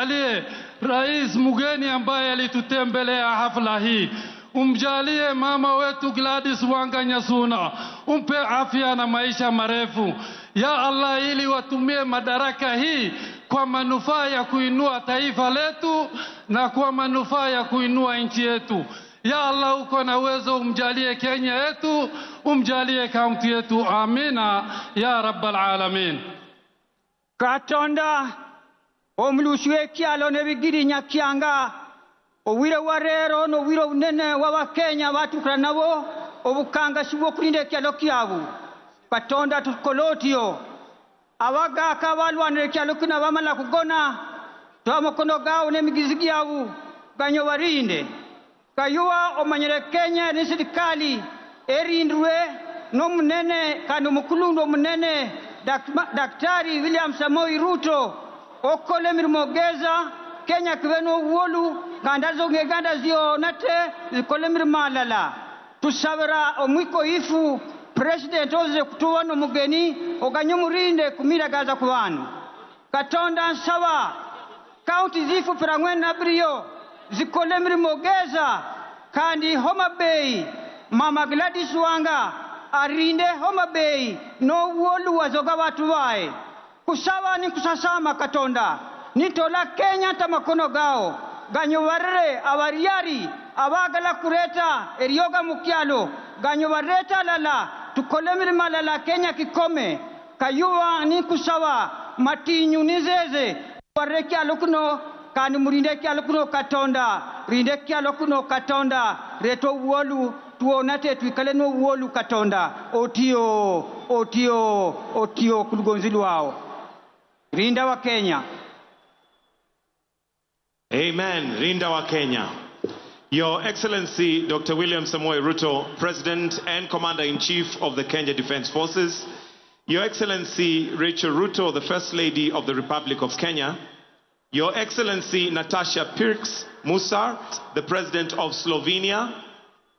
umjalie rais mgeni ambaye alitutembelea hafla hii. Umjalie mama wetu Gladys Wanga Nyasuna, umpe afya na maisha marefu. Ya Allah, ili watumie madaraka hii kwa manufaa ya kuinua taifa letu na kwa manufaa ya kuinua nchi yetu. Ya Allah, uko na uwezo, umjalie Kenya yetu, umjalie kaunti yetu. Amina ya rabbal alamin. Katonda omulushwe kyalo ne bigiri nyakyanga owire warero no wiro unene wa Kenya batukira nabo obukanga shibwo kulinde kyalo kyabu. Katonda tukolotio abaga kabalwanire kyalo kuna bamala kugona twamokono gawo ne migizigi yabu ganyo warinde kayuwa omanyere Kenya ni serikali erindwe no munene kandi mukulundo munene Daktari William Samoei Ruto okole mirmogeza Kenya kweno wolu gandazo ngeganda zio nate ikole mirmalala tusabira omwiko ifu president oze kutuwa no mugeni oganyumurinde kumira gaza kubanu. Katonda nsaba county zifu pirangwena brio zikole mirmogeza kandi Homa Bay mama Gladys Wanga arinde Homa Bay no wolu wazoga watu wae kusaba ni kusasama. Katonda nitola Kenya tamakono gao ganyo warre abariyari abagala kureta erioga mukyalo ganyo wareta lala tukolemiri malala Kenya kikome kayuwa ni kusaba matinyu nizeze warre kyalo kuno kandi murinde kyalo kuno. Katonda rinde kyalo kuno. Katonda reto wolu tuonate tuikale no wolu. Katonda otio kulugonzili wao rinda wa Kenya. Amen. Rinda wa Kenya. Your Excellency Dr. William Samoei Ruto, President and Commander-in-Chief of the Kenya Defence Forces. Your Excellency Rachel Ruto, the First Lady of the Republic of Kenya. Your Excellency Natasha Pirks Musar, the President of Slovenia.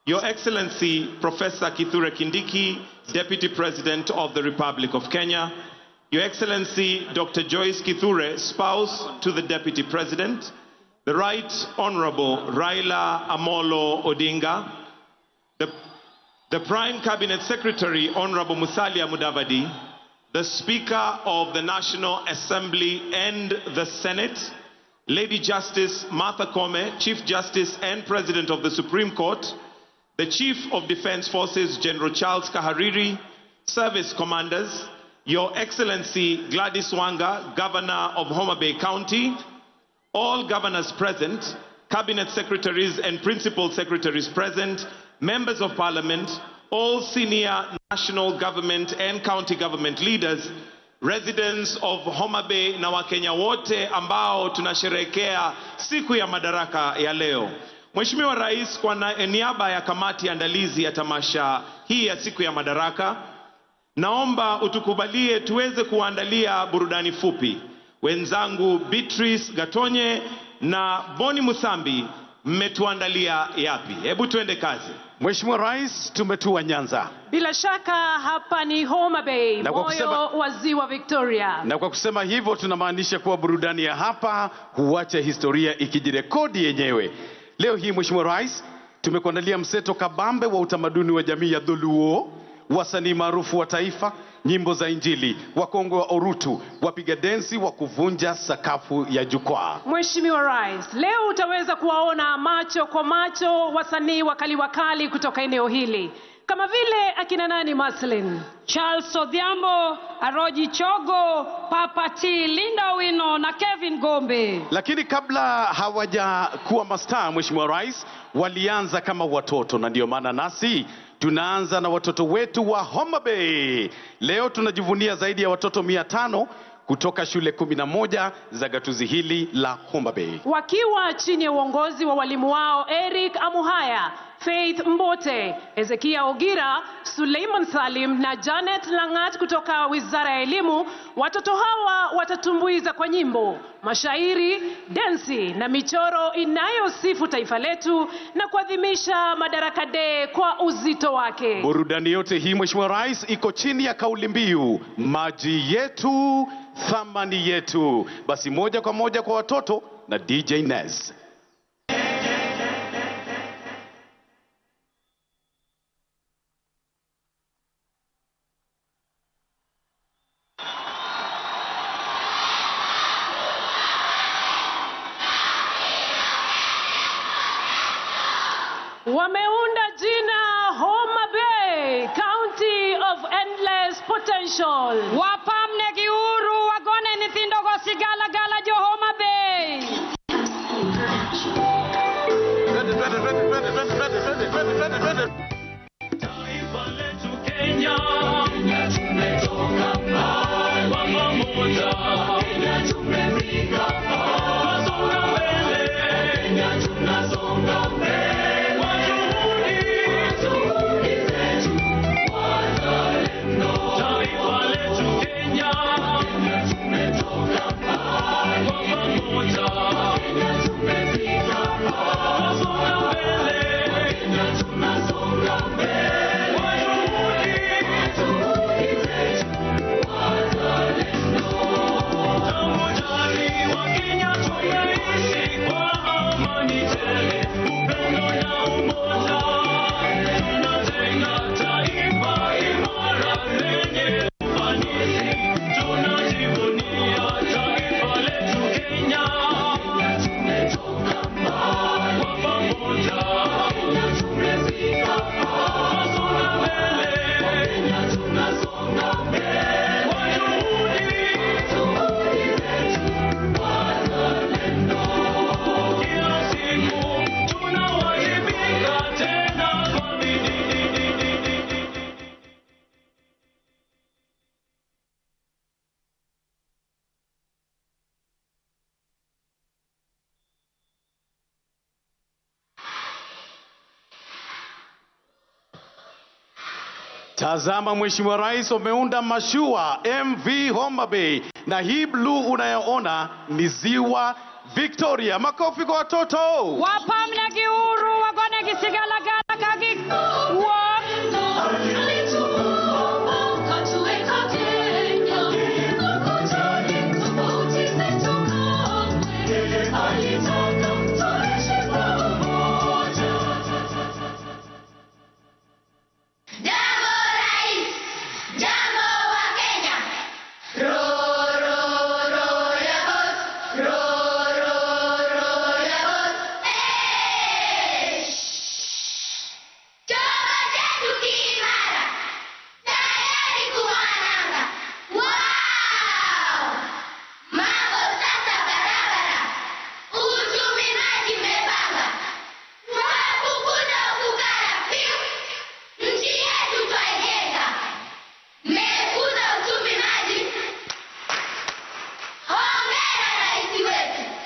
Your Excellency Professor Kithure Kindiki, Deputy President of the Republic of Kenya. Your Excellency Dr. Joyce Kithure, spouse to the Deputy President. The Right Honorable Raila Amolo Odinga. The Prime Cabinet Secretary Honorable Musalia Mudavadi. The Speaker of the National Assembly and the Senate. Lady Justice Martha Koome, Chief Justice and President of the Supreme Court. The Chief of Defence Forces, General Charles Kahariri, Service Commanders, Your Excellency Gladys Wanga, Governor of Homa Bay County, all governors present, Cabinet Secretaries and Principal Secretaries present, Members of Parliament, all senior national government and county government leaders, residents of Homa Bay na Wakenya wote ambao tunasherehekea siku ya Madaraka ya leo. Mheshimiwa Rais, kwa niaba ya kamati andalizi ya tamasha hii ya siku ya Madaraka, naomba utukubalie tuweze kuandalia burudani fupi. Wenzangu Beatrice Gatonye na Boni Musambi, mmetuandalia yapi? Hebu tuende kazi. Mheshimiwa Rais, tumetua Nyanza. Bila shaka hapa ni Homa Bay, moyo wa Ziwa Victoria. Na kwa kusema hivyo tunamaanisha kuwa burudani ya hapa huacha historia ikijirekodi yenyewe. Leo hii Mheshimiwa Rais, tumekuandalia mseto kabambe wa utamaduni wa jamii ya Dholuo, wasanii maarufu wa taifa, nyimbo za Injili, wakongwe wa Orutu, wapiga densi wa kuvunja sakafu ya jukwaa. Mheshimiwa Rais, leo utaweza kuwaona macho kwa macho wasanii wakali kutoka eneo hili, kama vile akina nani Maslin, Charles Odhiambo, Aroji Chogo, Papa T, Linda Wino na Kevin Gombe. Lakini kabla hawajakuwa mastaa Mheshimiwa Rais, walianza kama watoto, na ndio maana nasi tunaanza na watoto wetu wa Homa Bay. Leo tunajivunia zaidi ya watoto 500 kutoka shule 11 za gatuzi hili la Homa Bay, wakiwa chini ya uongozi wa walimu wao Eric Amuhaya, Faith Mbote, Ezekia Ogira, Suleiman Salim na Janet Langat kutoka Wizara ya Elimu. Watoto hawa watatumbuiza kwa nyimbo, mashairi, densi na michoro inayosifu taifa letu na kuadhimisha Madaraka Day kwa uzito wake. Burudani yote hii Mheshimiwa Rais iko chini ya kauli mbiu maji yetu, thamani yetu. Basi moja kwa moja kwa watoto na DJ Nez. Wameunda jina Homa Bay, County of Endless Potential. Wapamne giuru wagone nithindo gosigala gala jo Homa Bay. Taifa letu Kenya, tumetoka mbali kwa pamoja. Kenya tumefika mbali, tunasonga mbele. Kenya tunasonga mbele. Taifa letu Kenya, tumetoka mbali kwa pamoja. Kenya tumefika mbali, tunasonga mbele. Kenya tunasonga mbele. Tangu jadi wa Kenya tumeishi kwa amani tele, upendo na umoja. Tunajenga taifa imara lenye ufanisi. Tunajivunia taifa letu Kenya. Tumetoka mbali kwa pamoja. Tumefika mbali, tunasonga mbele. Kenya tunasonga mbele. Kila siku tunawajibika tena kwa bidii. Tazama Mheshimiwa Rais, umeunda mashua MV Homa Bay, na hii blue unayoona ni ziwa Victoria. Makofi kwa watoto. Wapamne giuru wagone gisigala gala kagi.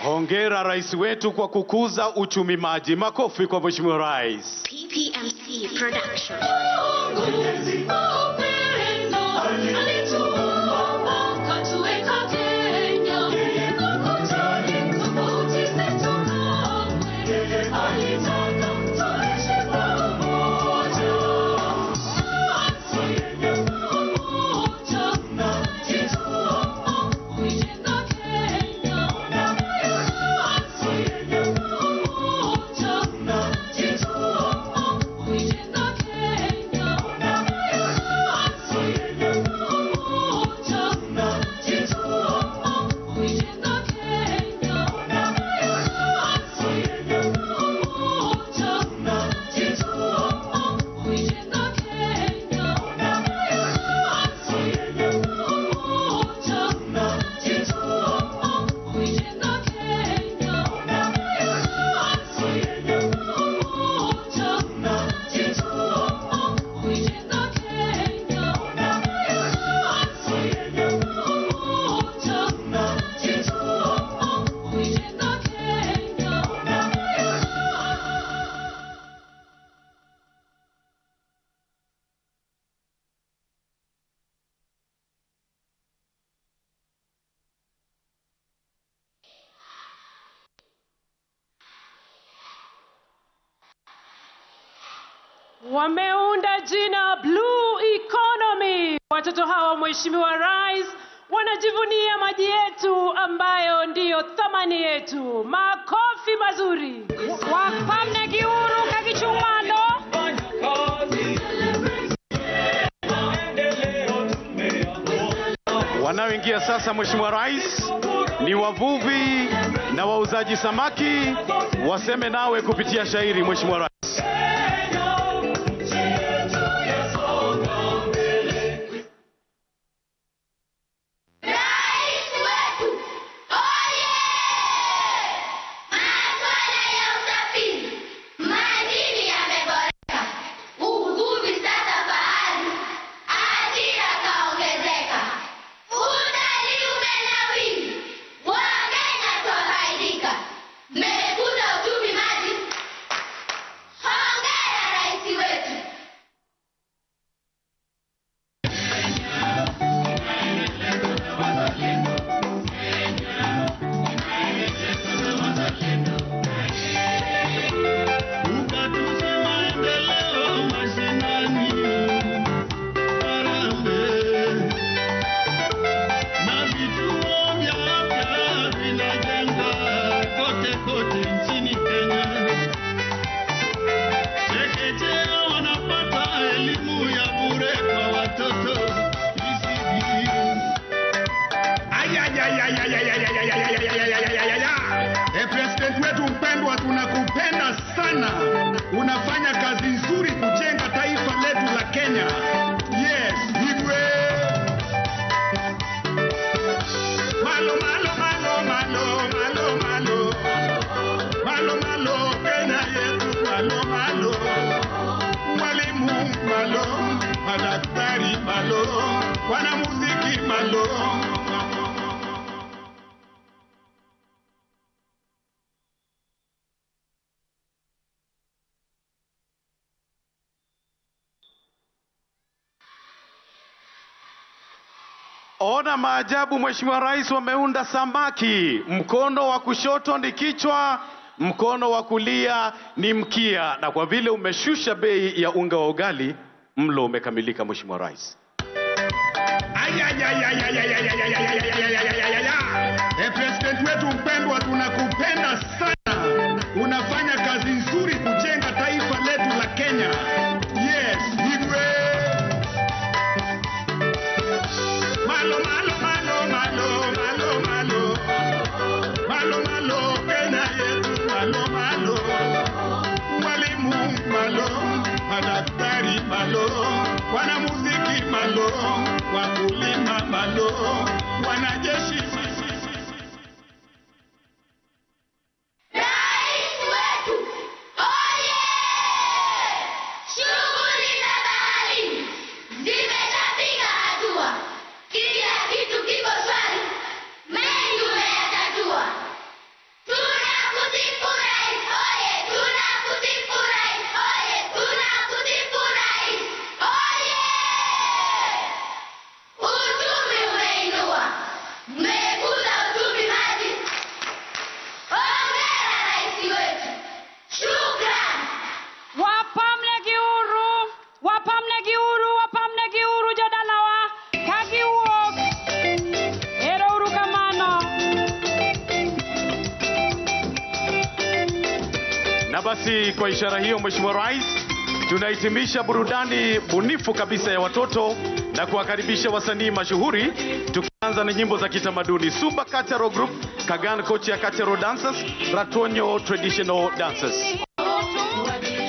Hongera Rais wetu kwa kukuza uchumi maji. Makofi kwa Mheshimiwa Rais. PPMC Production. Wameunda jina Blue Economy. Watoto hawa Mheshimiwa Rais wanajivunia maji yetu ambayo ndiyo thamani yetu. Makofi mazuri. Wapamne giuru kagichumano. Wanaoingia sasa, Mheshimiwa Rais, ni wavuvi na wauzaji samaki. Waseme nawe kupitia shairi, Mheshimiwa Rais. President wetu mpendwa, tunakupenda sana. Unafanya kazi nzuri kujenga taifa letu la Kenya. Yes, Igwe. Malo malo malo malo malo malo. Malo malo Kenya yetu, malo malo. Walimu malo, madaktari malo, wanamuziki malo. Ona maajabu, Mheshimiwa Rais, wameunda samaki. Mkono wa kushoto ni kichwa, mkono wa kulia ni mkia. Na kwa vile umeshusha bei ya unga wa ugali, mlo umekamilika, Mheshimiwa Rais. President wetu mpendwa, tunakupenda sana. Unafanya kazi nzuri kujenga taifa letu la Kenya. Yes, Igwe. Malo malo malo malo malo malo. Malo malo Kenya yetu, malo malo. Walimu malo, madaktari malo, wanamuziki malo, wakulima malo, wanajeshi. Na basi kwa ishara hiyo, Mheshimiwa Rais, tunahitimisha burudani bunifu kabisa ya watoto na kuwakaribisha wasanii mashuhuri, tukianza na nyimbo za kitamaduni. Sumba Cultural Group, Kagan Kochia Cultural Dancers, Ratonyo Traditional Dancers.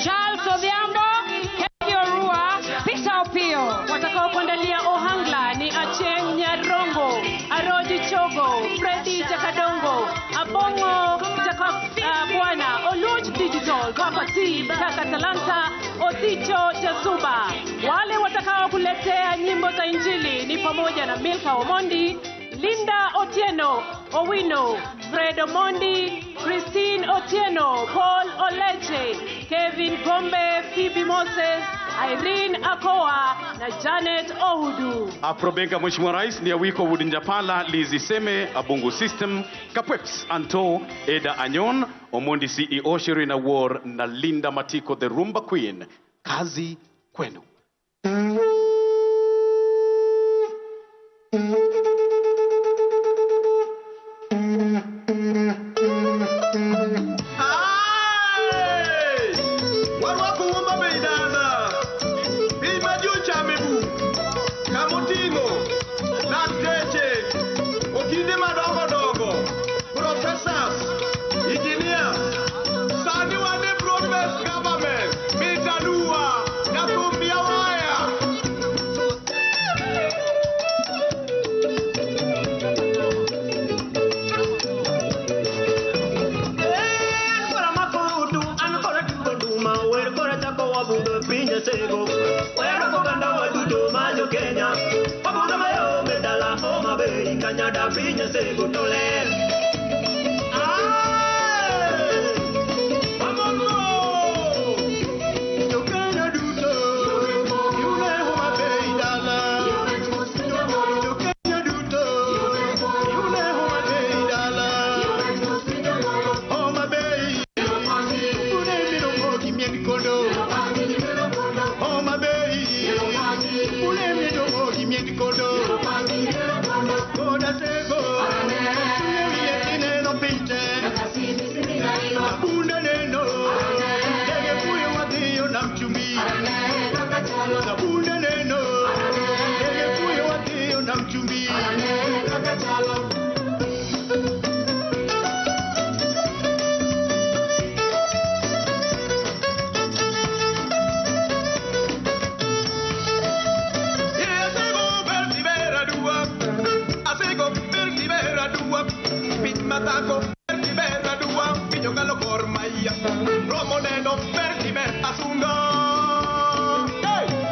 Charles Odhiambo, Kevin Orua, Peter Opio. Watakao kuandalia ohangla ni Acheng Nyarongo, Aroji Chogo, Freddy Jakadongo, Abongo Bwana, Oluch Digital, Papa T, Kaka Talanta, Osicho Jasuba. Wale watakao kuletea nyimbo za Injili ni pamoja na Milka Omondi, Linda Otieno, Owino, Fred Omondi, Christine Otieno, Paul Oleche, Kevin Gombe, Phoebe Moses, Irene Akoa na Janet Ohudu. Afrobenga, Mheshimiwa Rais, ni Awiko Wudinjapala, Lizi Seme, Abungu System, Kapweps, Anto, Eda Anyon, Omondi CEO, Shirina War na Linda Matiko, the Rumba Queen. Kazi kwenu. sego. Wera koganda waduto manyo Kenya. Pabuga mayo medala homa bay kanyada pinya sego tole. Matako, Bertibera dua, Pinyo Galo Cormaya, Romoneno, Bertiber Asunga. Hey!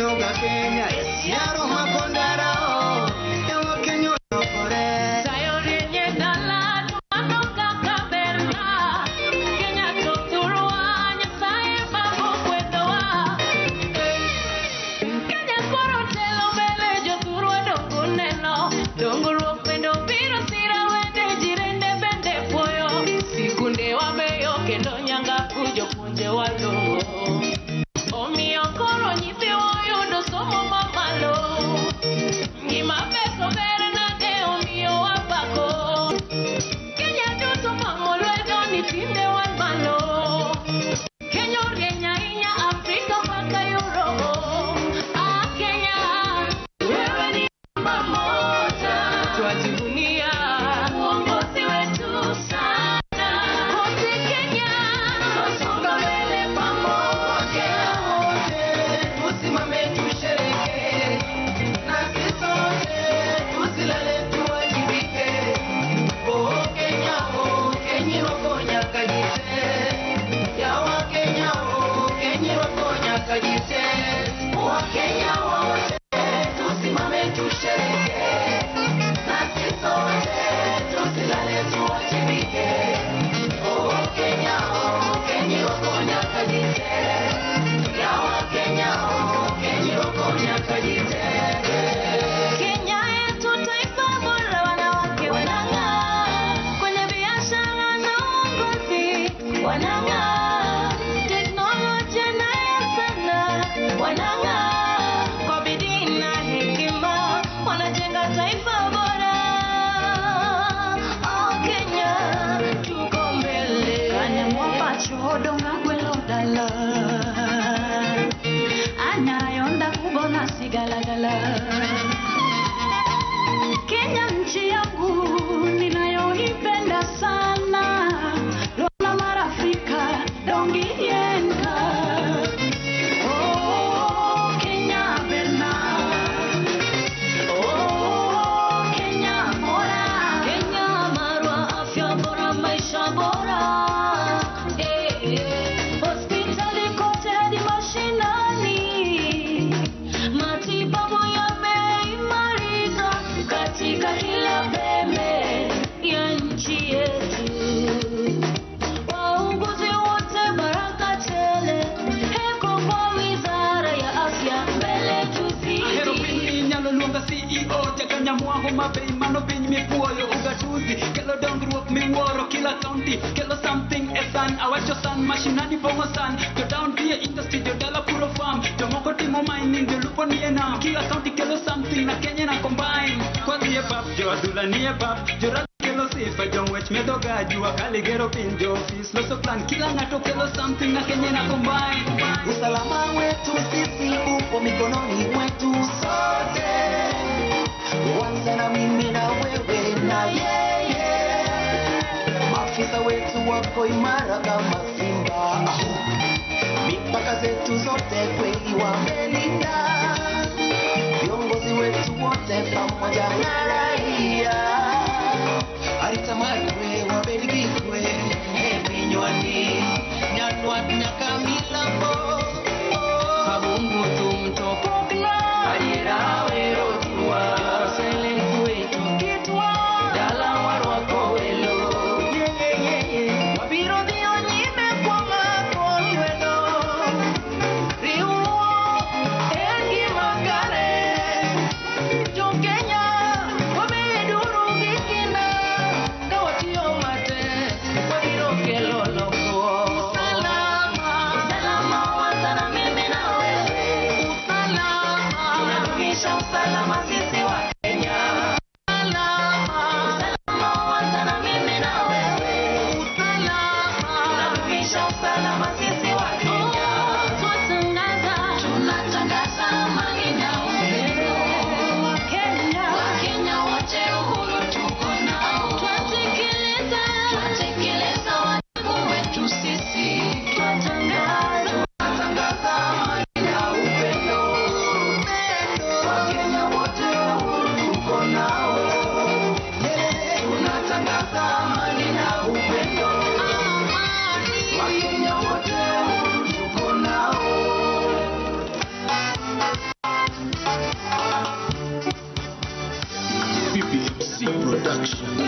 yoga Kenya esiaro makondara ewa Kenya okore Sayo rienye dala tuanoka kaberna Kenya toturwa nyasaye babo kwedowa Kenya koro telo bele joturwa dongo neno Dongo ruok pendo biro sira wende jirende bende puoyo Sikunde wabeyo kendo nyanga pujo punje walongo Omiyo koro nyithiwa yudo somo mamalo Ngima beso ber nade omiyo wapako Kenya duto mang'o lwedo ni tinde wan malo Kenya orieny ahinya Afrika mpaka Europe Kenya wewe ni namba moja Twajivunia uongozi wetu sana Kote Kenya twasonga mbele pamoja Tusimame tushereke na sisi sote tusilale tuwajibike Kenya wakonya kajite yawa Kenya wakonya kajite Wakenya wote tusimame tushereke na sisi sote tusilale tuwajibike Kenya wakonya kajite yawa Kenya wakonya kajite Kenya yetu taifa bora wanawake wanang'aa Kwenye biashara na uongozi wanang'aa Teknolojia nayo sana wanang'aa Kwa bidii na hekima wanajenga taifa bora Kenya tuko mbele Kanya mwapacho hodonga gwelo dala Anayonda kubona sigalagala Kenya nchi yangu ninayoipenda sana Lona marafika dongienda Kenya bena Kenya bora Kenya marwa afya bora maisha bora Hospitali kote hadi mashinani Matibabu yameimarika katika kila pembe ya nchi yetu Wauguzi wote baraka tele Heko kwa wizara ya afya mbele Ahero tuzidi piny nyalo luonga CEO Jaganya mwango mabei mano piny mipuoyo ugatuzi Kelo dongruok miwuoro kila county Kelo something e san awacho san mashinani pongo san Jo down tie industry jo dala puro farm Jomoko timo mining jo lupo nie nam Kila county kelo something na Kenya na combine Kwa dhie pap jo adhula nie pap Jo rag kelo sifa jo ng'wech medo ga jua kali gero piny jo office Loso plan kila ng'ato kelo something na Kenya na combine Usalama wetu sisi upo mikononi mwetu sote Wanza na mimi na wewe na yeye Maafisa wetu wako imara kama simba Mipaka zetu zote kweli wamelinda Viongozi wetu wote pamoja na raia Aritamariwe wabelgikwe Ebinywani Nyanwa nyakamilambo Kabungu tumtopokla Ajira wero tuwa Selen kwetu kitwa Dala warwako welo Wabiro dio nyime kwa mako lwelo Riuo engi magare Jo Kenya wameduru gikina Kawatio mate Production.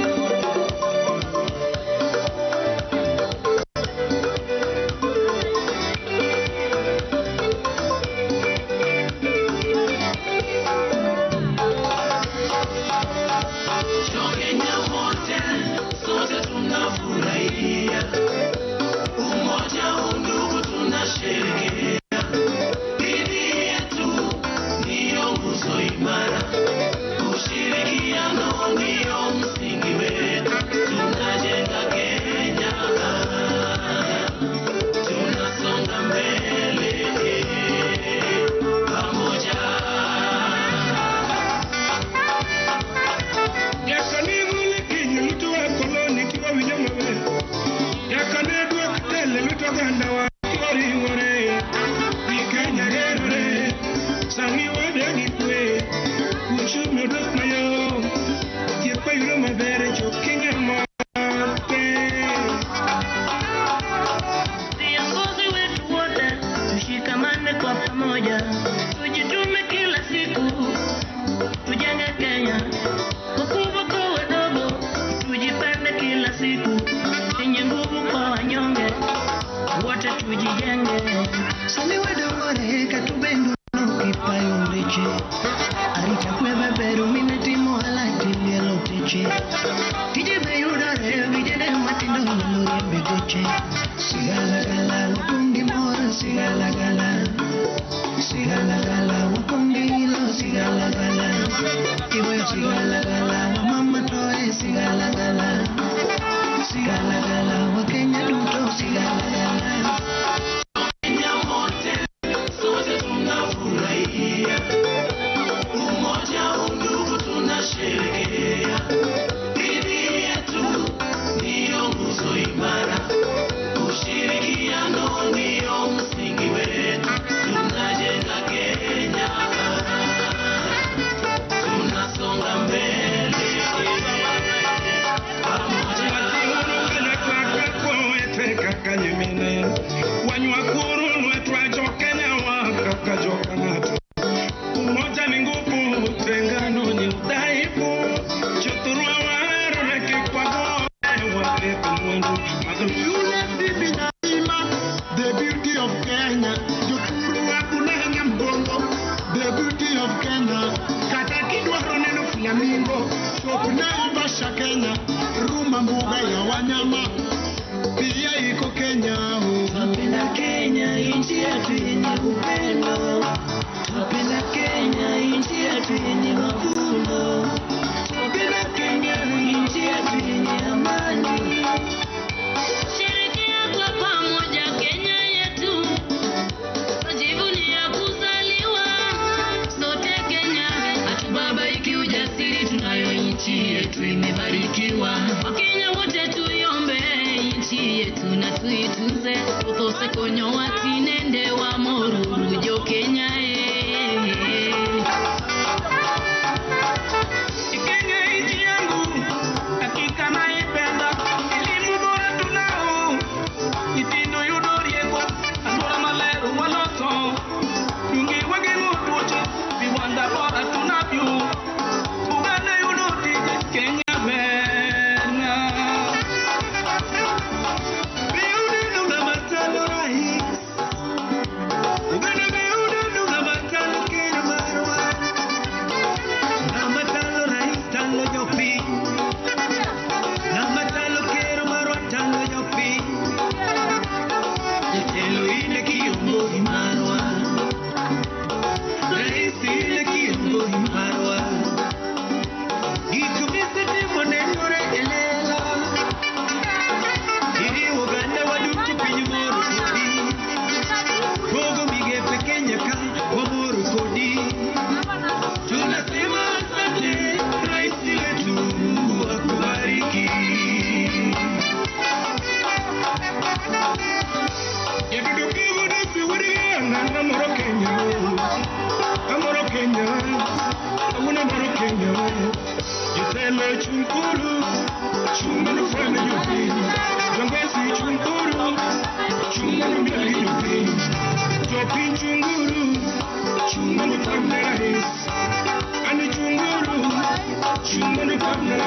chungani kabla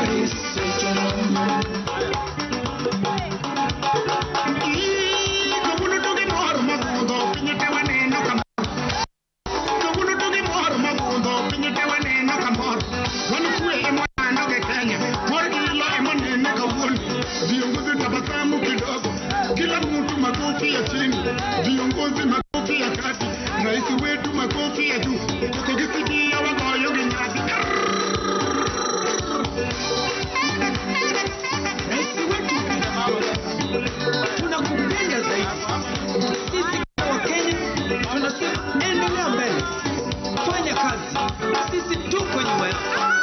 kila mtu makofi ya chini, viongozi makofi ya kati, rais wetu makofi ya juu, tukisikia wagoyo vinyasi. Rais wetu tunakupenda zaidi. Sisi wa Kenya tunasema endelea mbele, fanya kazi, sisi tuko nyuma yako.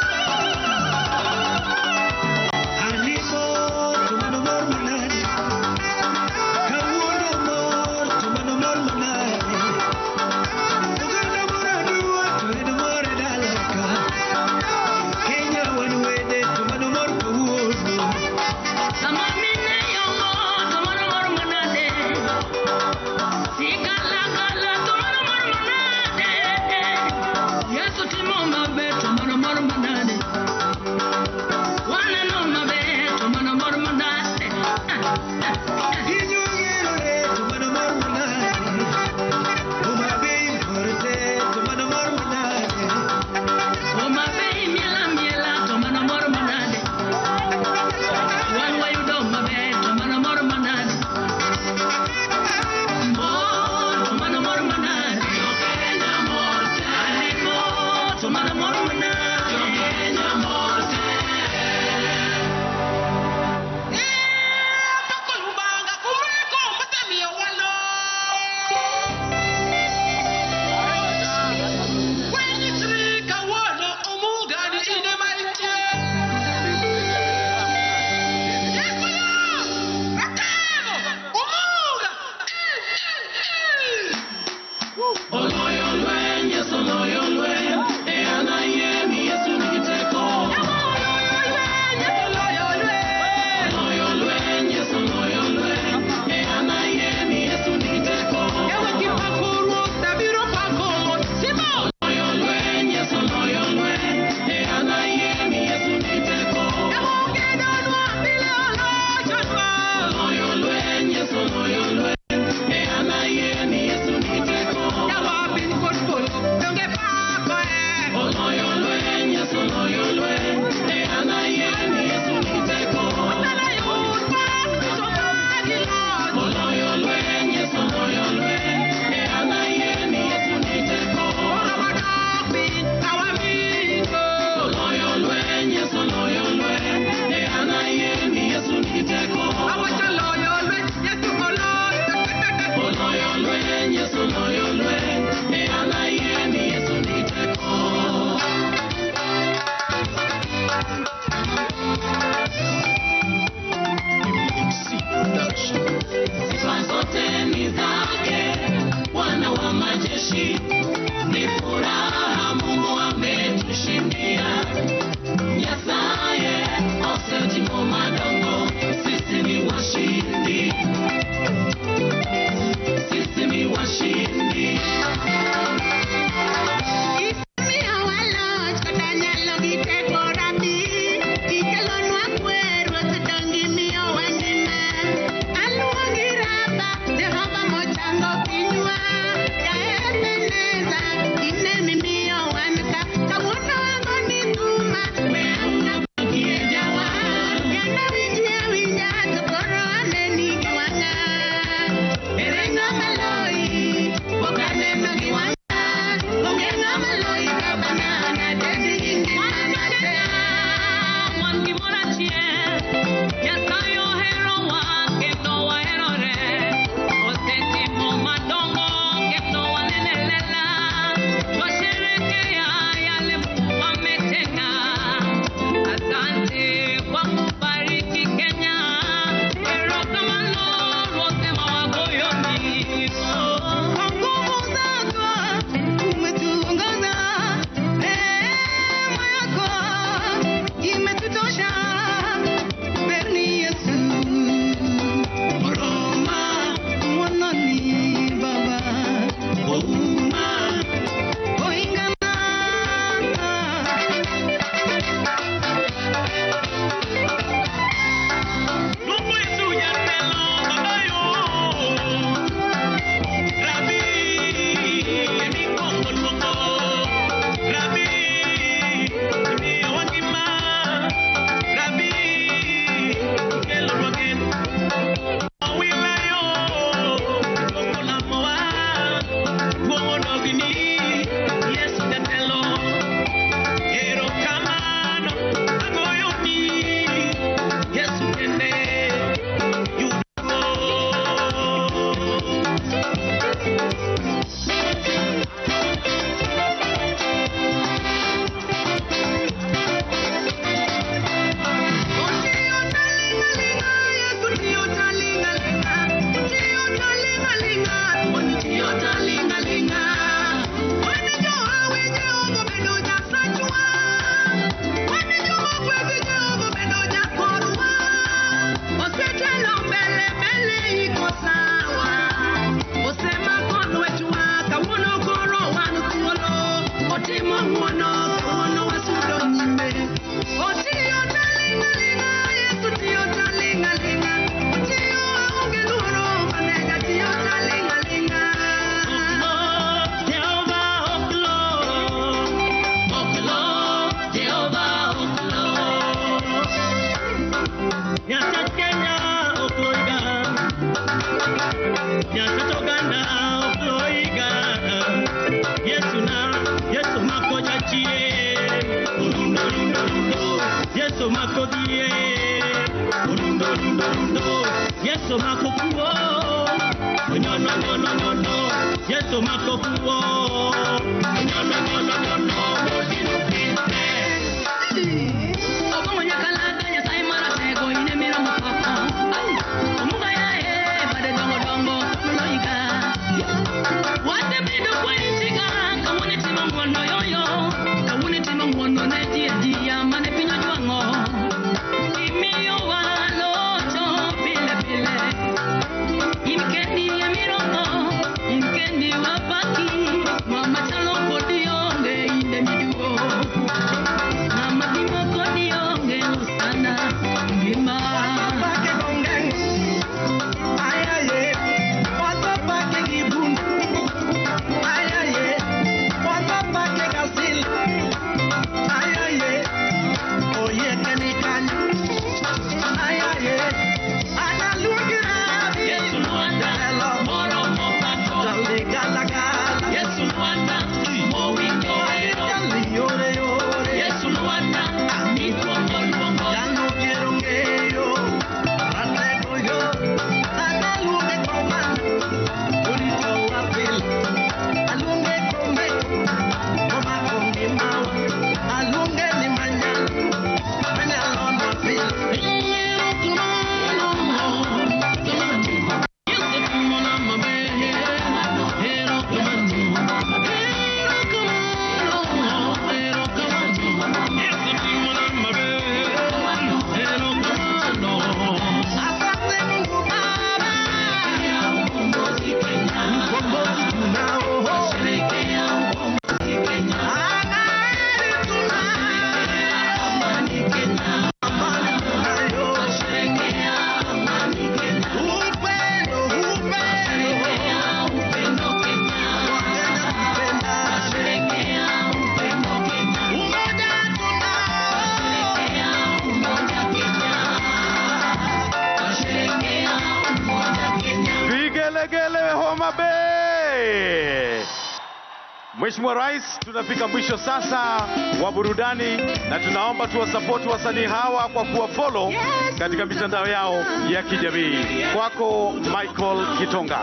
Mheshimiwa Rais, tunafika mwisho sasa wa burudani na tunaomba tuwasapoti wasanii hawa kwa kuwafollow katika mitandao yao ya kijamii. Kwako Michael Kitonga.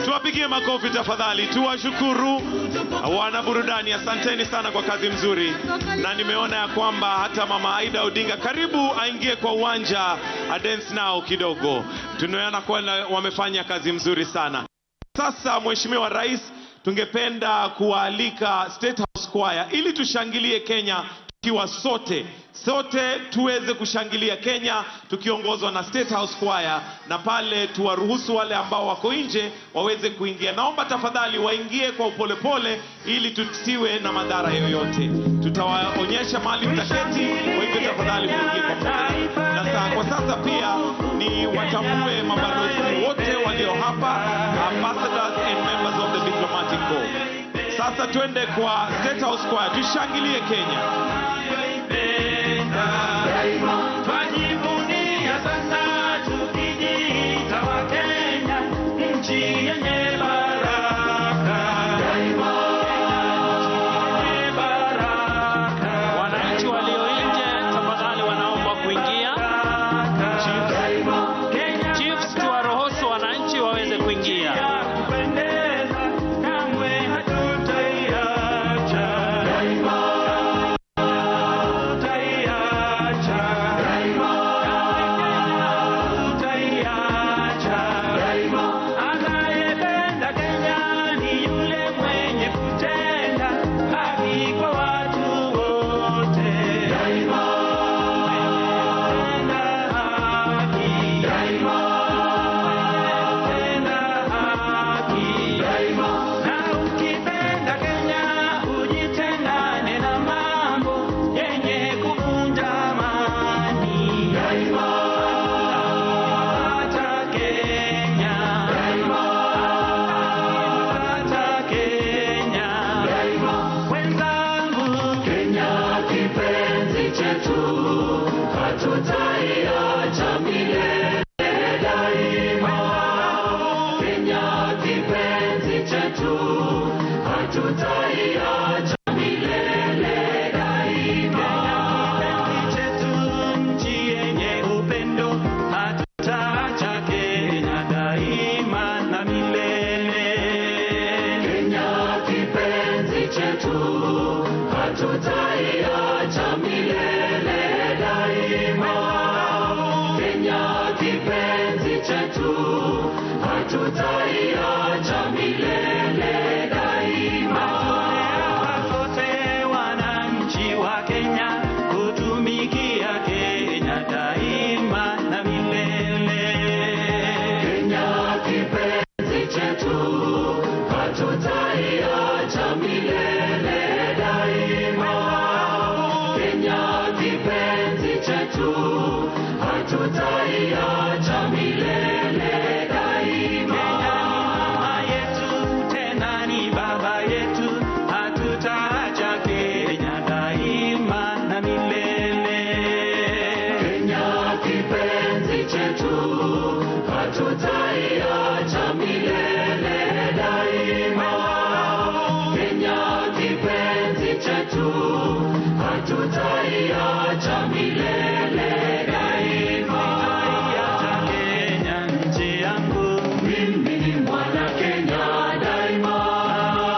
Tuwapigie makofi tafadhali, tuwashukuru wana burudani. Asanteni sana kwa kazi mzuri, na nimeona ya kwamba hata Mama Aida Odinga karibu aingie kwa uwanja a dance nao kidogo. Tunaona kwa wamefanya kazi mzuri sana. Sasa Mheshimiwa Rais, tungependa kualika State House Choir ili tushangilie Kenya tukiwa sote tuweze kushangilia Kenya tukiongozwa na State House Choir, na pale tuwaruhusu wale ambao wako nje waweze kuingia. Naomba tafadhali waingie kwa upolepole ili tusiwe na madhara yoyote. Tutawaonyesha mahali mtaketi, kwa hivyo tafadhali muingie kwa pamoja. Na kwa sasa pia ni watambue mabalozi wote walio hapa, ambassadors and members of the diplomatic corps. Sasa twende kwa State House Choir tushangilie Kenya. Twajivunia sasa tukijiita wa Kenya, nchi yenye baraka. Wananchi walio nje tafadhali wanaomba kuingia. Chiefs, tuwaruhusu wananchi waweze kuingia. Kamwe hatutaiacha. hatutaiacha milele daima. Kenya kipenzi chetu, hatutaiacha milele daima. Kipenzi chetu, nchi yenye upendo, hatutaacha Kenya daima na milele. Kenya kipenzi chetu, hatutaiacha milele daima. Kenya kipenzi chetu, hatutaiacha milele daima. Sote wananchi wa Kenya, kutumikia Kenya daima na milele. Kenya kipenzi chetu, hatutaiacha milele daima. Kenya kipenzi chetu, hatutaiacha milele daima. Mama yetu tena ni baba yetu, hatutaacha Kenya daima na milele. Kenya kipenzi chetu, hatutaiacha milele daima. Kenya kipenzi chetu, hatutaiacha milele daima. Hatutaiacha Kenya, nchi yangu, mimi ni mwana Kenya daima.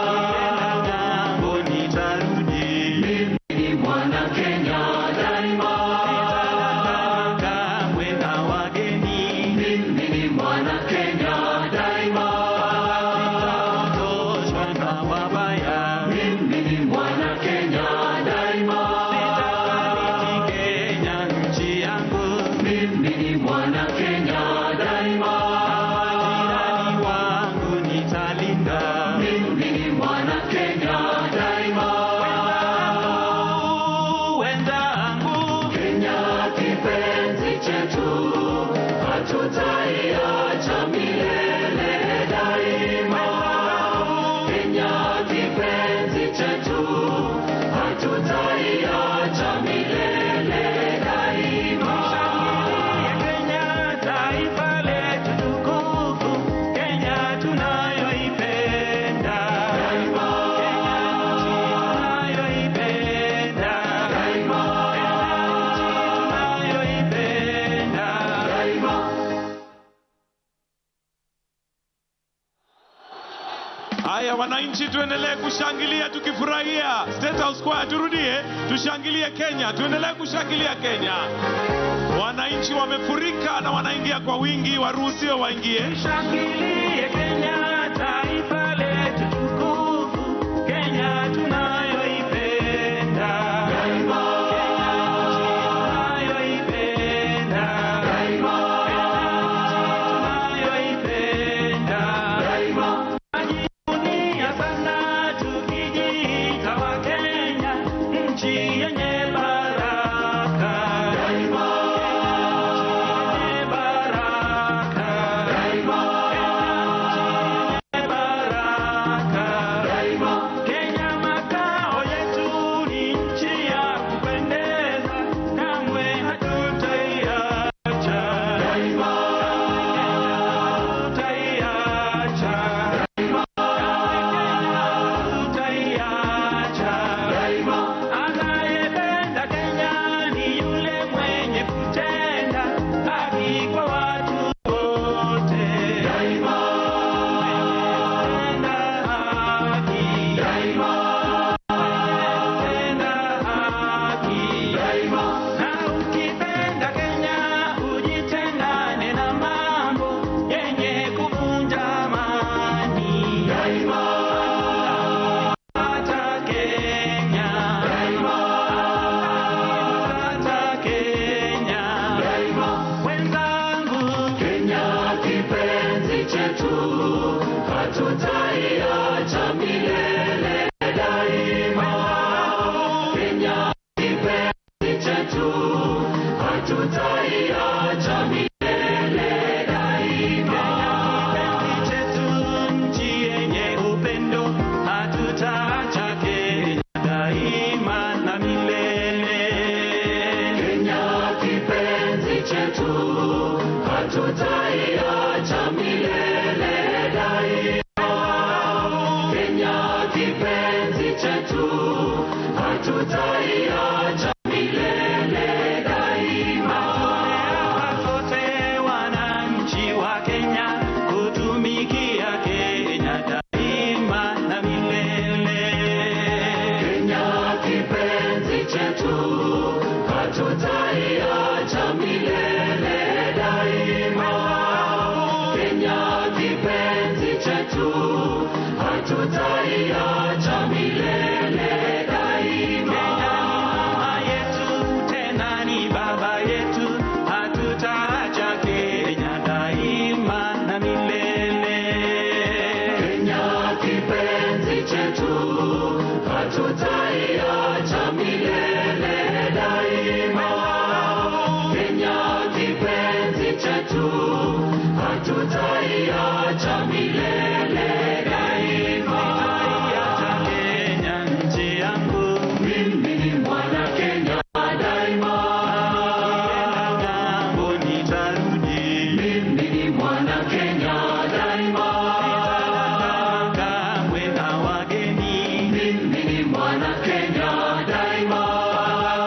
Nikienda ng'ambo nitarudi, mimi ni mwana Kenya daima. Sitatangamana kamwe na wageni, mimi ni mwana Kenya daima. Sitapotoshwa na wabaya, mimi ni mwana Kenya daima. Sitasaliti Kenya, nchi yangu, mimi ni mwana Kenya daima. Majirani wangu nitalinda, mimi ni mwana Kenya daima. Wenzangu, Kenya kipenzi chetu, hatutaiacha milele daima. Kenya kipenzi chetu, hatutaiacha milele daima. Shangilia Kenya, taifa letu tukufu, Kenya tunayoipenda daima. Kenya nchi tunayoipenda daima. Kenya nchi tunayoipenda daima. Haya wananchi, tuendelee kushangilia tukifurahia. State House Choir, turudie tushangilie Kenya, tuendelee kushangilia Kenya. Wananchi wamefurika na wanaingia kwa wingi, waruhusiwe waingie. Shangilie Kenya, taifa letu tukufu, Kenya tunayoipenda daima. Kenya nchi tunayoipenda daima. Kenya nchi tunayoipenda daima. Tunajivunia sana tukijiita wa Kenya, nchi yenye baraka daima. Kenya nchi yenye baraka daima. Kenya nchi kipenzi chetu, hatutaiacha milele daima. Sote wananchi wa Kenya kutumikia Kenya daima na milele. Kenya kipenzi chetu, hatutaiacha milele daima. Kenya kipenzi chetu, hatutaiacha milele daima. Kenya ni mama yetu, tena ni baba yetu, hatutaacha Kenya daima na milele. Kenya kipenzi chetu, hatutaiacha milele daima. Kenya kipenzi chetu, hatutaiacha milele daima. Hatutaiacha Kenya nchi yangu, mimi ni mwana Kenya daima. Nikienda ng'ambo nitarudi, mimi ni mwana Kenya daima. Kamwe na wageni, mimi ni mwana Kenya daima.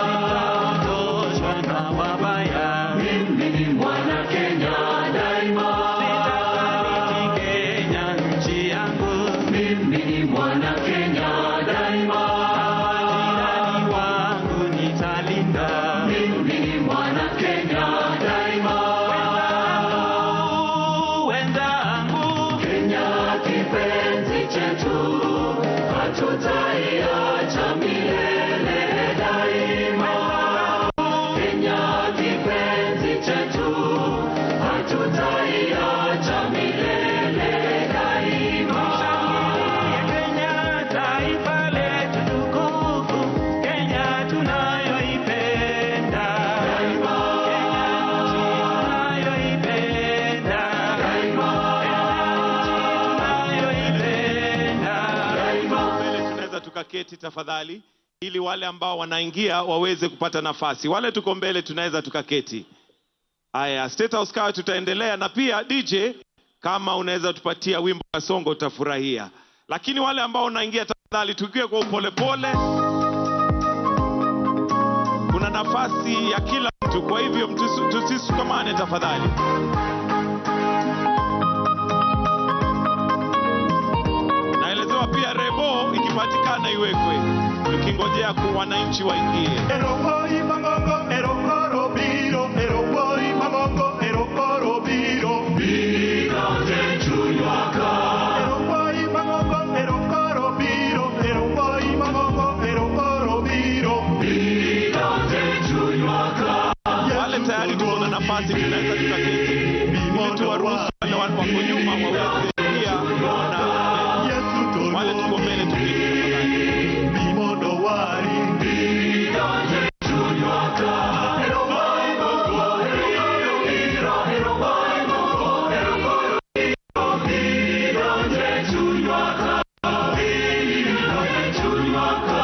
Sitaondoshwa na wabaya, mimi ni mwana Kenya daima. Sitasaliti Kenya nchi yangu, mimi ni mwana Kenya daima. Majirani wangu nitalinda, mimi ni mwana Kenya daima. Wenzangu, Kenya kipenzi chetu, hatutaiacha milele daima. Kenya kipenzi chetu, hatutaiacha milele daima. Kenya taifa letu tukufu, Kenya tunayoipenda daima. Kenya nchi tunayoipenda daima. Kenya nchi tunayoipenda daima. Mbele tunaweza tukaketi tafadhali, ili wale ambao wanaingia waweze kupata nafasi. Wale tuko mbele tunaweza tukaketi. Haya, State House Choir tutaendelea, na pia DJ kama unaweza tupatia wimbo wa songo utafurahia. Lakini wale ambao wanaingia tafadhali tukiwe kwa upolepole. Kuna nafasi ya kila mtu, kwa hivyo tusisukumane tafadhali. Naelezewa pia rebo ikipatikana iwekwe, tukingojea kwa wananchi waingie. Erokoi magongo, erokoro biro, erokoi magongo, erokoro biro. Biro tenchunywaka. Erokoi magongo, erokoro biro, erokoi magongo, erokoro biro. Biro tenchunywaka. Wale tayari tuko na nafasi, tunaweza tukaketi. Ili tuwaruhusu wale wako nyuma waweze kuingia, na wale tuko mbele tuketi tafadhali. Bimodo wari. Biro tenchunywaka. Erokoi magongo, erokoro biro, erokoi magongo, erokoro biro. Biro tenchunywaka. Biro tenchunywaka.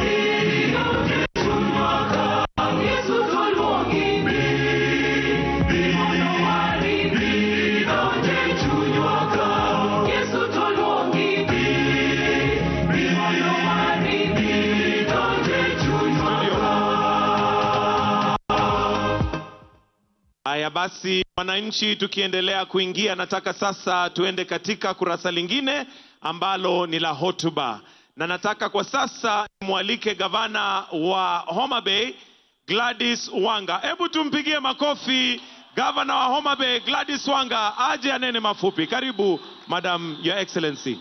Biro tenchunywaka. Yesu toluongi. Bimodo wari. Biro tenchunywaka. Yesu toluongi. Bimodo wari. Biro tenchunywaka. Haya basi, wananchi tukiendelea kuingia, nataka sasa tuende katika kurasa lingine ambalo ni la hotuba, na nataka kwa sasa mwalike gavana wa Homa Bay Gladys Wanga. Hebu tumpigie makofi gavana wa Homa Bay Gladys Wanga aje anene mafupi. Karibu Madam Your Excellency.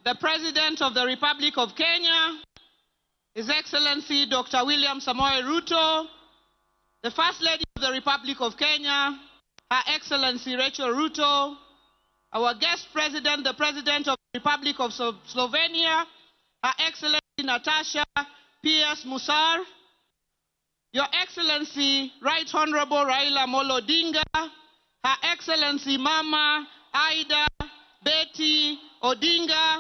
The President of the Republic of Kenya, His Excellency Dr. William Samoei Ruto, the First Lady of the Republic of Kenya, Her Excellency Rachel Ruto, our guest President, the President of the Republic of Slovenia, Her Excellency Natasha P.S. Musar, Your Excellency Right Honorable Raila Amolo Odinga, Her Excellency Mama Ida Betty Odinga,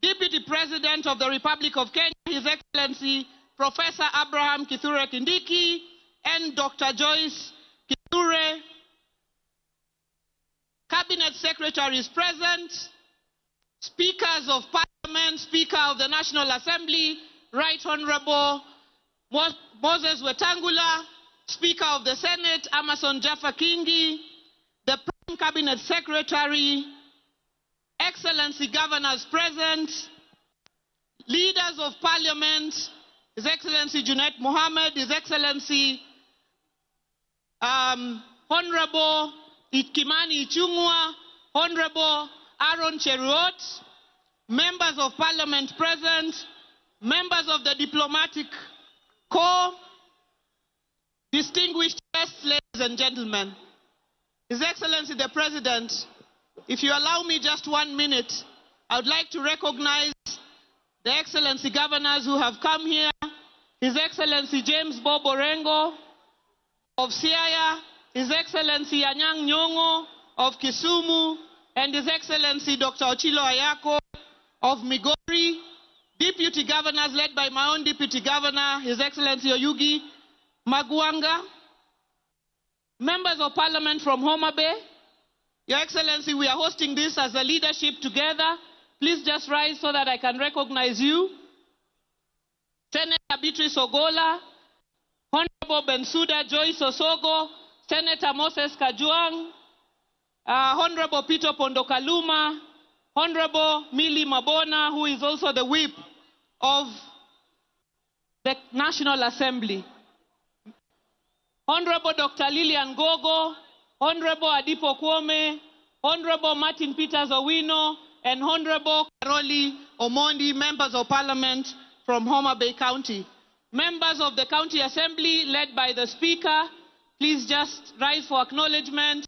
Deputy President of the Republic of Kenya, His Excellency Professor Abraham Kithure Kindiki, and Dr. Joyce Kithure. Cabinet secretaries present, speakers of parliament, Speaker of the National Assembly, Right Honorable Moses Wetangula, Speaker of the Senate, Amason Jaffa Kingi, the Prime Cabinet Secretary, Excellency Governors present, leaders of Parliament, His Excellency Junet Mohammed, His Excellency Honorable Ikimani Ichung'wa, Honorable Aaron Cheruiyot, members of Parliament present, members of the Diplomatic Corps, distinguished guests, ladies and gentlemen. His Excellency the President, if you allow me just 1 minute, I would like to recognize the Excellency Governors who have come here. His Excellency James Bob Orengo of Siaya, His Excellency Anyang' Nyong'o of Kisumu, and His Excellency Dr. Ochilo Ayako of Migori, Deputy Governors led by my own Deputy Governor, His Excellency Oyugi Magwanga, members of Parliament from Homa Bay. Your Excellency, we are hosting this as a leadership together. Please just rise so that I can recognize you. Senator Beatrice Ogola, Honorable Bensouda Joyce Osogo, Senator Moses Kajwang', Honorable Peter Pondokaluma, Honorable Millie Mabona, who is also the whip of the National Assembly, Honorable Dr. Lillian Gogo, Honorable Adipo Kwome, Honorable Martin Peters Owino, and Honorable Karoli Omondi, members of Parliament from Homa Bay County. Members of the County Assembly led by the Speaker, please just rise for acknowledgement.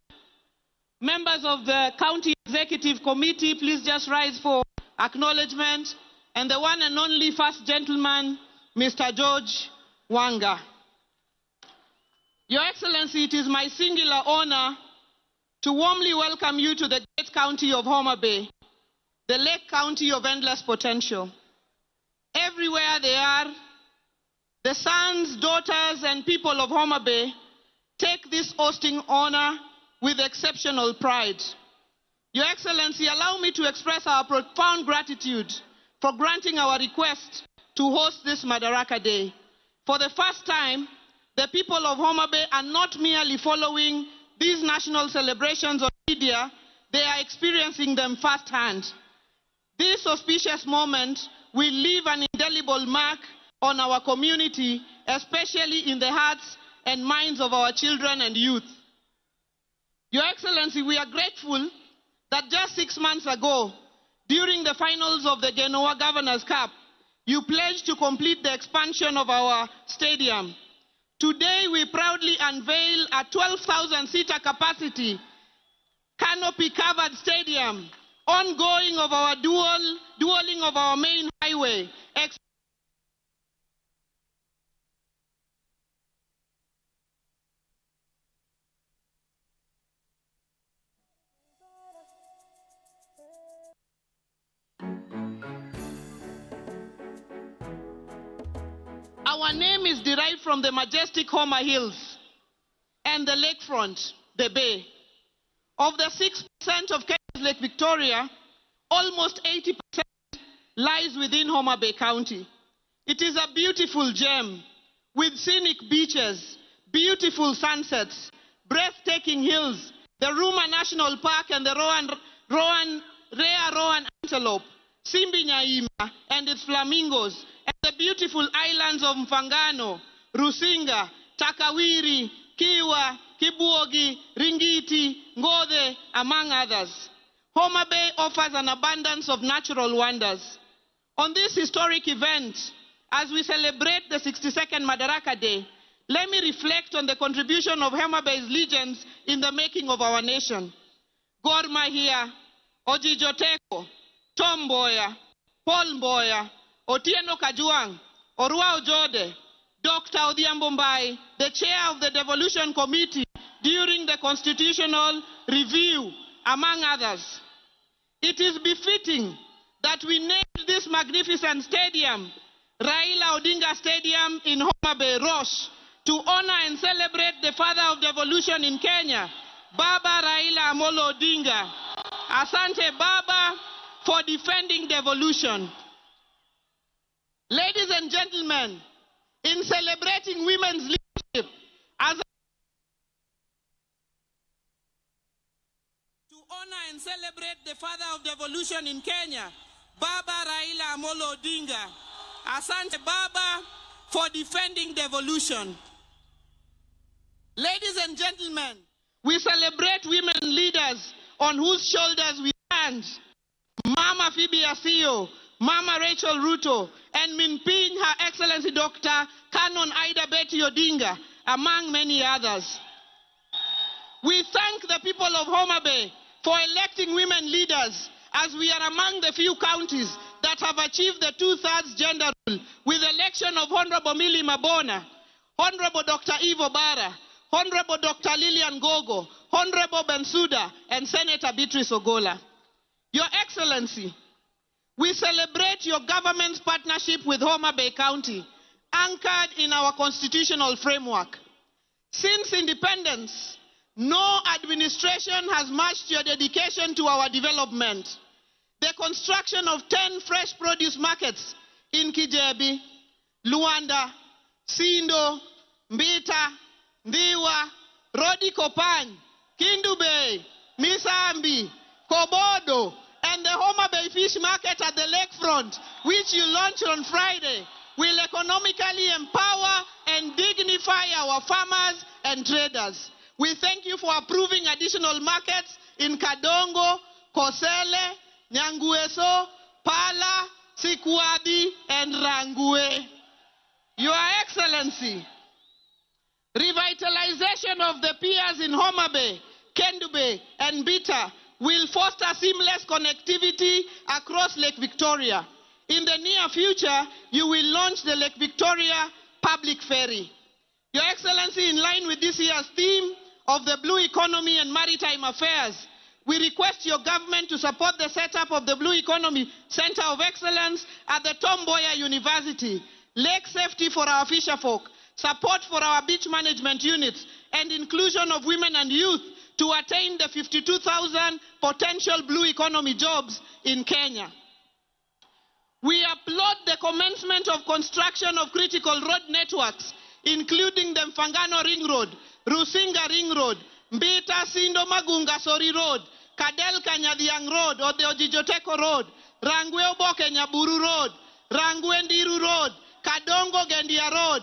Members of the County Executive Committee, please just rise for acknowledgement. And the one and only First Gentleman, Mr. George Wanga. Your Excellency, it is my singular honor to warmly welcome you to the great county of Homa Bay, the Lake County of endless potential. Everywhere they are, the sons, daughters, and people of Homa Bay take this hosting honor with exceptional pride. Your Excellency, allow me to express our profound gratitude for granting our request to host this Madaraka Day. For the first time, the people of Homa Bay are not merely following these national celebrations on media, they are experiencing them firsthand. This auspicious moment will leave an indelible mark on our community, especially in the hearts and minds of our children and youth. Your Excellency, we are grateful that just 6 months ago, during the finals of the Genoa Governors' Cup, you pledged to complete the expansion of our stadium. Today, we proudly unveil a 12,000-seater capacity, canopy-covered stadium, ongoing of our dualing of our main highway. Our name is derived from the majestic Homa Hills and the lakefront, the bay. Of the 6% of Kenya's Lake Victoria, almost 80% lies within Homa Bay County. It is a beautiful gem with scenic beaches, beautiful sunsets, breathtaking hills, the Ruma National Park and the rare Rowan antelope, Simbi Nyaima and its flamingos, and the beautiful islands of Mfangano, Rusinga, Takawiri, Kiwa, Kibuogi, Ringiti, Ngode, among others. Homa Bay offers an abundance of natural wonders. On this historic event, as we celebrate the 62nd Madaraka Day, let me reflect on the contribution of Homa Bay's legends in the making of our nation. Gor Mahia, Ojijo Teko, Tom Mboya, Paul Mboya, Otieno Kajwang', Orwa Ojode, Dr. Odhiambo Mbai, the chair of the Devolution Committee during the Constitutional Review, among others. It is befitting that we named this magnificent stadium Raila Odinga Stadium in Homa Bay, Rosh, to honor and celebrate the father of devolution in Kenya, Baba Raila Amolo Odinga. Asante Baba for defending devolution. Ladies and gentlemen, in celebrating women's leadership, as to honor and celebrate the father of devolution in Kenya, Baba Raila Amolo Odinga. Asante Baba for defending devolution. Ladies and gentlemen, we celebrate women leaders on whose shoulders we stand. Mama Phoebe Asio, Mama Rachel Ruto, and Minpin, Her Excellency Dr. Canon Ida Betty Odinga, among many others. We thank the people of Homa Bay for electing women leaders, as we are among the few counties that have achieved the 2/3 gender rule, with election of Honorable Millie Mabona, Honorable Dr. Ivo Bara, Honorable Dr. Lillian Gogo, Honorable Bensouda, and Senator Beatrice Ogola. Your Excellency, we celebrate your government's partnership with Homa Bay County, anchored in our constitutional framework. Since independence, no administration has matched your dedication to our development. The construction of 10 fresh produce markets in Kijebi, Luanda, Sindo, Mbita, Ndiwa, Rodi Kopan, Kindu Bay, Misambi, Kobodo, and the Homa Bay Fish Market at the lakefront, which you launched on Friday, will economically empower and dignify our farmers and traders. We thank you for approving additional markets in Kadongo, Kosele, Nyangueso, Pala, Sikuadi, and Rangue. Your Excellency, revitalization of the piers in Homa Bay, Kendu Bay, and Bita will foster seamless connectivity across Lake Victoria. In the near future, you will launch the Lake Victoria Public Ferry. Your Excellency, in line with this year's theme of the Blue Economy and Maritime Affairs, we request your government to support the setup of the Blue Economy Center of Excellence at the Tom Mboya University, lake safety for our fisherfolk, support for our beach management units, and inclusion of women and youth to attain the 52,000 potential blue economy jobs in Kenya. We applaud the commencement of construction of critical road networks, including the Mfangano Ring Road, Rusinga Ring Road, Mbita Sindo Magunga Sori Road, Kadel Kanyadiang Road or the Ojijoteko Road, Rangwe Oboke Nyaburu Road, Rangwe Ndiru Road, Kadongo Gendia Road,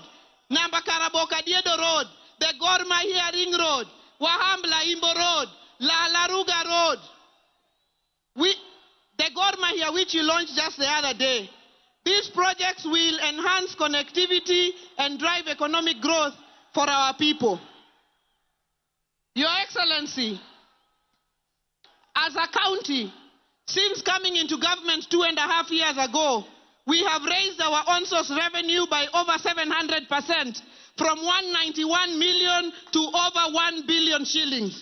Nambakaraboka Diedo Road, the Gor Mahia Ring Road, Wahambla Imbo Road, La Laruga Road. The Gor Mahia, which you launched just the other day. These projects will enhance connectivity and drive economic growth for our people. Your Excellency, as a county, since coming into government 2.5 years ago, we have raised our on-source revenue by over 700%, from 191 million to over 1 billion shillings.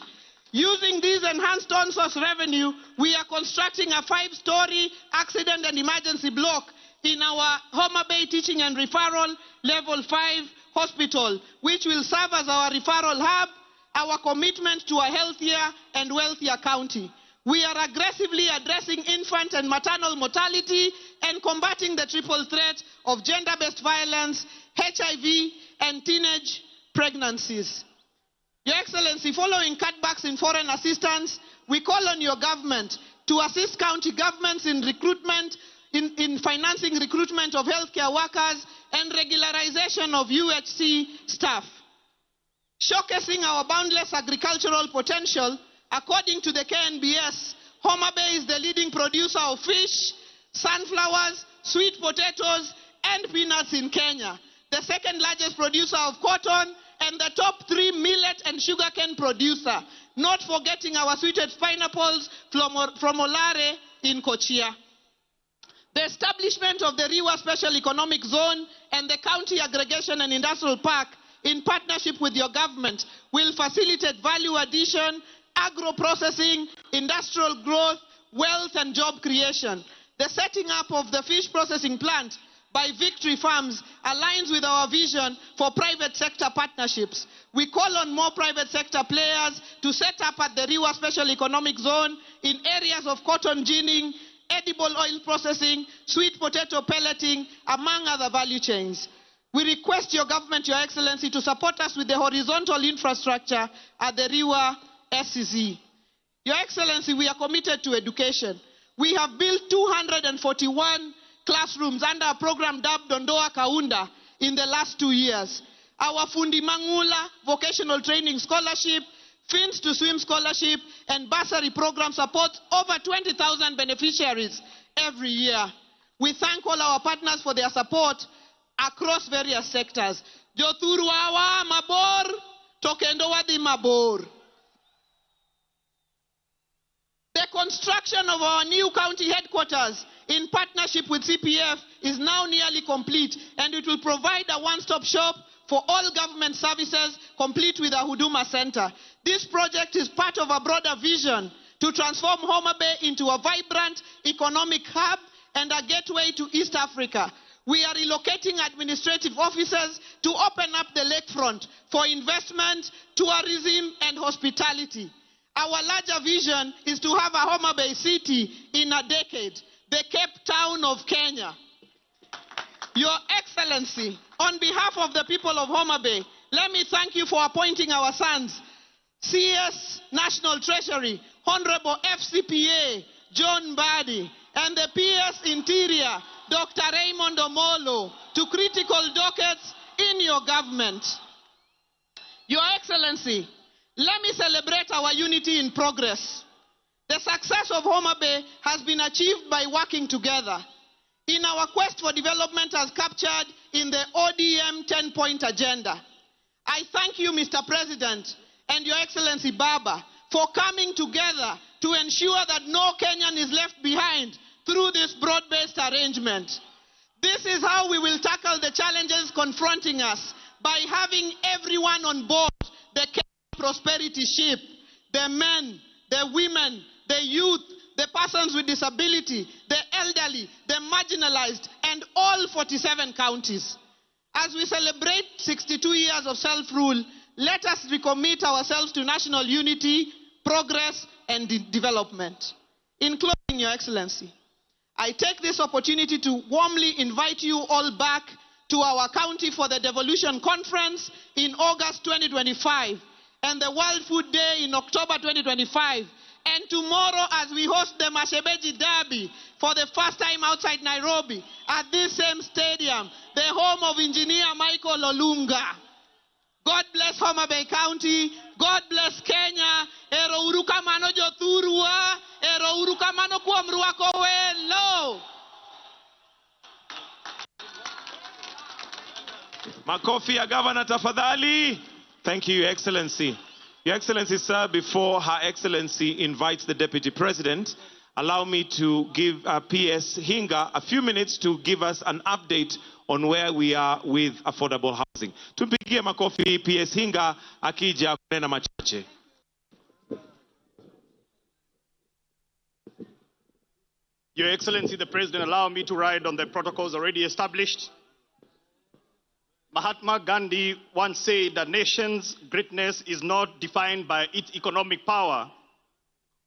Using this enhanced on-source revenue, we are constructing a 5-story accident and emergency block in our Homa Bay Teaching and Referral Level 5 hospital, which will serve as our referral hub, our commitment to a healthier and wealthier county. We are aggressively addressing infant and maternal mortality and combating the triple threat of gender-based violence, HIV, and teenage pregnancies. Your Excellency, following cutbacks in foreign assistance, we call on your government to assist county governments in recruitment, in financing recruitment of healthcare workers and regularization of UHC staff. Showcasing our boundless agricultural potential, according to the KNBS, Homa Bay is the leading producer of fish, sunflowers, sweet potatoes, and peanuts in Kenya, the second largest producer of cotton, and the top 3 millet and sugarcane producer, not forgetting our sweeted pineapples from Olare in Kochia. The establishment of the Riwa Special Economic Zone and the County Aggregation and Industrial Park, in partnership with your government, will facilitate value addition, agro-processing, industrial growth, wealth and job creation. The setting up of the fish processing plant by Victory Farms aligns with our vision for private sector partnerships. We call on more private sector players to set up at the Riwa Special Economic Zone in areas of cotton ginning, edible oil processing, sweet potato pelleting, among other value chains. We request your government, Your Excellency, to support us with the horizontal infrastructure at the Riwa SCZ. Your Excellency, we are committed to education. We have built 241 classrooms under a program dubbed Dondoa Kaunda in the last 2 years. Our Fundi Mangula Vocational Training Scholarship, Fins to Swim Scholarship, and bursary program supports over 20,000 beneficiaries every year. We thank all our partners for their support across various sectors. Joturuawa mabor, tokendo wadi mabor. The construction of our new county headquarters in partnership with CPF is now nearly complete, and it will provide a one-stop shop for all government services, complete with a Huduma Center. This project is part of a broader vision to transform Homa Bay into a vibrant economic hub and a gateway to East Africa. We are relocating administrative offices to open up the lakefront for investment, tourism, and hospitality. Our larger vision is to have a Homa Bay city in a decade, the Cape Town of Kenya. Your Excellency, on behalf of the people of Homa Bay, let me thank you for appointing our sons, CS National Treasury, Honorable FCPA John Badi, and the PS Interior, Dr. Raymond Omolo, to critical dockets in your government. Your Excellency, let me celebrate our unity in progress. The success of Homa Bay has been achieved by working together. In our quest for development as captured in the ODM 10-point agenda, I thank you, Mr. President, and Your Excellency Baba, for coming together to ensure that no Kenyan is left behind through this broad-based arrangement. This is how we will tackle the challenges confronting us, by having everyone on board the Kenya prosperity ship, the men, the women, the youth, the persons with disability, the elderly, the marginalized, and all 47 counties. As we celebrate 62 years of self-rule, let us recommit ourselves to national unity, progress, and development. In closing, Your Excellency, I take this opportunity to warmly invite you all back to our county for the Devolution Conference in August 2025 and the World Food Day in October 2025. And tomorrow, as we host the Mashebeji Derby for the first time outside Nairobi at this same stadium, the home of Engineer Michael Olunga. God bless Homa Bay County. God bless Kenya. Ero uruka mano jothurwa. Ero uruka mano kuom rwako welo. Makofi ya Governor tafadhali. Thank you, Your Excellency. Your Excellency, sir, before Her Excellency invites the Deputy President, allow me to give PS Hinga a few minutes to give us an update on where we are with affordable housing. Tumpigie makofi PS Hinga akija kunena machache. Your Excellency, the President, allow me to ride on the protocols already established. Mahatma Gandhi once said that nation's greatness is not defined by its economic power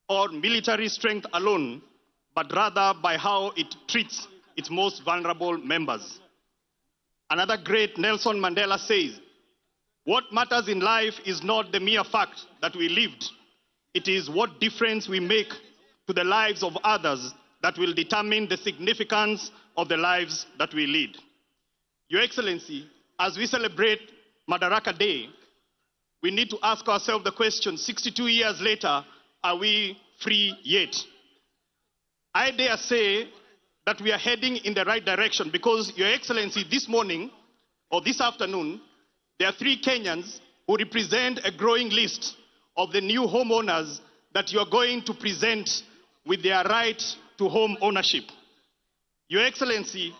or military strength alone, but rather by how it treats its most vulnerable members. Another great, Nelson Mandela, says, what matters in life is not the mere fact that we lived. It is what difference we make to the lives of others that will determine the significance of the lives that we lead. Your Excellency, as we celebrate Madaraka Day, we need to ask ourselves the question, 62 years later, are we free yet? I dare say that we are heading in the right direction because, Your Excellency, this morning or this afternoon, there are 3 Kenyans who represent a growing list of the new homeowners that you are going to present with their right to home ownership. Your Excellency,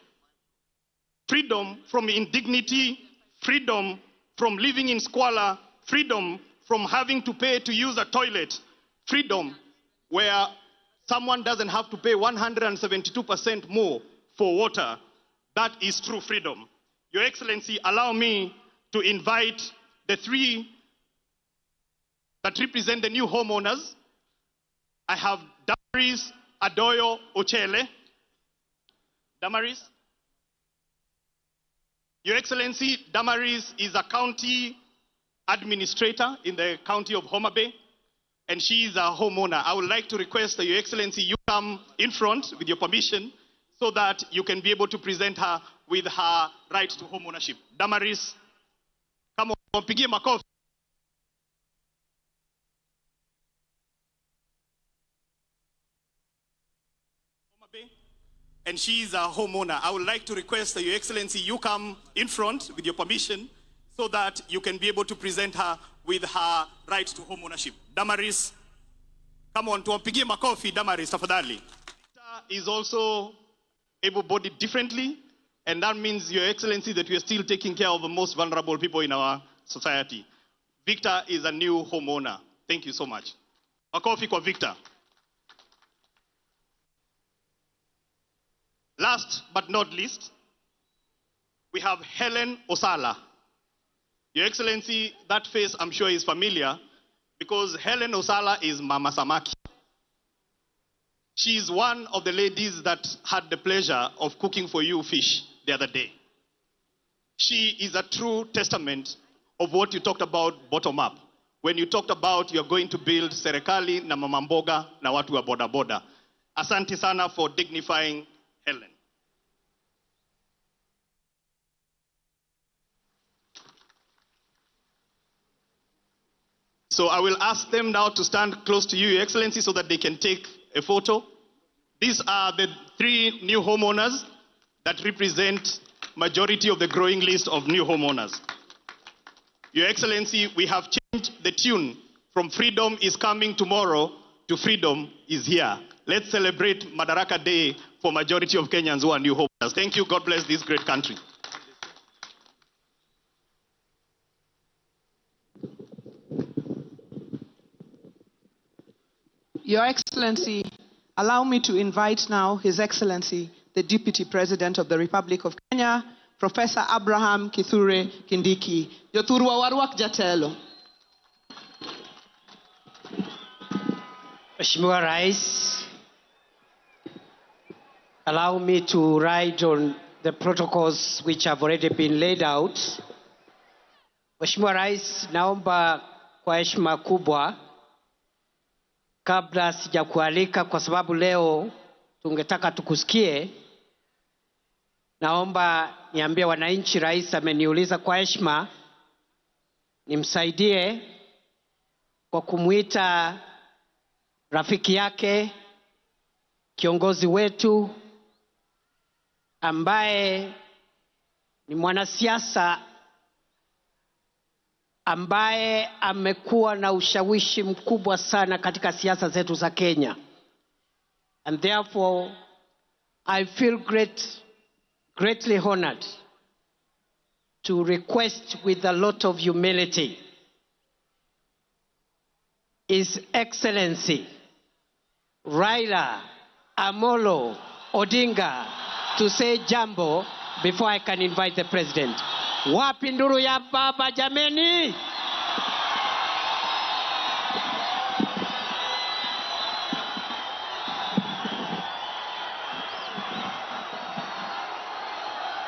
freedom from indignity, freedom from living in squalor, freedom from having to pay to use a toilet, freedom where someone doesn't have to pay 172% more for water. that is true freedom. Your Excellency, allow me to invite the three that represent the new homeowners. I have Damaris Adoyo Ochele. Damaris. Your Excellency, Damaris is a county administrator in the county of Homa Bay, and she is a homeowner. I would like to request that Your Excellency, you come in front with your permission so that you can be able to present her with her right to homeownership. Damaris, come on, pigie makofi. And she is a homeowner. I would like to request that Your Excellency, you come in front with your permission so that you can be able to present her with her right to homeownership. Damaris, come on, tuwapigie makofi Damaris, tafadhali. Victor is also able-bodied differently, and that means, Your Excellency, that we are still taking care of the most vulnerable people in our society. Victor is a new homeowner. Thank you so much. Makofi kwa Victor. Last but not least, we have Helen Osala. Your Excellency, that face I'm sure is familiar because Helen Osala is Mama Samaki. She is one of the ladies that had the pleasure of cooking for you fish the other day. She is a true testament of what you talked about bottom up. When you talked about you're going to build serikali na mama mboga na watu wa boda boda. Asante sana for dignifying Helen. So I will ask them now to stand close to you, Your Excellency, so that they can take a photo. These are the three new homeowners that represent majority of the growing list of new homeowners. Your Excellency, we have changed the tune from freedom is coming tomorrow to freedom is here. Let's celebrate Madaraka Day for majority of Kenyans who are new homeowners. Thank you. God bless this great country. Your Excellency, allow me to invite now His Excellency, the Deputy President of the Republic of Kenya, Professor Abraham Kithure Kindiki. Jothurwa warwak jatelo. Mheshimiwa Rais, allow me to write on the protocols which have already been laid out. Mheshimiwa Rais, naomba kwa heshima kubwa, kabla sijakualika kwa sababu leo tungetaka tukusikie, naomba niambie wananchi, Rais ameniuliza kwa heshima nimsaidie kwa kumuita rafiki yake, kiongozi wetu ambaye ni mwanasiasa ambaye amekuwa na ushawishi mkubwa sana katika siasa zetu za Kenya. And therefore, I feel greatly honored to request with a lot of humility His Excellency Raila Amolo Odinga to say jambo before I can invite the President. Wapi nduru ya baba jameni?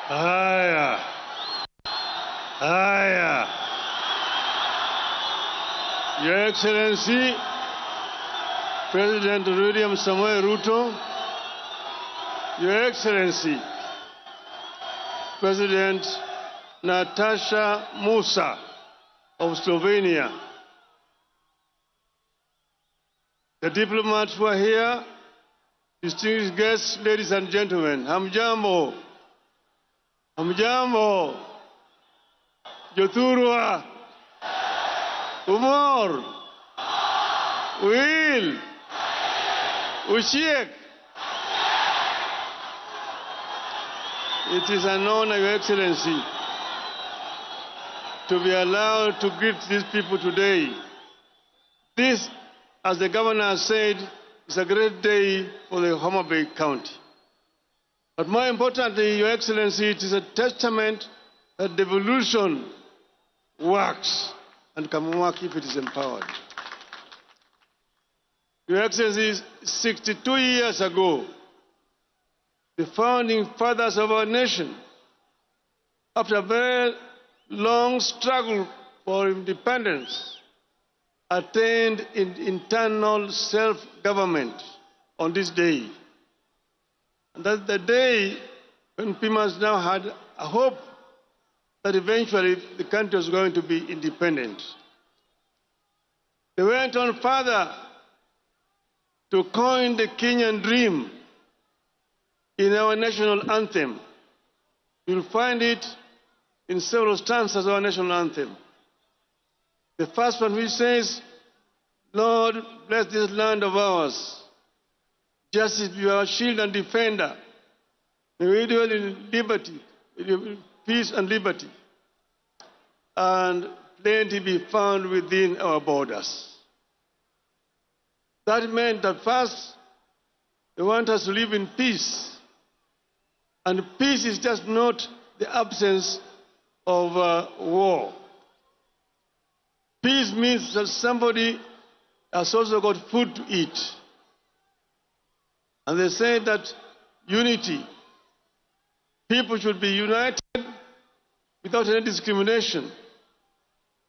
Haya. Haya. Your Excellency, President William Samoei Ruto, Your Excellency, President Natasha Musa of Slovenia, the diplomats who are here, distinguished guests, ladies and gentlemen, hamjambo, hamjambo, Jothurwa, Umor, Will, Ushiek. It is an honor, Your Excellency, to be allowed to greet these people today. This, as the governor has said, is a great day for the Homa Bay County. But more importantly, Your Excellency, it is a testament that devolution works and can work if it is empowered. Your Excellency, 62 years ago, the founding fathers of our nation, after a very long struggle for independence, attained internal self-government on this day. And that's the day when Pimas now had a hope that eventually the country was going to be independent. They went on further to coin the Kenyan dream in our national anthem. You'll find it in several stanzas of our national anthem. The first one which says, Lord, bless this land of ours. Justice be our shield and defender. May we dwell in liberty, peace and liberty, and plenty be found within our borders. That meant that first, they want us to live in peace. And peace is just not the absence of war. Peace means that somebody has also got food to eat. And they say that unity, people should be united without any discrimination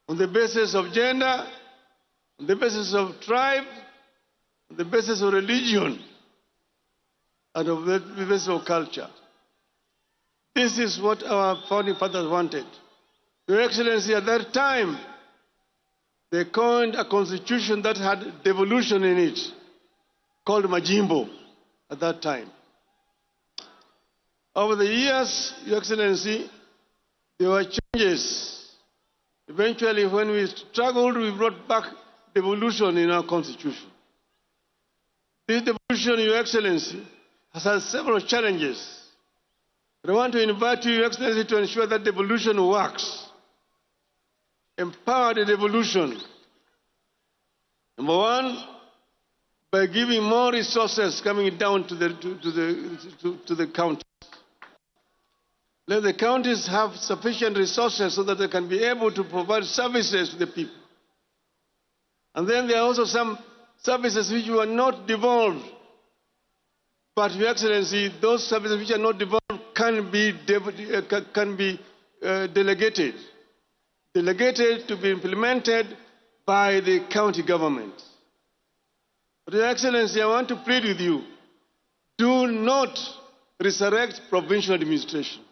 on the basis of gender, on the basis of tribe, on the basis of religion, and on the basis of culture. This is what our founding fathers wanted. Your Excellency, at that time, they coined a constitution that had devolution in it, called Majimbo at that time. Over the years, Your Excellency, there were changes. Eventually, when we struggled, we brought back devolution in our constitution. This devolution, Your Excellency, has had several challenges. But I want to invite you, Your Excellency, to ensure that devolution works. Empower the devolution. Number one, by giving more resources coming down to the counties. Let the counties have sufficient resources so that they can be able to provide services to the people. And then there are also some services which were not devolved. But, Your Excellency, those services which are not devolved can be delegated. Delegated to be implemented by the county government. But, Your Excellency, I want to plead with you, do not resurrect provincial administration.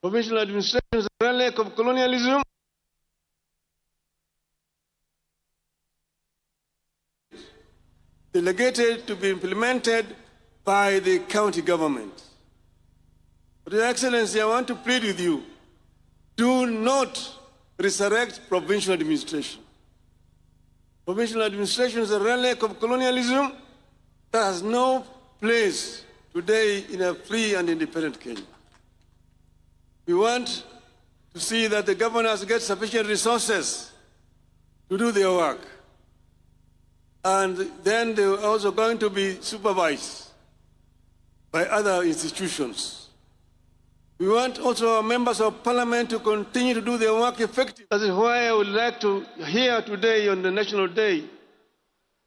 Provincial administration is a relic of colonialism. Delegated to be implemented by the county government. But, Your Excellency, I want to plead with you, do not resurrect provincial administration. Provincial administration is a relic of colonialism that has no place today in a free and independent Kenya. We want to see that the governors get sufficient resources to do their work. And then they are also going to be supervised by other institutions. We want also our members of parliament to continue to do their work effectively. That is why I would like to here today on the National Day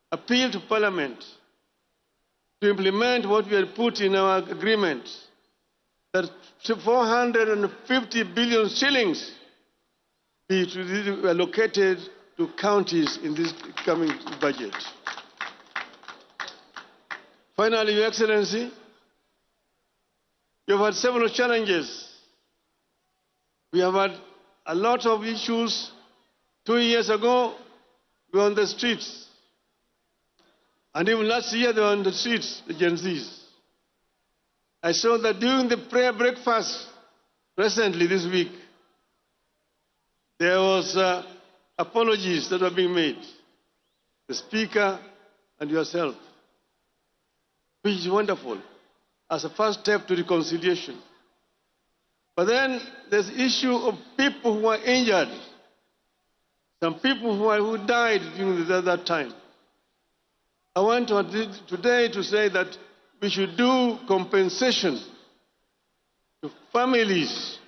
appeal to parliament to implement what we had put in our agreement, that 450 billion shillings be allocated to counties in this coming budget. Finally, Your Excellency, you have had several challenges. We have had a lot of issues. 2 years ago, we were on the streets. And even last year, they were on the streets, the Gen Zs. I saw that during the prayer breakfast recently this week, there was apologies that were being made. The Speaker and yourself, which is wonderful, as a first step to reconciliation. But then there's the issue of people who are injured, some people who died during that time. I want today to say that we should do compensation to families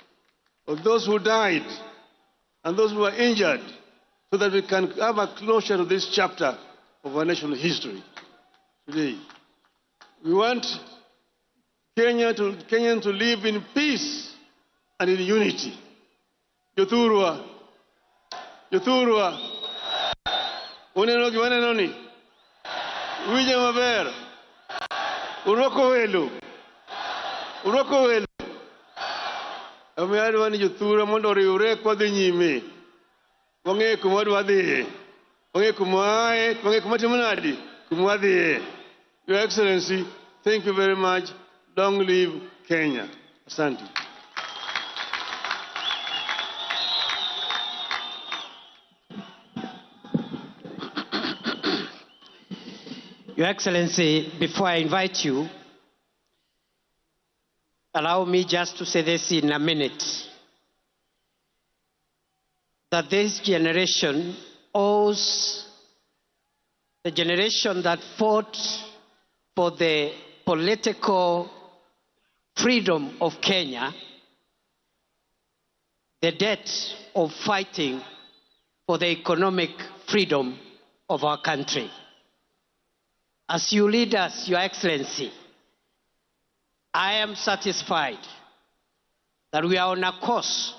of those who died and those who were injured, so that we can have a closure to this chapter of our national history today. We want Kenyans to live in peace and in unity. Yothurwa, Yothurwa, unenogi wanenoni, wije maber, uroko welu, amiari wani Yothurwa mondo riure kwa dhi nyime, wange kumadwa dhiye, wange kumae, wange kumatimunadi, kumadhiye. Your Excellency, thank you very much. Long live Kenya. Asante. Your Excellency, before I invite you, allow me just to say this in a minute. That this generation owes the generation that fought for the political freedom of Kenya the debt of fighting for the economic freedom of our country. As you lead us, Your Excellency, I am satisfied that we are on a course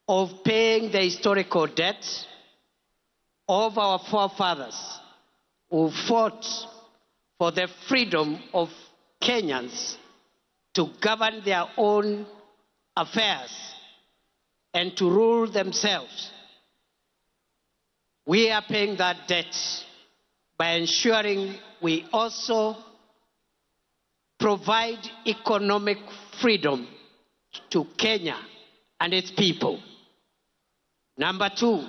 of paying the historical debt of our forefathers who fought for the freedom of Kenyans to govern their own affairs and to rule themselves. We are paying that debt by ensuring we also provide economic freedom to Kenya and its people. Number two,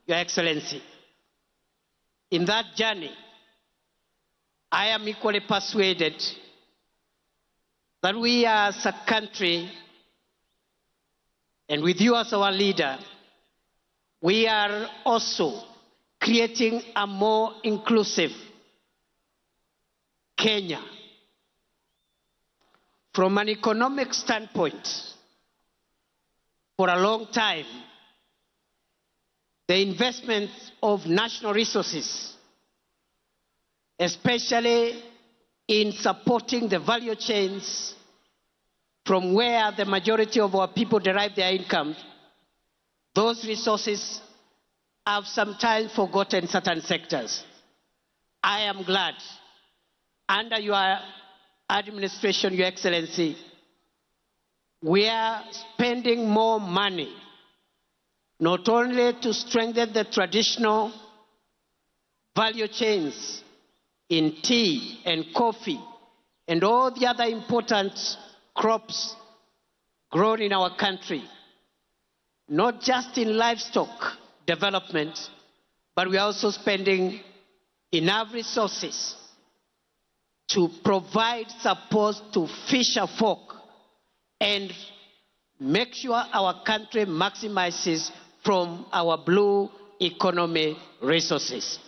Your Excellency, in that journey, I am equally persuaded that we as a country, and with you as our leader, we are also creating a more inclusive Kenya. From an economic standpoint, for a long time, the investment of national resources, especially in supporting the value chains from where the majority of our people derive their income, those resources have sometimes forgotten certain sectors. I am glad, under your administration, Your Excellency, we are spending more money not only to strengthen the traditional value chains in tea and coffee and all the other important crops grown in our country, not just in livestock development, but we are also spending enough resources to provide support to fisher folk and make sure our country maximizes from our blue economy resources.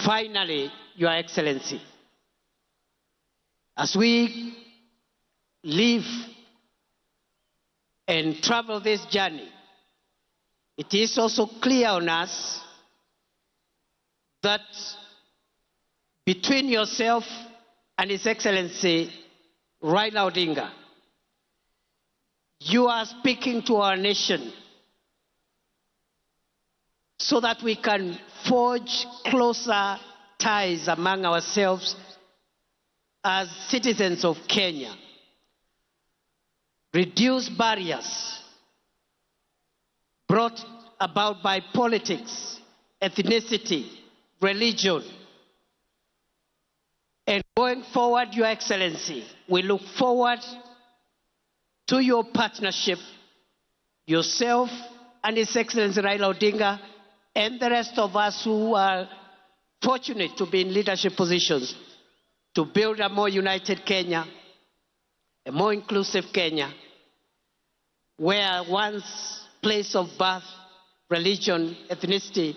Finally, Your Excellency, as we live and travel this journey, it is also clear on us that between yourself and His Excellency Raila Odinga, you are speaking to our nation so that we can forge closer ties among ourselves as citizens of Kenya, reduce barriers brought about by politics, ethnicity, religion. And going forward, Your Excellency, we look forward to your partnership, yourself and His Excellency Raila Odinga, and the rest of us who are fortunate to be in leadership positions, to build a more united Kenya, a more inclusive Kenya, where one's place of birth, religion, ethnicity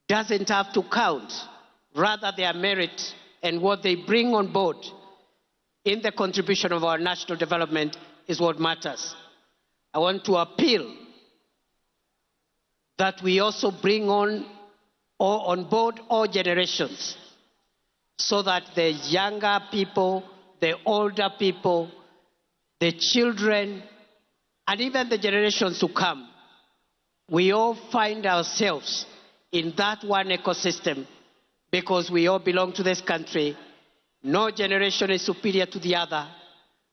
doesn't have to count. Rather, their merit and what they bring on board in the contribution of our national development is what matters. I want to appeal that we also bring on board all generations, so that the younger people, the older people, the children, and even the generations to come, we all find ourselves in that one ecosystem, because we all belong to this country. No generation is superior to the other.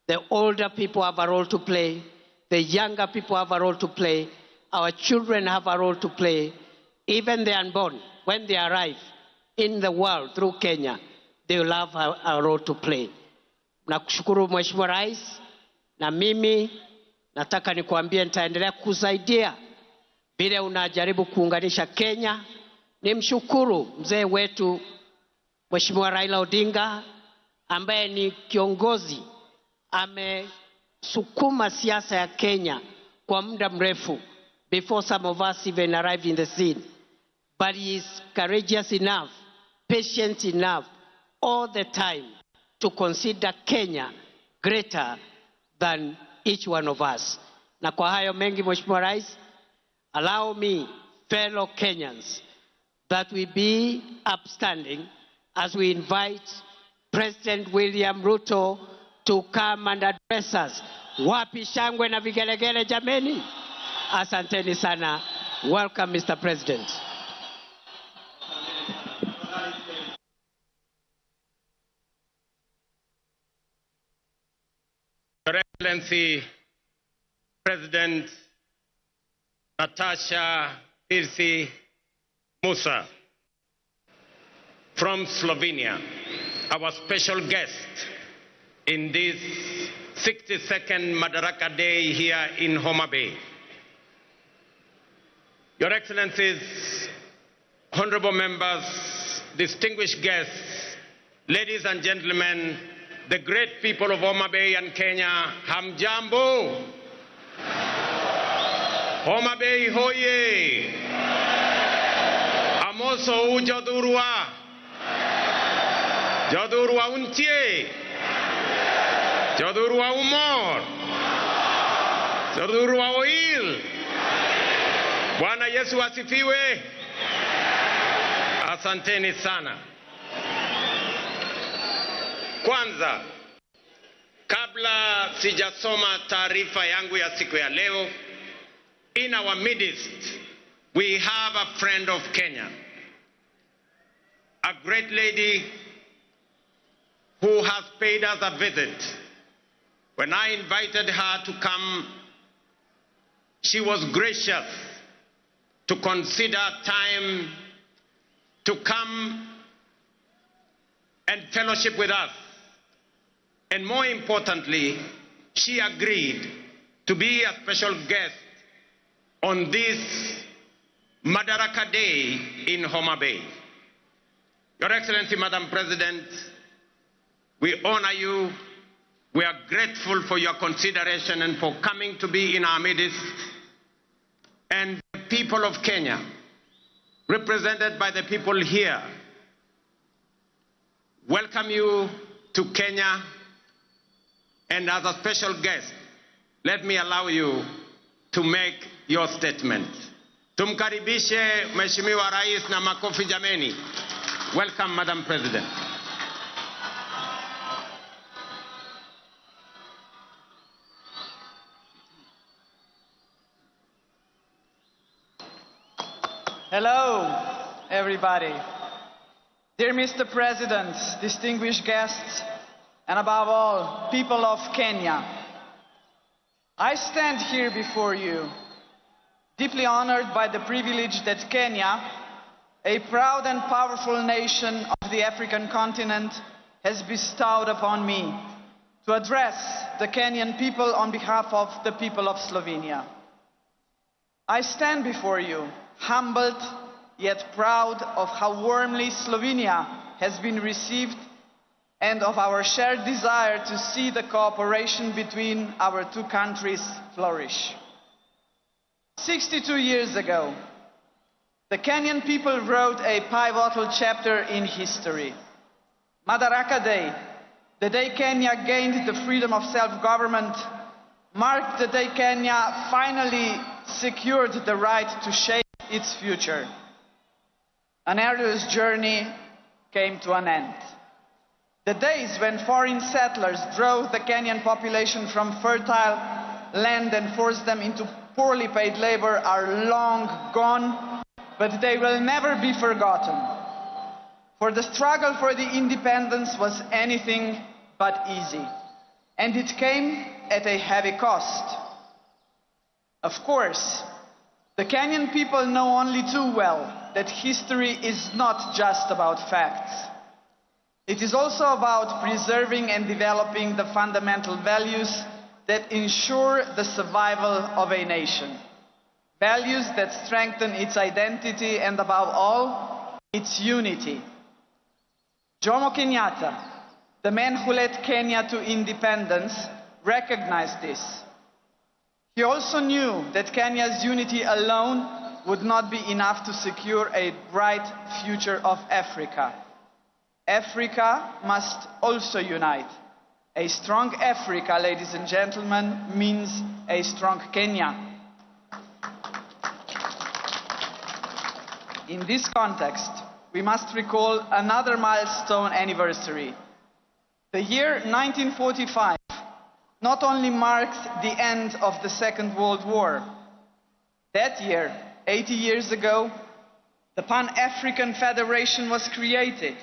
The older people have a role to play. The younger people have a role to play. Our children have a role to play. Even the unborn, when they arrive in the world through Kenya, they will have a role to play. Nakushukuru Mheshimiwa Rais, na mimi nataka nikuambie nitaendelea kusaidia vile unajaribu kuunganisha Kenya. Nimshukuru mzee wetu Mheshimiwa Raila Odinga, ambaye ni kiongozi amesukuma siasa ya Kenya kwa muda mrefu, before some of us even arrived in the scene. But he is courageous enough, patient enough, all the time to consider Kenya greater than each one of us. Na kwa hayo mengi, Mheshimiwa Rais, allow me, fellow Kenyans, that we be upstanding as we invite President William Ruto to come and address us. Wapi shangwe na vigelegele jameni? Asanteni sana. Welcome, Mr. President. Your Excellency, President Natasha Pirsi Musa from Slovenia, our special guest in this 62nd Madaraka Day here in Homa Bay. Your Excellencies, honorable members, distinguished guests, ladies and gentlemen, the great people of Homa Bay and Kenya, hamjambo. Homa Bay hoye. Amoso u jodurwa. Jodurwa untie. Jodurwa umor. Jodurwa oil. Bwana Yesu asifiwe. Asanteni sana. Kwanza, kabla sijasoma taarifa yangu ya siku ya leo, in our midst we have a friend of Kenya, a great lady who has paid us a visit. When I invited her to come, she was gracious to consider time to come and fellowship with us. And more importantly, she agreed to be a special guest on this Madaraka Day in Homa Bay. Your Excellency, Madam President, we honor you. We are grateful for your consideration and for coming to be in our midst. And the people of Kenya, represented by the people here, welcome you to Kenya. And as a special guest, let me allow you to make your statement. Tumkaribishe Mheshimiwa Rais na makofi jameni. Welcome, Madam President. Hello, everybody. Dear Mr. President, distinguished guests, and above all, people of Kenya, I stand here before you, deeply honored by the privilege that Kenya, a proud and powerful nation of the African continent, has bestowed upon me to address the Kenyan people on behalf of the people of Slovenia. I stand before you, humbled yet proud of how warmly Slovenia has been received and of our shared desire to see the cooperation between our two countries flourish. 62 years ago, the Kenyan people wrote a pivotal chapter in history. Madaraka Day, the day Kenya gained the freedom of self-government, marked the day Kenya finally secured the right to shape its future. An arduous journey came to an end. The days when foreign settlers drove the Kenyan population from fertile land and forced them into poorly paid labor are long gone, but they will never be forgotten. For the struggle for the independence was anything but easy, and it came at a heavy cost. Of course, the Kenyan people know only too well that history is not just about facts. It is also about preserving and developing the fundamental values that ensure the survival of a nation. Values that strengthen its identity and, above all, its unity. Jomo Kenyatta, the man who led Kenya to independence, recognized this. He also knew that Kenya's unity alone would not be enough to secure a bright future of Africa. Africa must also unite. A strong Africa, ladies and gentlemen, means a strong Kenya. In this context, we must recall another milestone anniversary. The year 1945 not only marked the end of the Second World War. That year, 80 years ago, the Pan-African Federation was created.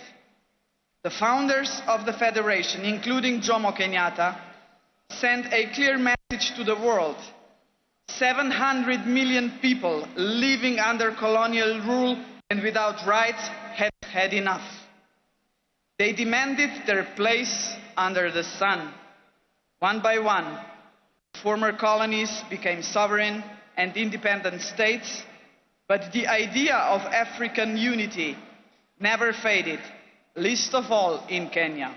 The founders of the Federation, including Jomo Kenyatta, sent a clear message to the world. 700 million people living under colonial rule and without rights had had enough. They demanded their place under the sun. One by one, former colonies became sovereign and independent states, but the idea of African unity never faded, least of all in Kenya.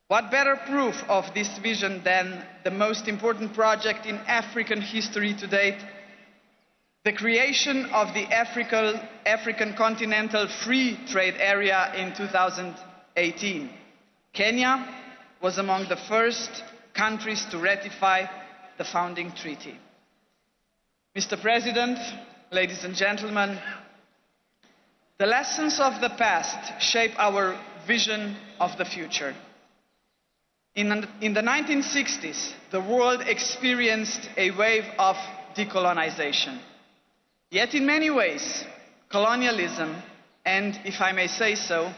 What better proof of this vision than the most important project in African history to date, the creation of the African Continental Free Trade Area in 2018. Kenya was among the first countries to ratify the founding treaty. Mr. President, ladies and gentlemen, the lessons of the past shape our vision of the future. In the 1960s, the world experienced a wave of decolonization. Yet in many ways, colonialism, and if I may say so,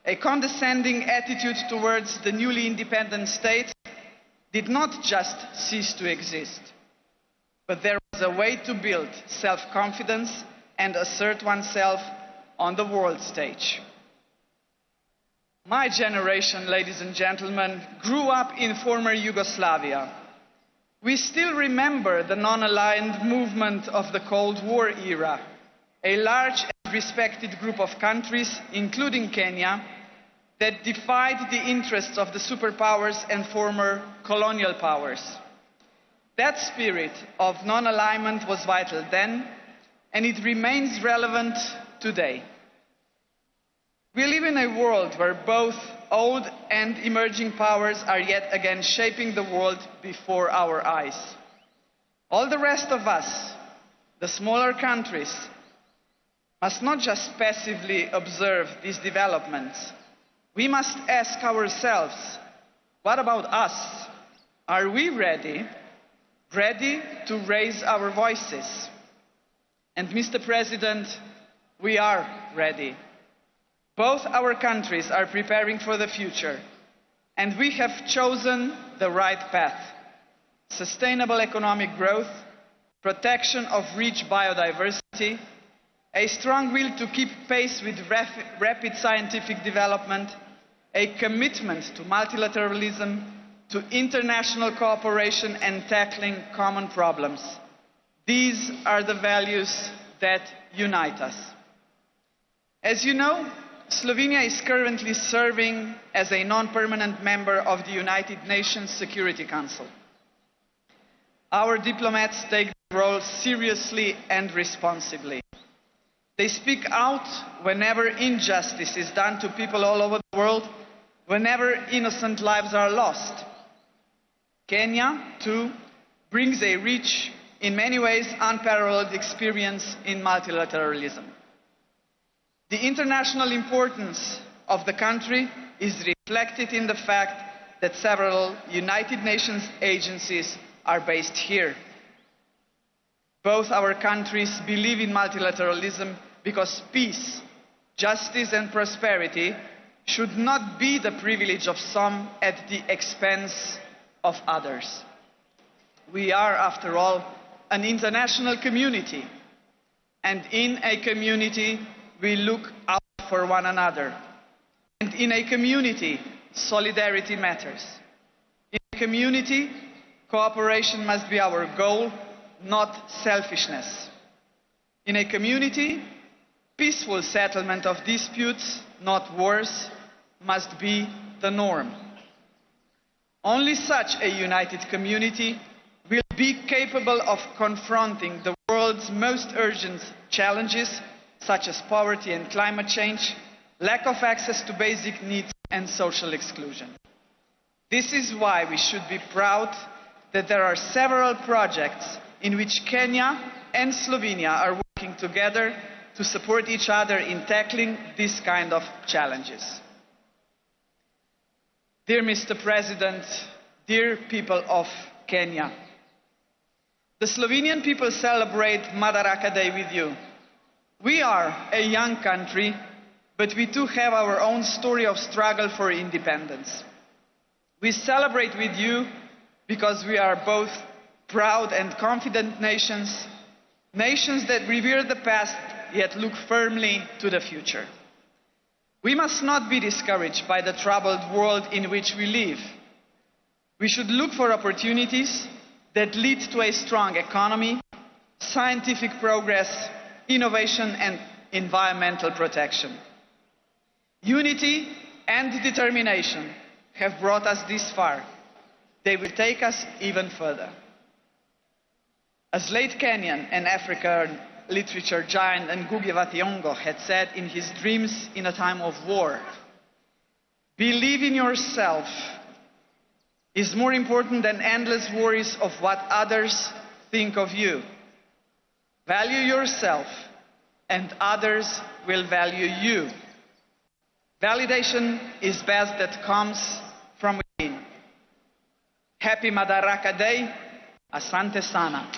a condescending attitude towards the newly independent states did not just cease to exist, but there was a way to build self-confidence and assert oneself on the world stage. My generation, ladies and gentlemen, grew up in former Yugoslavia. We still remember the non-aligned movement of the Cold War era, a large and respected group of countries, including Kenya, that defied the interests of the superpowers and former colonial powers. That spirit of non-alignment was vital then, and it remains relevant today. We live in a world where both old and emerging powers are yet again shaping the world before our eyes. All the rest of us, the smaller countries, must not just passively observe these developments. We must ask ourselves, what about us? Are we ready to raise our voices? And Mr. President, we are ready. Both our countries are preparing for the future, and we have chosen the right path. Sustainable economic growth, protection of rich biodiversity, a strong will to keep pace with rapid scientific development, a commitment to multilateralism, to international cooperation and tackling common problems. These are the values that unite us. As you know, Slovenia is currently serving as a non-permanent member of the United Nations Security Council. Our diplomats take their role seriously and responsibly. They speak out whenever injustice is done to people all over the world whenever innocent lives are lost. Kenya, too, brings a rich, in many ways unparalleled experience in multilateralism. The international importance of the country is reflected in the fact that several United Nations agencies are based here. Both our countries believe in multilateralism because peace, justice and prosperity should not be the privilege of some at the expense of others. We are, after all, an international community, and in a community we look out for one another. And in a community, solidarity matters. In a community, cooperation must be our goal, not selfishness. In a community, peaceful settlement of disputes, not wars, must be the norm. Only such a united community will be capable of confronting the world's most urgent challenges, such as poverty and climate change, lack of access to basic needs and social exclusion. This is why we should be proud that there are several projects in which Kenya and Slovenia are working together to support each other in tackling this kind of challenges. Dear Mr. President, dear people of Kenya, the Slovenian people celebrate Madaraka Day with you. We are a young country, but we too have our own story of struggle for independence. We celebrate with you because we are both proud and confident nations, nations that revere the past yet look firmly to the future. We must not be discouraged by the troubled world in which we live. We should look for opportunities that lead to a strong economy, scientific progress, innovation and environmental protection. Unity and determination have brought us this far. They will take us even further. As late Kenyan and African literature giant Ngugi wa Thiong'o had said in his Dreams in a Time of War, believe in yourself is more important than endless worries of what others think of you. Value yourself and others will value you. Validation is best that comes from within. Happy Madaraka Day. Asante sana.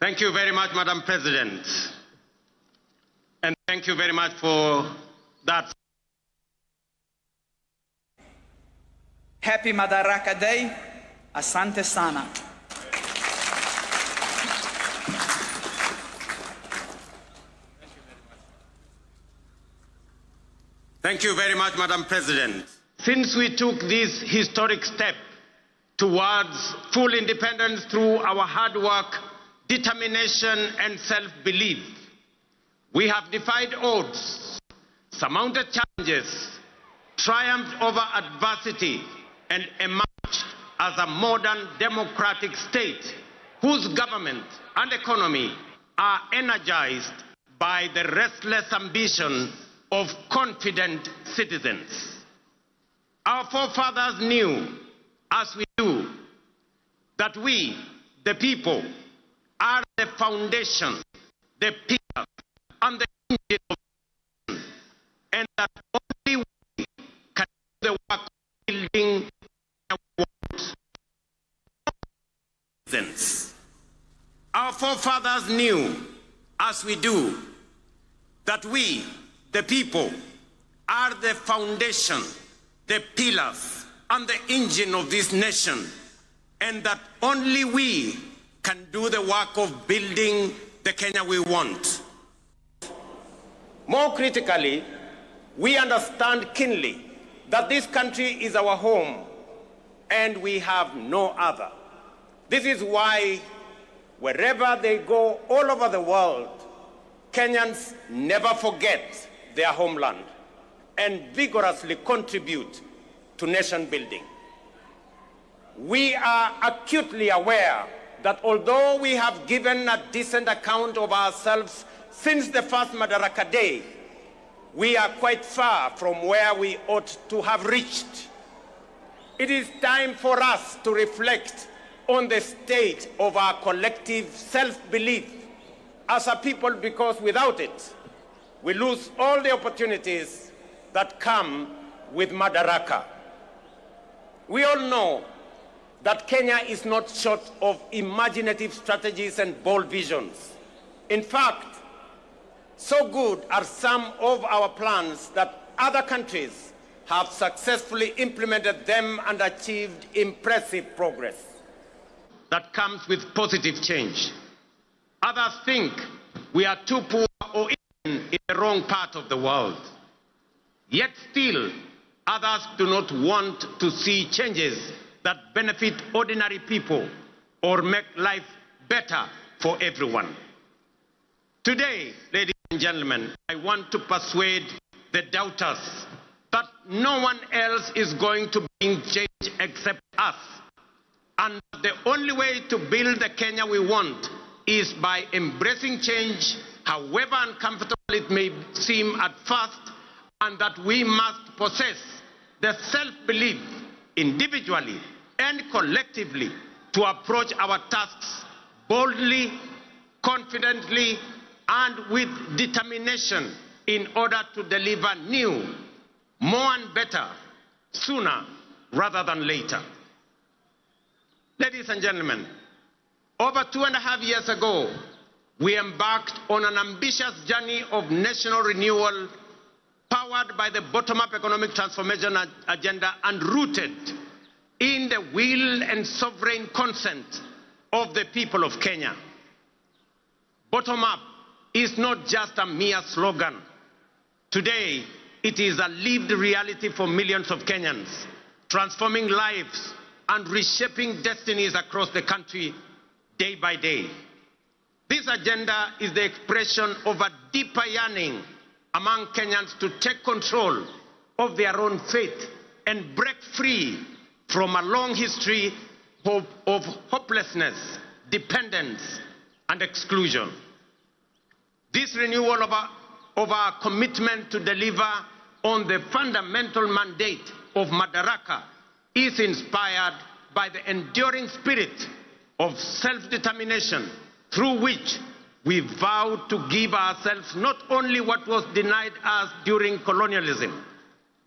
Thank you very much, Madam President. And thank you very much for that. Happy Madaraka Day. Asante sana. Thank you very much, Madam President. Since we took this historic step towards full independence through our hard work, determination and self-belief, we have defied odds, surmounted challenges, triumphed over adversity, and emerged as a modern democratic state whose government and economy are energized by the restless ambition of confident citizens. Our forefathers knew, as we do, that we, the people, are the foundation, the pillar, and the engine of the nation, and that only we can do the work of building a world. Our forefathers knew, as we do, that we, the people, are the foundation, the pillars, and the engine of this nation, and that only we can do the work of building the Kenya we want. More critically, we understand keenly that this country is our home and we have no other. This is why wherever they go all over the world, Kenyans never forget their homeland and vigorously contribute to nation building. We are acutely aware that although we have given a decent account of ourselves since the first Madaraka day, we are quite far from where we ought to have reached. It is time for us to reflect on the state of our collective self-belief as a people, because without it, we lose all the opportunities that come with Madaraka. We all know that Kenya is not short of imaginative strategies and bold visions. In fact, so good are some of our plans that other countries have successfully implemented them and achieved impressive progress. That comes with positive change. Others think we are too poor or even in the wrong part of the world. Yet still, others do not want to see changes that benefit ordinary people or make life better for everyone. Today, ladies and gentlemen, I want to persuade the doubters that no one else is going to bring change except us. And the only way to build the Kenya we want is by embracing change, however uncomfortable it may seem at first, and that we must possess the self-belief individually and collectively to approach our tasks boldly, confidently, and with determination in order to deliver new, more and better, sooner rather than later. Ladies and gentlemen, over 2.5 years ago, we embarked on an ambitious journey of national renewal powered by the bottom-up economic transformation agenda and rooted in the will and sovereign consent of the people of Kenya. Bottom-up is not just a mere slogan. Today, it is a lived reality for millions of Kenyans, transforming lives and reshaping destinies across the country day by day. This agenda is the expression of a deeper yearning among Kenyans to take control of their own fate and break free from a long history of hopelessness, dependence, and exclusion. This renewal of our commitment to deliver on the fundamental mandate of Madaraka is inspired by the enduring spirit of self-determination through which we vow to give ourselves not only what was denied us during colonialism,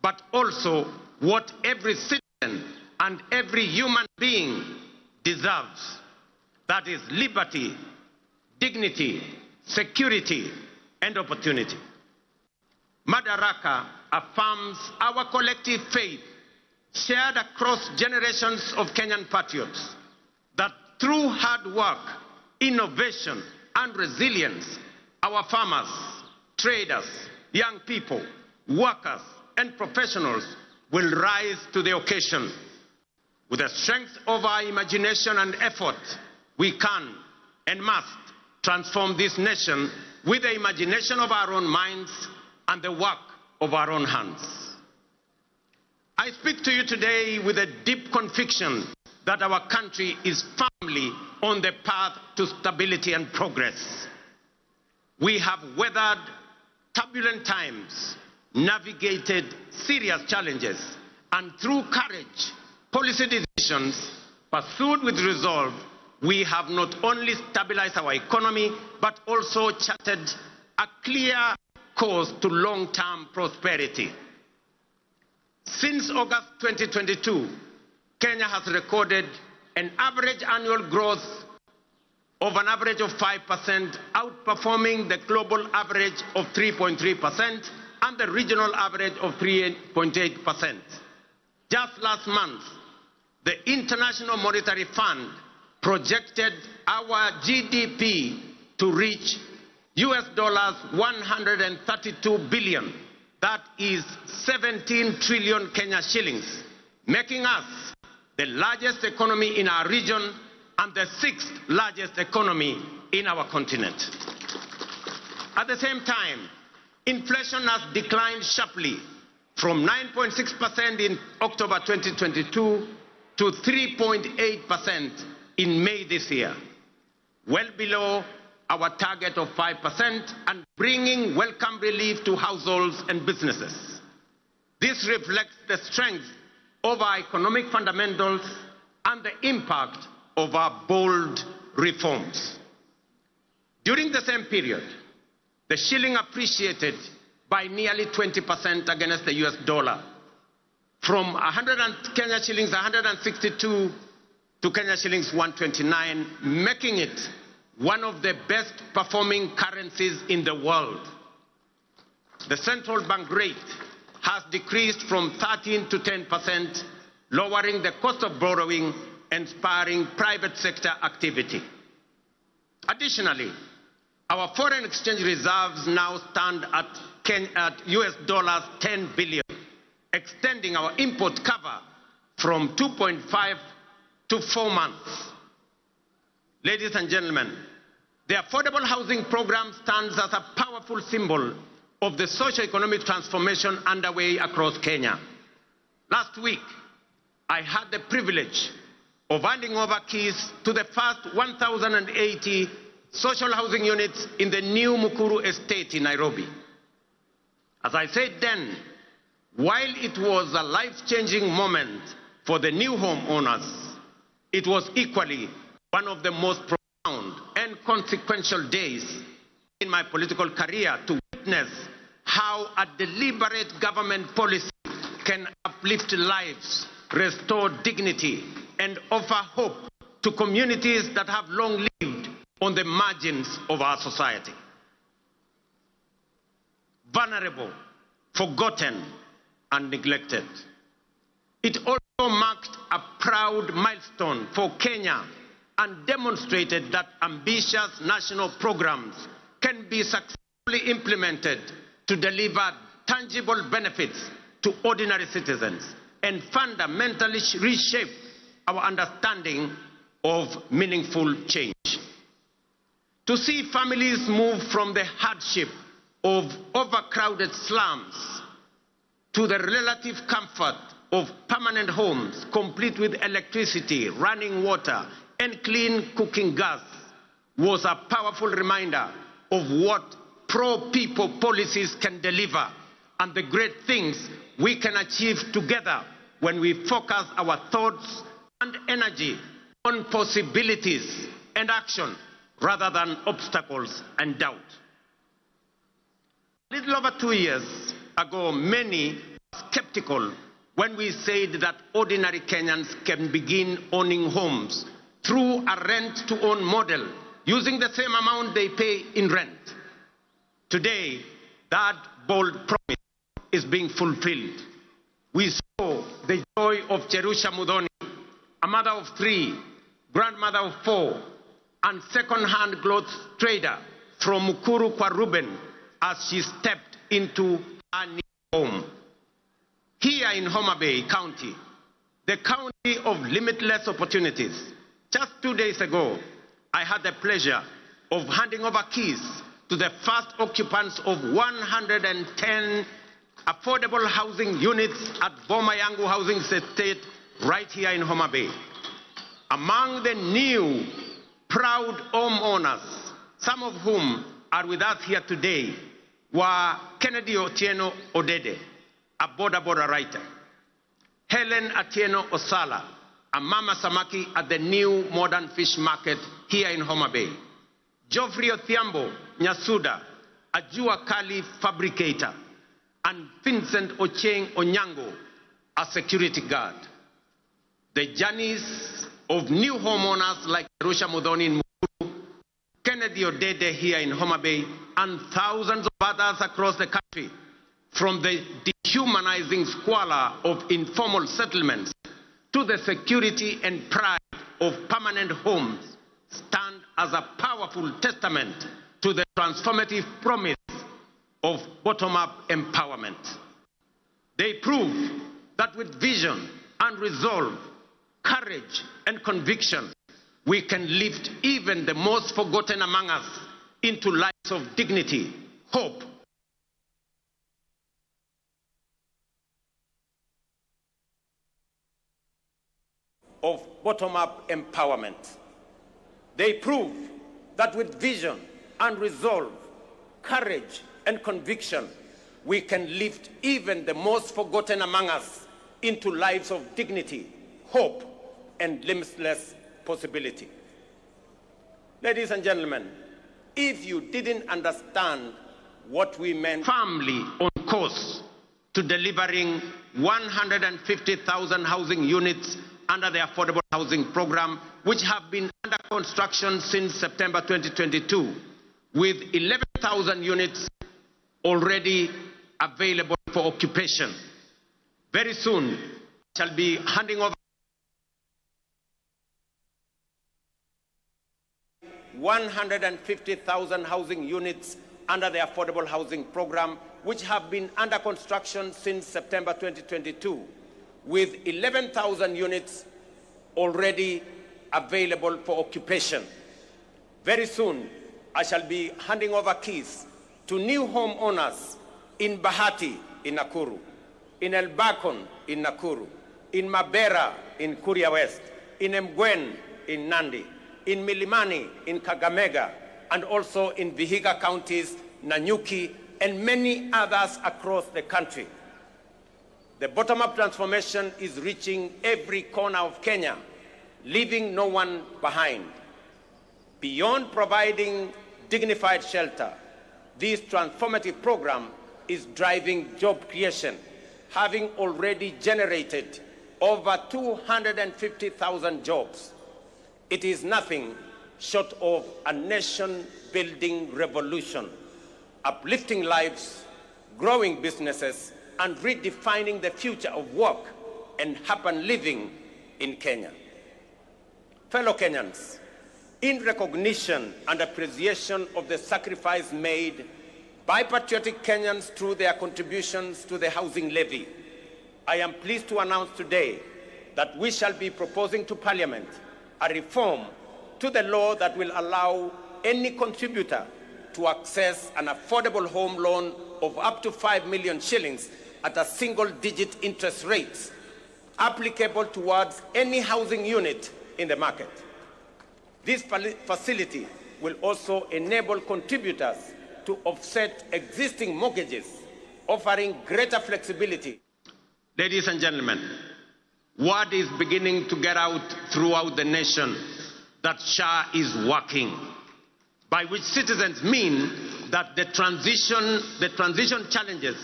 but also what every citizen and every human being deserves. That is liberty, dignity, security, and opportunity. Madaraka affirms our collective faith, shared across generations of Kenyan patriots, that through hard work, innovation, and resilience, our farmers, traders, young people, workers, and professionals will rise to the occasion. With the strength of our imagination and effort, we can and must transform this nation with the imagination of our own minds and the work of our own hands. I speak to you today with a deep conviction that our country is firmly on the path to stability and progress. We have weathered turbulent times, navigated serious challenges, and through courage, policy decisions pursued with resolve, we have not only stabilized our economy, but also charted a clear course to long-term prosperity. Since August 2022, Kenya has recorded an average annual growth of an average of 5%, outperforming the global average of 3.3% and the regional average of 3.8%. Just last month, the International Monetary Fund projected our GDP to reach $132 billion. That is 17 trillion Kenya shillings, making us the largest economy in our region and the 6th largest economy in our continent. At the same time, inflation has declined sharply from 9.6% in October 2022 to 3.8% in May this year, well below our target of 5% and bringing welcome relief to households and businesses. This reflects the strength of our economic fundamentals and the impact of our bold reforms. During the same period, the shilling appreciated by nearly 20% against the US dollar, from Kenya shillings 162 to Kenya shillings 129, making it one of the best performing currencies in the world. The central bank rate has decreased from 13 to 10%, lowering the cost of borrowing and spurring private sector activity. Additionally, our foreign exchange reserves now stand at US dollars 10 billion, extending our import cover from 2.5 to 4 months. Ladies and gentlemen, the affordable housing program stands as a powerful symbol of the socio-economic transformation underway across Kenya. Last week, I had the privilege of handing over keys to the first 1,080 social housing units in the new Mukuru estate in Nairobi. As I said then, while it was a life-changing moment for the new homeowners, it was equally one of the most profound and consequential days in my political career to witness how a deliberate government policy can uplift lives, restore dignity, and offer hope to communities that have long lived on the margins of our society. Vulnerable, forgotten, and neglected. It also marked a proud milestone for Kenya and demonstrated that ambitious national programs can be successfully implemented to deliver tangible benefits to ordinary citizens and fundamentally reshape our understanding of meaningful change. To see families move from the hardship of overcrowded slums to the relative comfort of permanent homes, complete with electricity, running water, and clean cooking gas, was a powerful reminder of what pro-people policies can deliver and the great things we can achieve together when we focus our thoughts and energy on possibilities and action rather than obstacles and doubt. A little over 2 years ago, many were skeptical when we said that ordinary Kenyans can begin owning homes through a rent-to-own model, using the same amount they pay in rent. Today, that bold promise is being fulfilled. We saw the joy of Cherusha Mudhoni, a mother of 3, grandmother of 4, and second-hand clothes trader from Mukuru kwa Ruben as she stepped into her new home. Here in Homa Bay County, the county of limitless opportunities, just 2 days ago, I had the pleasure of handing over keys to the first occupants of 110 affordable housing units at Boma Yangu Housing Estate right here in Homa Bay. Among the new proud homeowners, some of whom are with us here today, were Kennedy Otieno Odede, a border writer, Helen Atieno Osala, a mama samaki at the new modern fish market here in Homa Bay, Geoffrey Othiambo Nyasuda, a Jua Kali fabricator, and Vincent Ocheng Onyango, a security guard. The journeys of new homeowners like Cherusha Mudhoni in Mukuru, Kennedy Odede here in Homa Bay, and thousands of others across the country, from the dehumanizing squalor of informal settlements to the security and pride of permanent homes, stand as a powerful testament to the transformative promise of bottom-up empowerment. They prove that with vision and resolve, courage and conviction, we can lift even the most forgotten among us into lives of dignity, hope, of bottom-up empowerment. They prove that with vision and resolve, courage and conviction, we can lift even the most forgotten among us into lives of dignity, hope, and limitless possibility. Ladies and gentlemen, if you didn't understand what we meant, firmly on course to delivering 150,000 housing units under the affordable housing program, which have been under construction since September 2022, with 11,000 units already available for occupation. Very soon, I shall be handing over 150,000 housing units under the affordable housing program, which have been under construction since September 2022, with 11,000 units already available for occupation. Very soon, I shall be handing over keys to new homeowners in Bahati in Nakuru, in El Bakon in Nakuru, in Mabera in Kuria West, in Mgwen in Nandi, in Milimani in Kakamega, and also in Vihiga counties, Nanyuki, and many others across the country. The bottom-up transformation is reaching every corner of Kenya, leaving no one behind. Beyond providing dignified shelter, this transformative program is driving job creation, having already generated over 250,000 jobs. It is nothing short of a nation-building revolution, uplifting lives, growing businesses, and redefining the future of work and urban living in Kenya. Fellow Kenyans, in recognition and appreciation of the sacrifice made by patriotic Kenyans through their contributions to the housing levy, I am pleased to announce today that we shall be proposing to Parliament a reform to the law that will allow any contributor to access an affordable home loan of up to 5 million shillings at a single-digit interest rate, applicable towards any housing unit in the market. This facility will also enable contributors to offset existing mortgages, offering greater flexibility. Ladies and gentlemen, word is beginning to get out throughout the nation that SHA is working, by which citizens mean that the transition challenges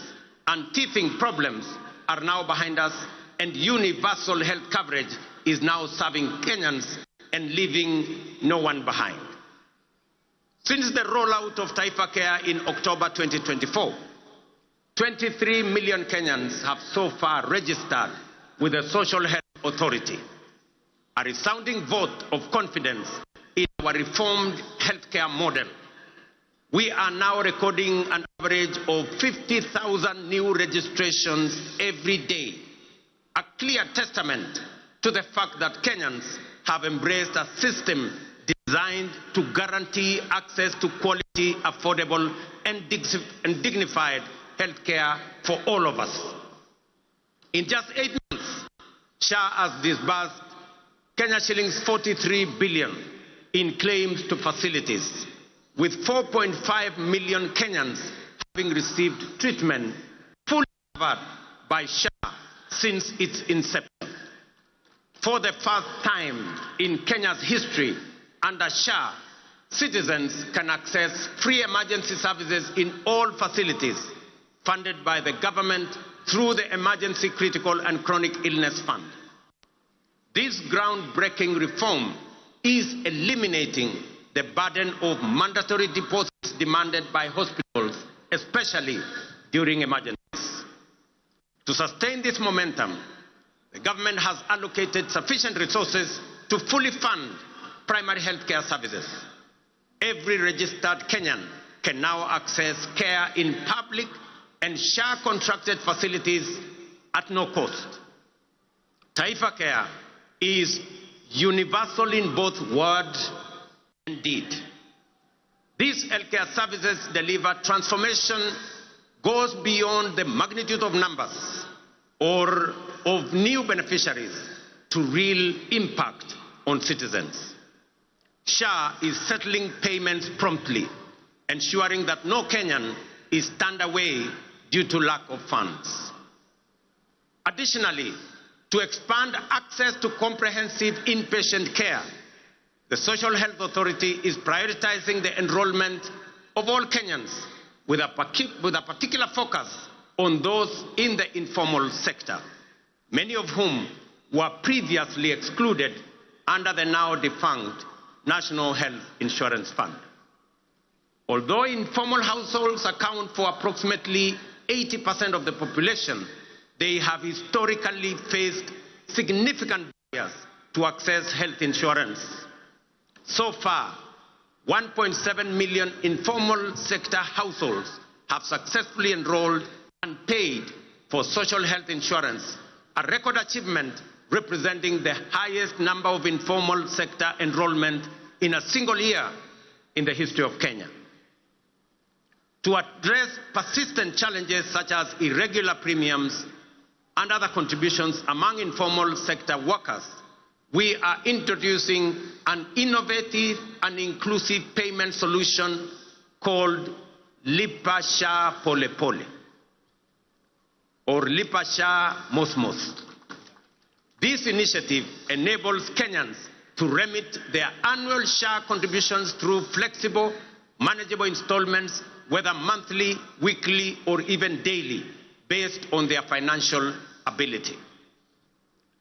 and teething problems are now behind us, and universal health coverage is now serving Kenyans and leaving no one behind. Since the rollout of Taifa Care in October 2024, 23 million Kenyans have so far registered with the Social Health Authority, a resounding vote of confidence in our reformed healthcare model. We are now recording an average of 50,000 new registrations every day, a clear testament to the fact that Kenyans have embraced a system designed to guarantee access to quality, affordable, and dignified healthcare for all of us. In just 8 months, SHA has disbursed Kenya shillings 43 billion in claims to facilities, with 4.5 million Kenyans having received treatment fully covered by SHA since its inception. For the first time in Kenya's history, under SHA, citizens can access free emergency services in all facilities funded by the government through the Emergency Critical and Chronic Illness Fund. This groundbreaking reform is eliminating the burden of mandatory deposits demanded by hospitals, especially during emergencies. To sustain this momentum, the government has allocated sufficient resources to fully fund primary health care services. Every registered Kenyan can now access care in public and SHA-contracted facilities at no cost. Taifa Care is universal in both word and deed. These healthcare services deliver transformation goes beyond the magnitude of numbers or of new beneficiaries to real impact on citizens. SHA is settling payments promptly, ensuring that no Kenyan is turned away due to lack of funds. Additionally, to expand access to comprehensive inpatient care, the Social Health Authority is prioritizing the enrollment of all Kenyans with a particular focus on those in the informal sector, many of whom were previously excluded under the now defunct National Health Insurance Fund. Although informal households account for approximately 80% of the population, they have historically faced significant barriers to access health insurance. So far, 1.7 million informal sector households have successfully enrolled and paid for social health insurance, a record achievement representing the highest number of informal sector enrollment in a single year in the history of Kenya. To address persistent challenges such as irregular premiums and other contributions among informal sector workers, we are introducing an innovative and inclusive payment solution called Lipa Sha Pole Pole, or Lipa Sha Mos Mos. This initiative enables Kenyans to remit their annual SHA contributions through flexible, manageable installments, whether monthly, weekly, or even daily, based on their financial ability.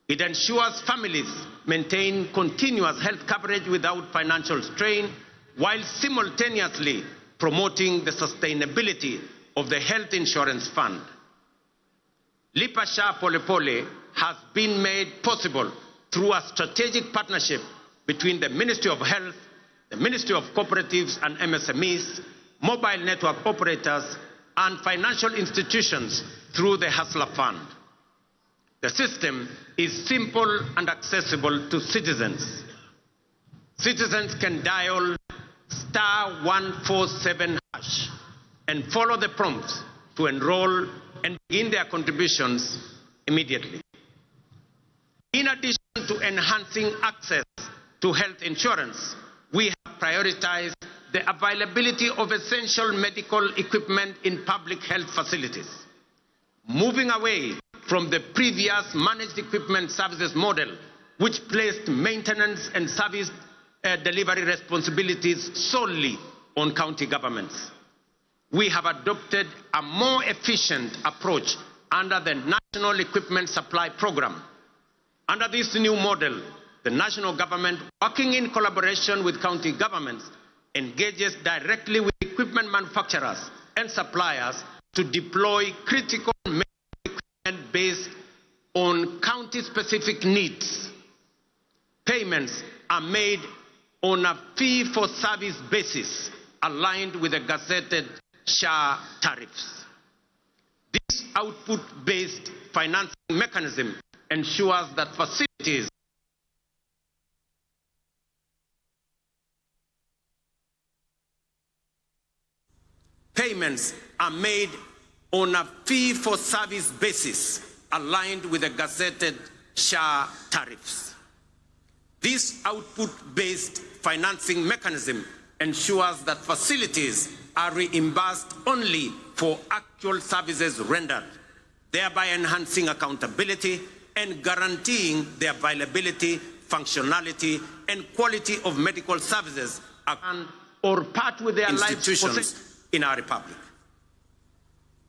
It ensures families maintain continuous health coverage without financial strain, while simultaneously promoting the sustainability of the health insurance fund. Lipa Sha Pole Pole has been made possible through a strategic partnership between the Ministry of Health, the Ministry of Cooperatives and MSMEs, mobile network operators, and financial institutions through the Hustler Fund. The system is simple and accessible to citizens. Citizens can dial *147# and follow the prompts to enroll and begin their contributions immediately. In addition to enhancing access to health insurance, we have prioritized the availability of essential medical equipment in public health facilities, moving away from the previous managed equipment services model, which placed maintenance and service delivery responsibilities solely on county governments. We have adopted a more efficient approach under the National Equipment Supply Program. Under this new model, the national government, working in collaboration with county governments, engages directly with equipment manufacturers and suppliers to deploy critical medical equipment based on county-specific needs. Payments are made on a fee-for-service basis aligned with the gazetted SHA tariffs. This output-based financing mechanism ensures that facilities payments are made on a fee-for-service basis aligned with the gazetted SHA tariffs. This output-based financing mechanism ensures that facilities are reimbursed only for actual services rendered, thereby enhancing accountability and guaranteeing the availability, functionality, and quality of medical services or part with their institutions in our republic.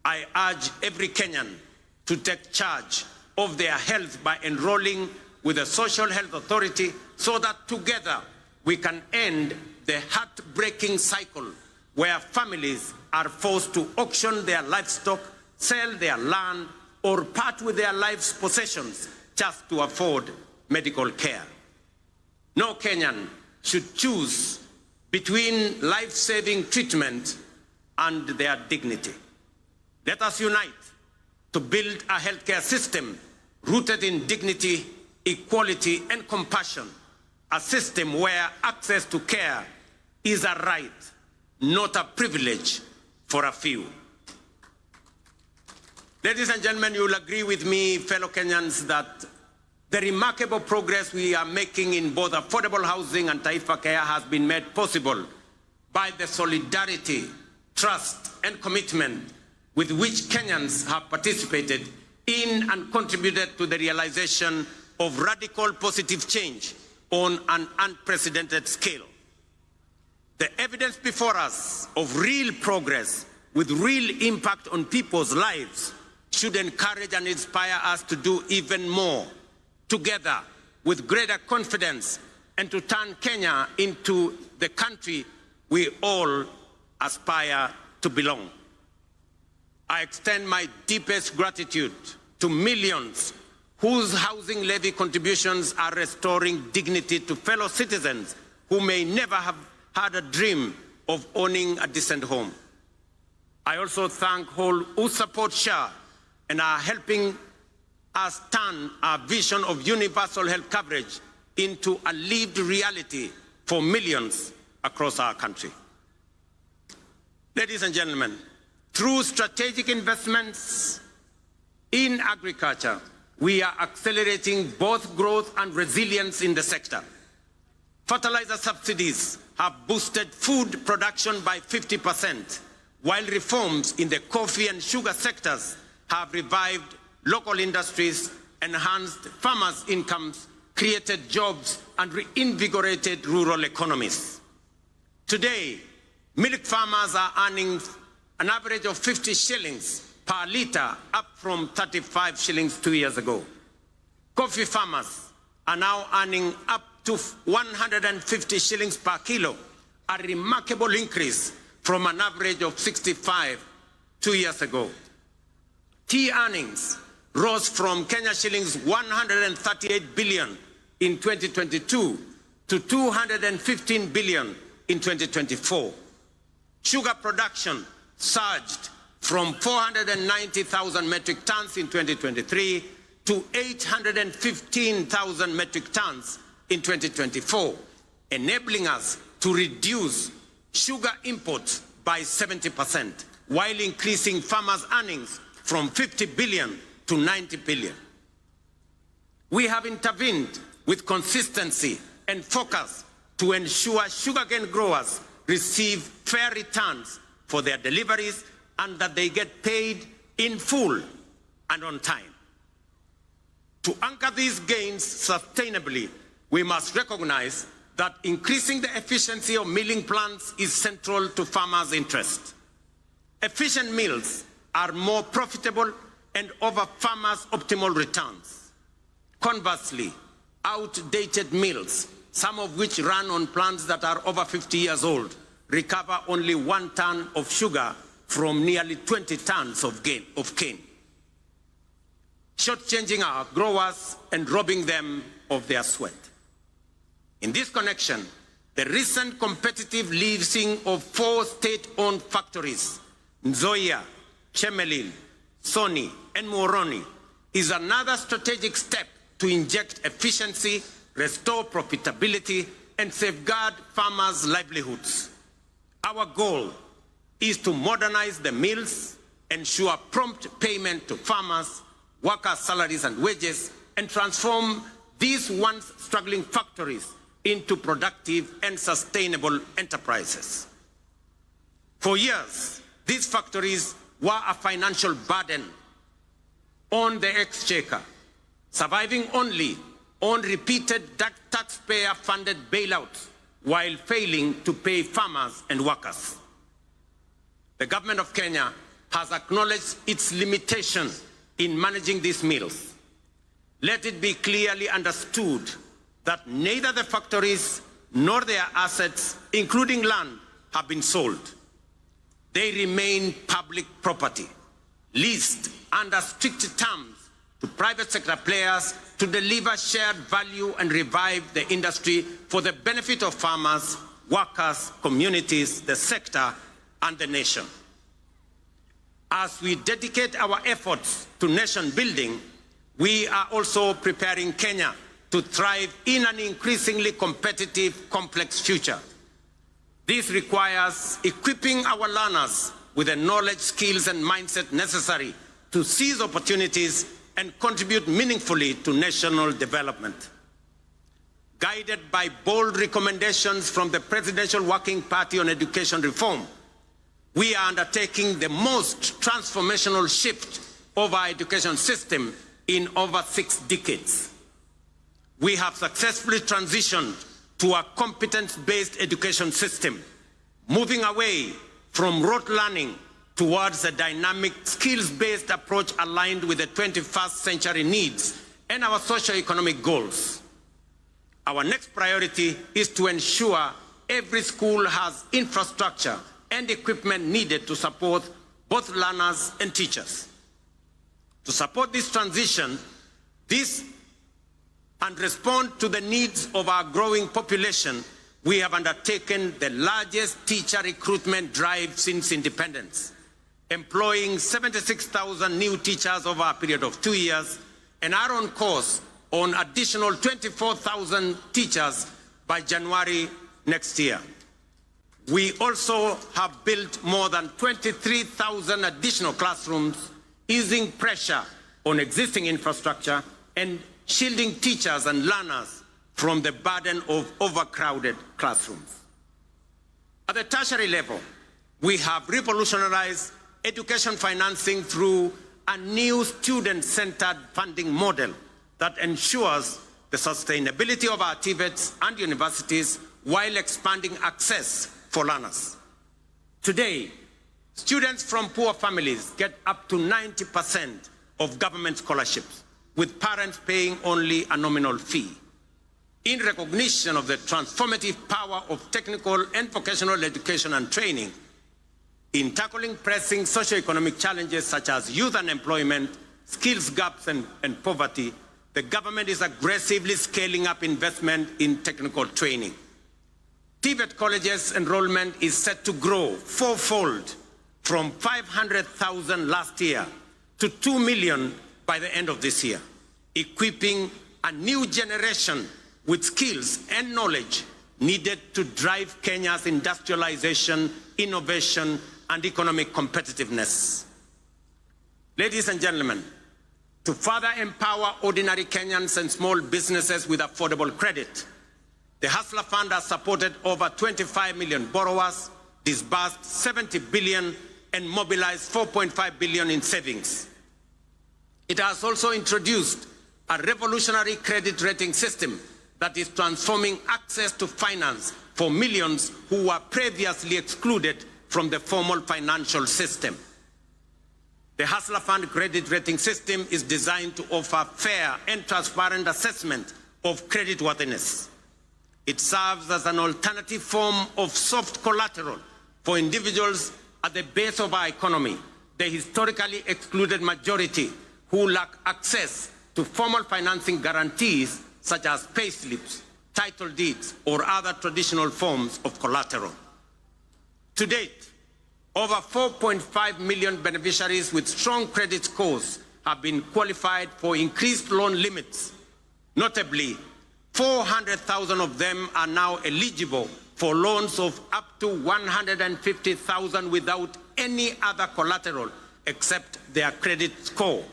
I urge every Kenyan to take charge of their health by enrolling with the Social Health Authority so that together we can end the heartbreaking cycle where families are forced to auction their livestock, sell their land, or part with their life's possessions just to afford medical care. No Kenyan should choose between life-saving treatment and their dignity. Let us unite to build a healthcare system rooted in dignity, equality, and compassion, a system where access to care is a right, not a privilege for a few. Ladies and gentlemen, you will agree with me, fellow Kenyans, that The remarkable progress we are making in both affordable housing and Taifa Care has been made possible by the solidarity, trust, and commitment with which Kenyans have participated in and contributed to the realization of radical positive change on an unprecedented scale. The evidence before us of real progress with real impact on people's lives should encourage and inspire us to do even more together with greater confidence and to turn Kenya into the country we all aspire to belong. I extend my deepest gratitude to millions whose housing levy contributions are restoring dignity to fellow citizens who may never have had a dream of owning a decent home. I also thank all who support SHA and are helping us turn our vision of universal health coverage into a lived reality for millions across our country. Ladies and gentlemen, through strategic investments in agriculture, we are accelerating both growth and resilience in the sector. Fertilizer subsidies have boosted food production by 50%, while reforms in the coffee and sugar sectors have revived local industries, enhanced farmers' incomes, created jobs, and reinvigorated rural economies. Today, milk farmers are earning an average of 50 shillings per litre, up from 35 shillings 2 years ago. Coffee farmers are now earning up to 150 shillings per kilo, a remarkable increase from an average of 65 2 years ago. Tea earnings rose from Kenya shillings 138 billion in 2022 to 215 billion in 2024. Sugar production surged from 490,000 metric tons in 2023 to 815,000 metric tons in 2024, enabling us to reduce sugar imports by 70%, while increasing farmers' earnings from 50 billion to 90 billion. We have intervened with consistency and focus to ensure sugarcane growers receive fair returns for their deliveries and that they get paid in full and on time. To anchor these gains sustainably, we must recognize that increasing the efficiency of milling plants is central to farmers' interest. Efficient mills are more profitable and offer farmers optimal returns. Conversely, outdated mills, some of which run on plants that are over 50 years old, recover only 1 ton of sugar from nearly 20 tons of cane, shortchanging our growers and robbing them of their sweat. In this connection, the recent competitive leasing of 4 state-owned factories, Nzoia, Chemelil, Sony, and Moroni, is another strategic step to inject efficiency, restore profitability, and safeguard farmers' livelihoods. Our goal is to modernize the mills, ensure prompt payment to farmers, workers' salaries and wages, and transform these once struggling factories into productive and sustainable enterprises. For years, these factories were a financial burden on the exchequer, surviving only on repeated taxpayer-funded bailouts while failing to pay farmers and workers. The government of Kenya has acknowledged its limitation in managing these mills. Let it be clearly understood that neither the factories nor their assets, including land, have been sold. They remain public property, leased under strict terms to private sector players to deliver shared value and revive the industry for the benefit of farmers, workers, communities, the sector, and the nation. As we dedicate our efforts to nation building, we are also preparing Kenya to thrive in an increasingly competitive, complex future. This requires equipping our learners with the knowledge, skills, and mindset necessary to seize opportunities and contribute meaningfully to national development. Guided by bold recommendations from the Presidential Working Party on Education Reform, we are undertaking the most transformational shift of our education system in over 6 decades. We have successfully transitioned to a competence-based education system, moving away from rote learning towards a dynamic, skills-based approach aligned with the 21st century needs and our socio-economic goals. Our next priority is to ensure every school has infrastructure and equipment needed to support both learners and teachers. To support this transition, and respond to the needs of our growing population, we have undertaken the largest teacher recruitment drive since independence, employing 76,000 new teachers over a period of 2 years, and are on course on additional 24,000 teachers by January next year. We also have built more than 23,000 additional classrooms, easing pressure on existing infrastructure and shielding teachers and learners from the burden of overcrowded classrooms. At the tertiary level, we have revolutionized education financing through a new student-centered funding model that ensures the sustainability of our TVETs and universities while expanding access for learners. Today, students from poor families get up to 90% of government scholarships, with parents paying only a nominal fee. In recognition of the transformative power of technical and vocational education and training, in tackling pressing socio-economic challenges such as youth unemployment, skills gaps, and poverty, the government is aggressively scaling up investment in technical training. TVET colleges enrollment is set to grow fourfold from 500,000 last year to 2 million by the end of this year, equipping a new generation with skills and knowledge needed to drive Kenya's industrialization, innovation, and economic competitiveness. Ladies and gentlemen, to further empower ordinary Kenyans and small businesses with affordable credit, the Hustler Fund has supported over 25 million borrowers, disbursed 70 billion, and mobilized 4.5 billion in savings. It has also introduced a revolutionary credit rating system that is transforming access to finance for millions who were previously excluded from the formal financial system. The Hustler Fund credit rating system is designed to offer fair and transparent assessment of creditworthiness. It serves as an alternative form of soft collateral for individuals at the base of our economy, the historically excluded majority who lack access to formal financing guarantees such as payslips, title deeds, or other traditional forms of collateral. To date, over 4.5 million beneficiaries with strong credit scores have been qualified for increased loan limits. Notably, 400,000 of them are now eligible for loans of up to 150,000 without any other collateral except their credit score,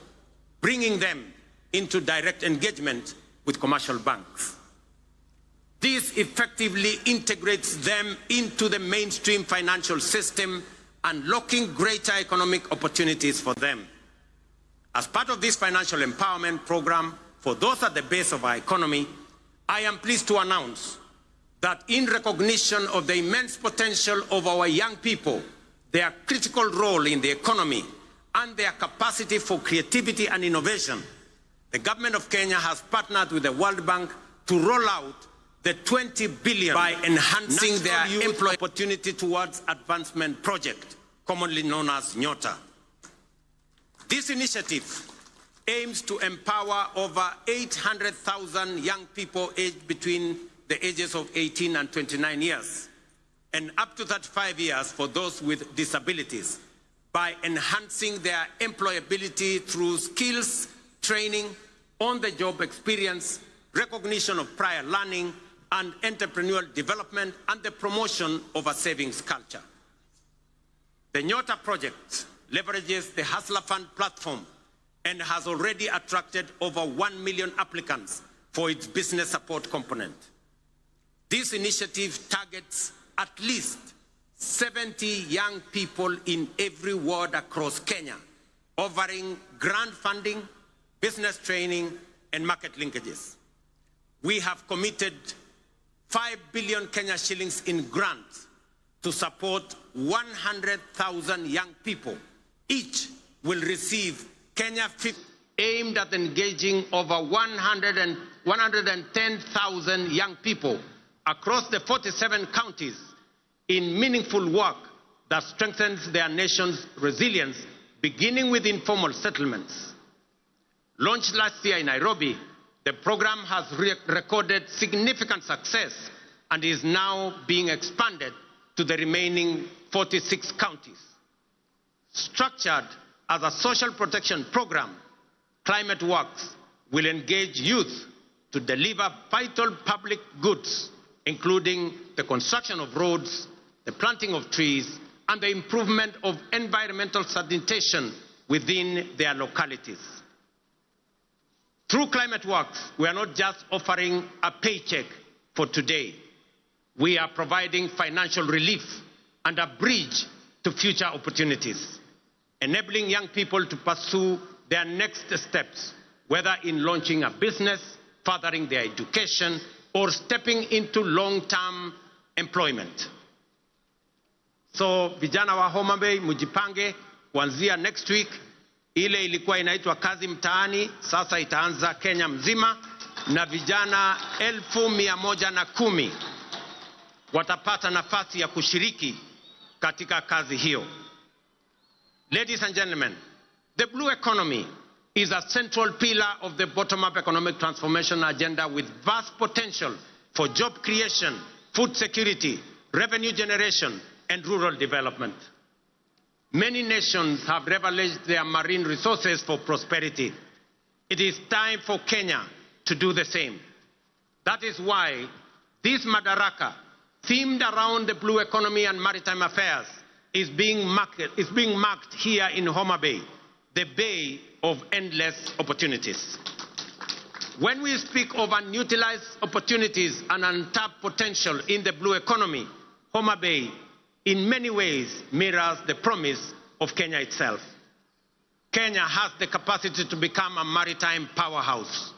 bringing them into direct engagement with commercial banks. This effectively integrates them into the mainstream financial system, unlocking greater economic opportunities for them. As part of this financial empowerment program for those at the base of our economy, I am pleased to announce that in recognition of the immense potential of our young people, their critical role in the economy, and their capacity for creativity and innovation, the government of Kenya has partnered with the World Bank to roll out the 20 billion by enhancing their employment opportunity towards advancement project, commonly known as Nyota. This initiative aims to empower over 800,000 young people aged between the ages of 18 and 29 years, and up to 35 years for those with disabilities, by enhancing their employability through skills, training, on-the-job experience, recognition of prior learning, and entrepreneurial development, and the promotion of a savings culture. The Nyota project leverages the Hustler Fund platform and has already attracted over 1 million applicants for its business support component. This initiative targets at least 70 young people in every ward across Kenya, offering grant funding, business training, and market linkages. We have committed 5 billion Kenya shillings in grants to support 100,000 young people. Each will receive Kenya 50, aimed at engaging over 110,000 young people across the 47 counties in meaningful work that strengthens their nation's resilience, beginning with informal settlements. Launched last year in Nairobi, the program has recorded significant success and is now being expanded to the remaining 46 counties. Structured as a social protection program, Climate Works will engage youth to deliver vital public goods, including the construction of roads, the planting of trees, and the improvement of environmental sanitation within their localities. Through Climate Works, we are not just offering a paycheck for today. We are providing financial relief and a bridge to future opportunities, enabling young people to pursue their next steps, whether in launching a business, furthering their education, or stepping into long-term employment. So vijana wa Homa Bay, mujipange kuanzia next week. Ile ilikuwa inaitwa kazi mtaani, sasa itaanza Kenya mzima, na vijana 110,000 watapata nafasi ya kushiriki katika kazi hiyo. Ladies and gentlemen, the blue economy is a central pillar of the bottom-up economic transformation agenda with vast potential for job creation, food security, revenue generation, and rural development. Many nations have leveraged their marine resources for prosperity. It is time for Kenya to do the same. That is why this Madaraka, themed around the blue economy and maritime affairs, is being marked here in Homa Bay, the bay of endless opportunities. When we speak of unutilized opportunities and untapped potential in the blue economy, Homa Bay in many ways mirrors the promise of Kenya itself. Kenya has the capacity to become a maritime powerhouse.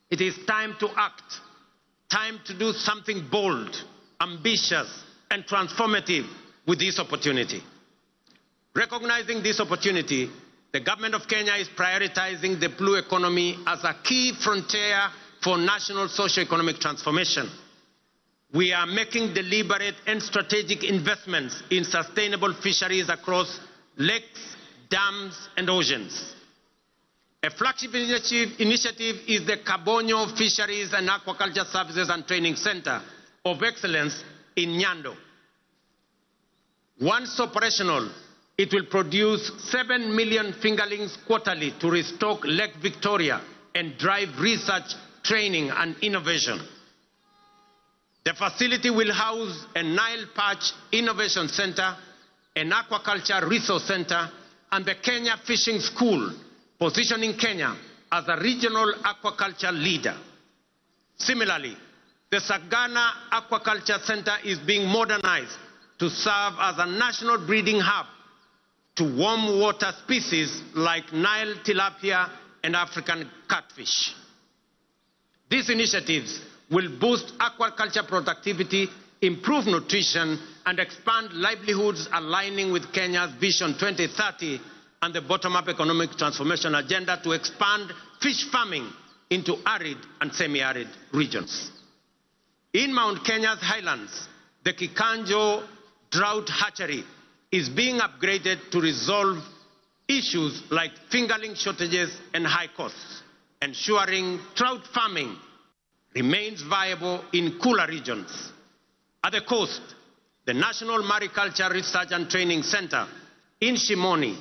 It is time to act, time to do something bold, ambitious, and transformative with this opportunity. Recognizing this opportunity, the government of Kenya is prioritizing the blue economy as a key frontier for national socio-economic transformation. We are making deliberate and strategic investments in sustainable fisheries across lakes, dams, and oceans. A flagship initiative is the Kabonyo Fisheries and Aquaculture Services and Training Center of Excellence in Nyando. Once operational, it will produce 7 million fingerlings quarterly to restock Lake Victoria and drive research, training, and innovation. The facility will house a Nile Perch Innovation Center, an Aquaculture Resource Center, and the Kenya Fishing School, positioning Kenya as a regional aquaculture leader. Similarly, the Sagana Aquaculture Center is being modernized to serve as a national breeding hub to warm water species like Nile tilapia and African catfish. These initiatives will boost aquaculture productivity, improve nutrition, and expand livelihoods, aligning with Kenya's Vision 2030 and the bottom-up economic transformation agenda to expand fish farming into arid and semi-arid regions. In Mount Kenya's highlands, the Kikanjo drought hatchery is being upgraded to resolve issues like fingerling shortages and high costs, ensuring trout farming remains viable in cooler regions. At the coast, the National Mariculture Research and Training Center in Shimoni,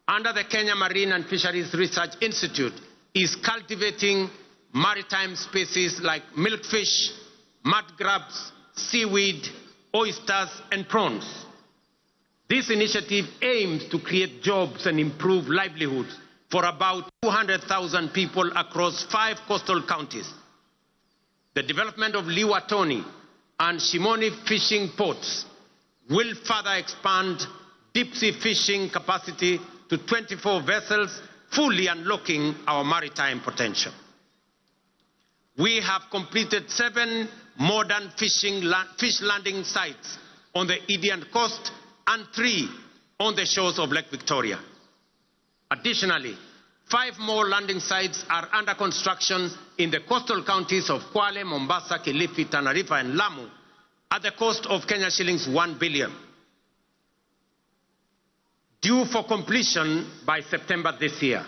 under the Kenya Marine and Fisheries Research Institute, is cultivating maritime species like milkfish, mud crabs, seaweed, oysters, and prawns. This initiative aims to create jobs and improve livelihoods for about 200,000 people across 5 coastal counties. The development of Liwatoni and Shimoni fishing ports will further expand deep-sea fishing capacity to 24 vessels, fully unlocking our maritime potential. We have completed 7 modern fish landing sites on the Indian coast and 3 on the shores of Lake Victoria. Additionally, 5 more landing sites are under construction in the coastal counties of Kwale, Mombasa, Kilifi, Tana River, and Lamu at the cost of Kenya shillings 1 billion. Due for completion by September this year.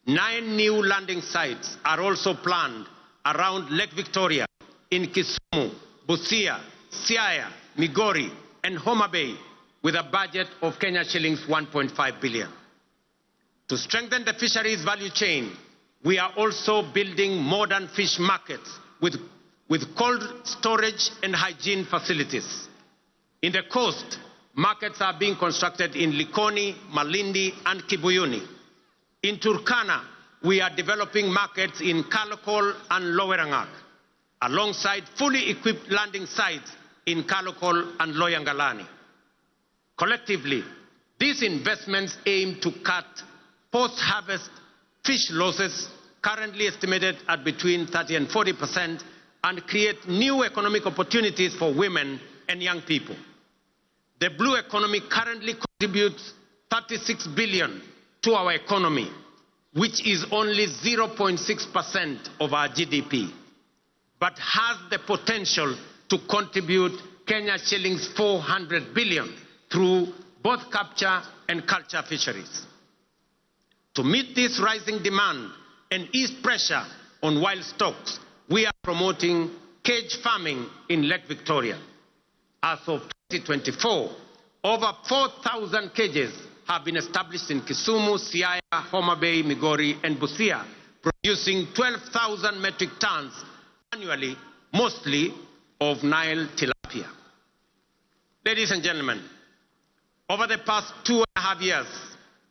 9 new landing sites are also planned around Lake Victoria, in Kisumu, Busia, Siaya, Migori, and Homa Bay, with a budget of Kenya shillings 1.5 billion. To strengthen the fisheries value chain, we are also building modern fish markets with cold storage and hygiene facilities. In the coast, markets are being constructed in Likoni, Malindi, and Kibuyuni. In Turkana, we are developing markets in Kalokol and Lowerangak, alongside fully equipped landing sites in Kalokol and Loyangalani. Collectively, these investments aim to cut post-harvest fish losses, currently estimated at between 30% and 40%, and create new economic opportunities for women and young people. The blue economy currently contributes 36 billion to our economy, which is only 0.6% of our GDP, but has the potential to contribute Kenya shillings 400 billion through both capture and culture fisheries. To meet this rising demand and ease pressure on wild stocks, we are promoting cage farming in Lake Victoria. As of 2024, over 4,000 cages have been established in Kisumu, Siaya, Homa Bay, Migori, and Busia, producing 12,000 metric tons annually, mostly of Nile tilapia. Ladies and gentlemen, over the past 2.5 years,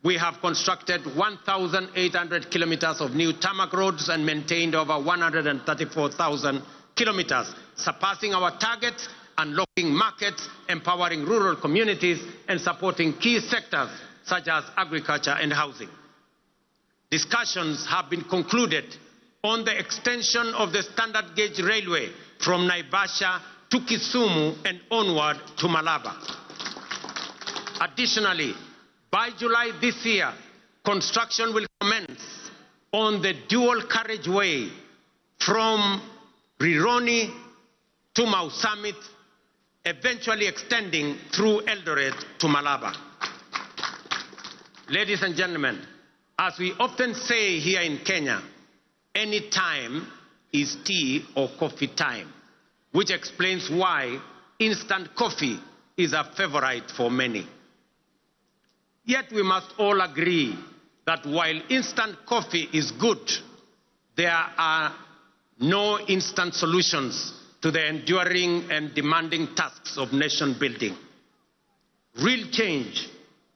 we have constructed 1,800 kilometers of new tarmac roads and maintained over 134,000 kilometers, surpassing our targets, unlocking markets, empowering rural communities, and supporting key sectors such as agriculture and housing. Discussions have been concluded on the extension of the standard gauge railway from Naivasha to Kisumu and onward to Malaba. Additionally, by July this year, construction will commence on the dual carriageway from Rironi to Mau Summit, eventually extending through Eldoret to Malaba. Ladies and gentlemen, as we often say here in Kenya, any time is tea or coffee time, which explains why instant coffee is a favorite for many. Yet we must all agree that while instant coffee is good, there are no instant solutions to the enduring and demanding tasks of nation building. Real change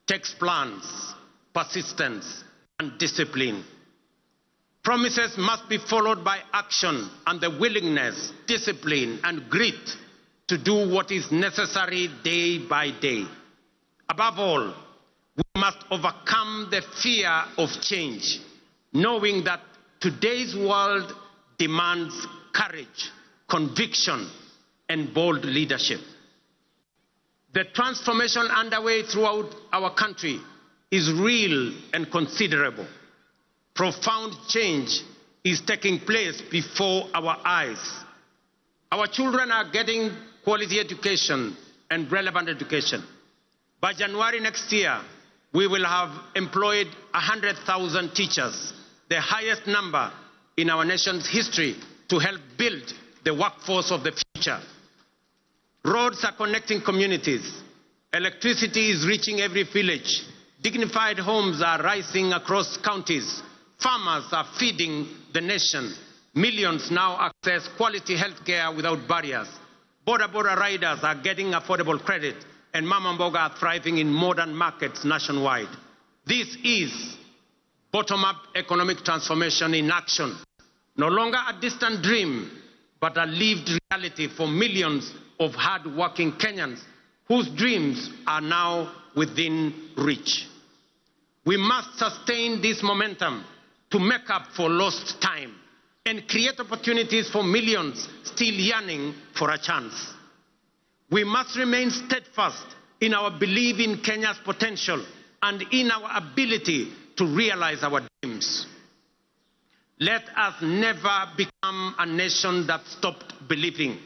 takes plans, persistence, and discipline. Promises must be followed by action and the willingness, discipline, and grit to do what is necessary day by day. Above all, we must overcome the fear of change, knowing that today's world demands courage, conviction, and bold leadership. The transformation underway throughout our country is real and considerable. Profound change is taking place before our eyes. Our children are getting quality education and relevant education. By January next year, we will have employed 100,000 teachers, the highest number in our nation's history, to help build the workforce of the future. Roads are connecting communities. Electricity is reaching every village. Dignified homes are rising across counties. Farmers are feeding the nation. Millions now access quality health care without barriers. Border riders are getting affordable credit, and Mama Mboga are thriving in modern markets nationwide. This is bottom-up economic transformation in action. No longer a distant dream, but a lived reality for millions of hard-working Kenyans whose dreams are now within reach. We must sustain this momentum to make up for lost time and create opportunities for millions still yearning for a chance. We must remain steadfast in our belief in Kenya's potential and in our ability to realize our dreams. Let us never become a nation that stopped believing,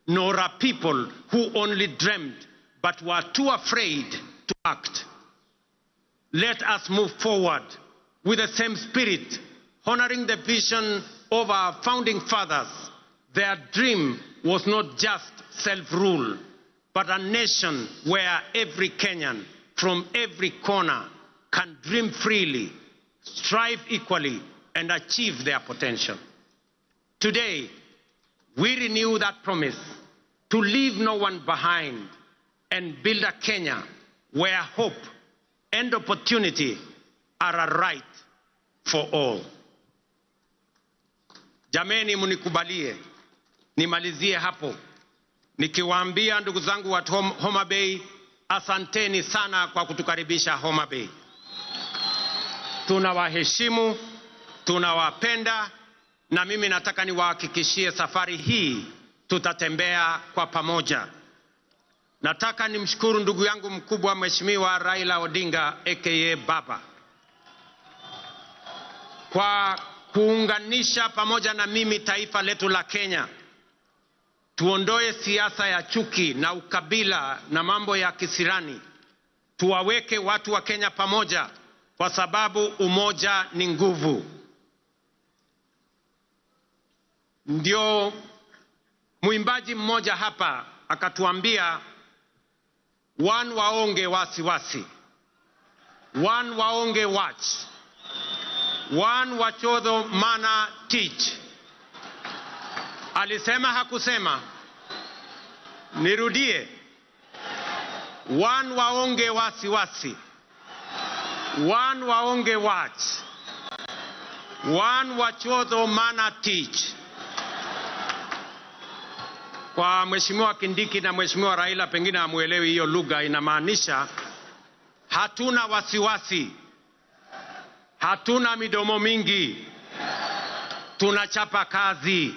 nor a people who only dreamed but were too afraid to act. Let us move forward with the same spirit, honoring the vision of our founding fathers. Their dream was not just self-rule, but a nation where every Kenyan from every corner can dream freely, strive equally, and achieve their potential. Today, we renew that promise to leave no one behind and build a Kenya where hope and opportunity are a right for all. Jameni, munikubalie nimalizie hapo nikiwaambia ndugu zangu wa Homa Bay, asanteni sana kwa kutukaribisha Homa Bay. Tunawaheshimu, tunawapenda, na mimi nataka niwahakikishie safari hii tutatembea kwa pamoja. Nataka nimshukuru ndugu yangu mkubwa Mheshimiwa Raila Odinga aka Baba kwa kuunganisha pamoja na mimi taifa letu la Kenya. Tuondoe siasa ya chuki na ukabila na mambo ya kisirani. Tuwaweke watu wa Kenya pamoja kwa sababu umoja ni nguvu. Ndio muimbaji mmoja hapa akatuambia, one waonge wasiwasi, one waonge watch, one wachodho mana teach. Alisema hakusema? Nirudie. One waonge wasiwasi, one waonge watch, one wachodho mana teach. Kwa Mheshimiwa Kindiki na Mheshimiwa Raila pengine hamuelewi hiyo lugha, inamaanisha hatuna wasiwasi, hatuna midomo mingi, tunachapa kazi.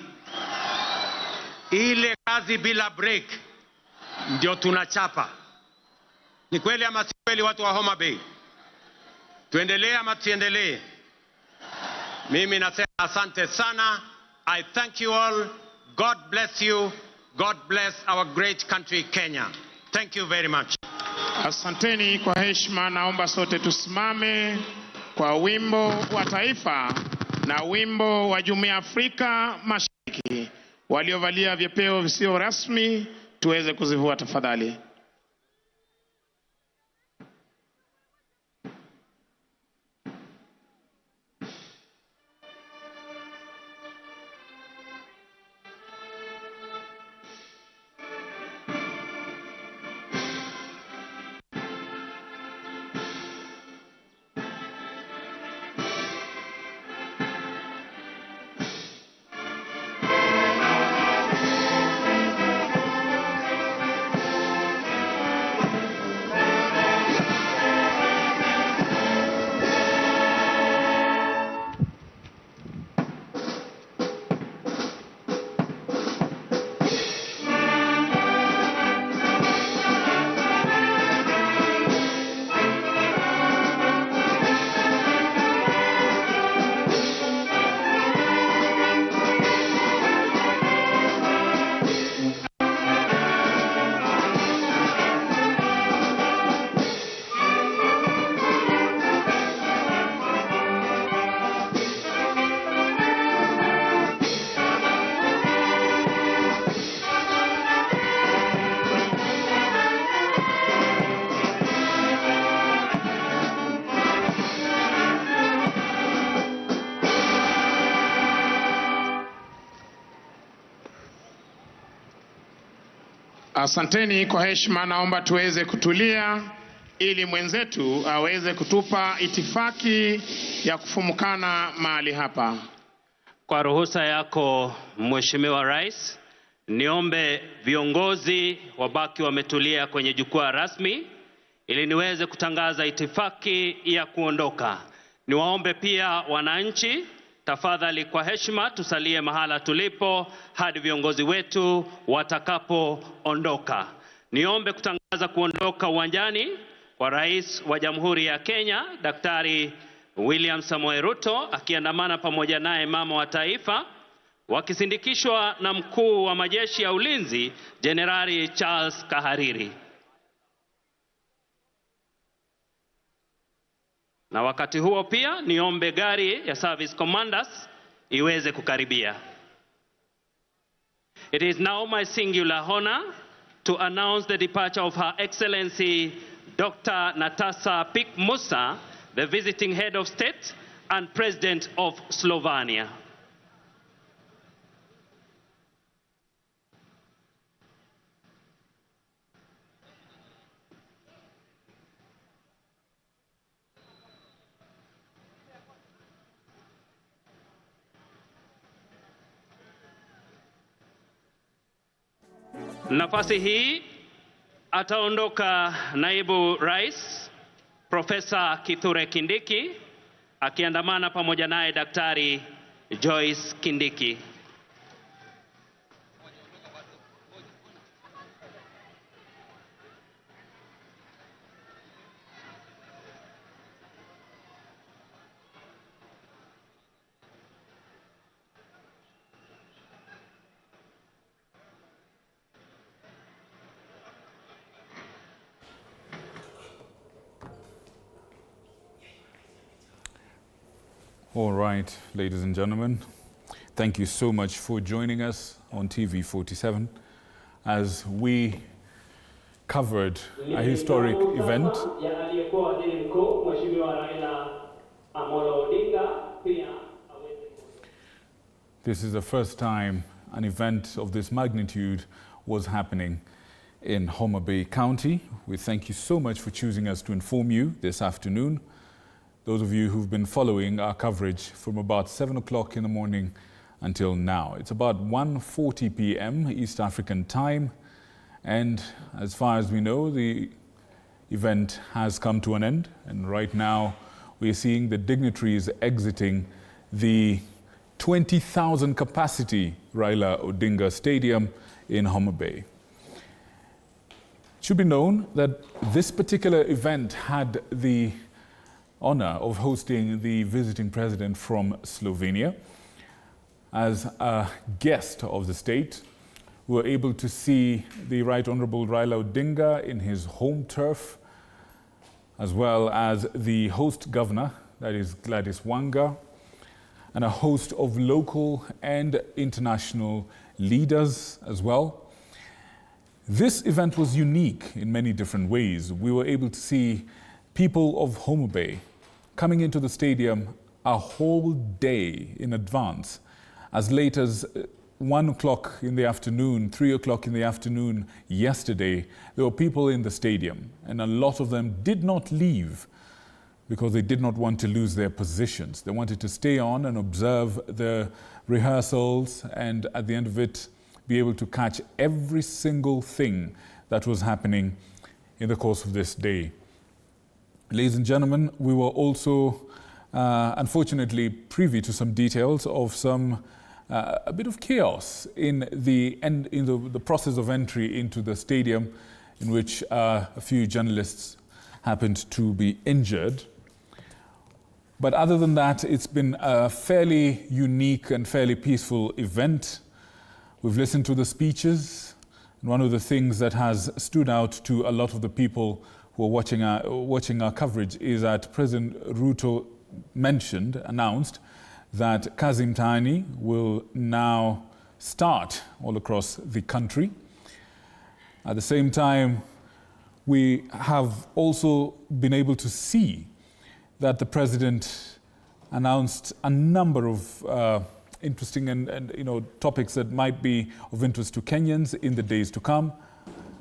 Ile kazi bila break ndio tunachapa. Ni kweli ama si kweli, watu wa Homa Bay? Tuendelee ama tuendelee? Mimi nasema asante sana. I thank you all. God bless you. God bless our great country Kenya. Thank you very much. Asanteni kwa heshima. Naomba sote tusimame kwa wimbo wa taifa na wimbo wa Jumuiya ya Afrika Mashariki. Waliovalia vyepeo visio rasmi tuweze kuzivua tafadhali. Asanteni kwa heshima. Naomba tuweze kutulia ili mwenzetu aweze kutupa itifaki ya kufumukana mahali hapa. Kwa ruhusa yako Mheshimiwa Rais, niombe viongozi wabaki wametulia kwenye jukwaa rasmi ili niweze kutangaza itifaki ya kuondoka. Niwaombe pia wananchi, tafadhali kwa heshima tusalie mahala tulipo hadi viongozi wetu watakapoondoka. Niombe kutangaza kuondoka uwanjani kwa Rais wa Jamhuri ya Kenya, Daktari William Samoei Ruto, akiandamana pamoja naye mama wa taifa, wakisindikishwa na mkuu wa majeshi ya ulinzi, Jenerali Charles Kahariri. Na wakati huo pia niombe gari ya Service Commanders iweze kukaribia. It is now my singular honor to announce the departure of Her Excellency Dr. Natasa Pik Musa, the visiting head of state and president of Slovenia. Nafasi hii ataondoka naibu rais Profesa Kithure Kindiki akiandamana pamoja naye Daktari Joyce Kindiki. All right, ladies and gentlemen, thank you so much for joining us on TV 47 as we covered a historic event. This is the first time an event of this magnitude was happening in Homa Bay County. We thank you so much for choosing us to inform you this afternoon. Those of you who've been following our coverage from about 7 o'clock in the morning until now. It's about 1:40 p.m. East African time, and as far as we know, the event has come to an end, and right now we're seeing the dignitaries exiting the 20,000 capacity Raila Odinga Stadium in Homa Bay. It should be known that this particular event had the honor of hosting the visiting president from Slovenia. As a guest of the state, we were able to see the Right Honorable Raila Odinga in his home turf, as well as the host governor, that is Gladys Wanga, and a host of local and international leaders as well. This event was unique in many different ways. We were able to see people of Homa Bay coming into the stadium a whole day in advance. As late as 1 o'clock in the afternoon, 3 o'clock in the afternoon yesterday, there were people in the stadium, and a lot of them did not leave because they did not want to lose their positions. They wanted to stay on and observe the rehearsals, and at the end of it, be able to catch every single thing that was happening in the course of this day. Ladies and gentlemen, we were also unfortunately privy to some details of some a bit of chaos in the process of entry into the stadium, in which a few journalists happened to be injured. But other than that, it's been a fairly unique and fairly peaceful event. We've listened to the speeches, and one of the things that has stood out to a lot of the people who are watching our coverage is that President Ruto announced that Kazi Mtaani will now start all across the country. At the same time, we have also been able to see that the president announced a number of interesting and topics that might be of interest to Kenyans in the days to come.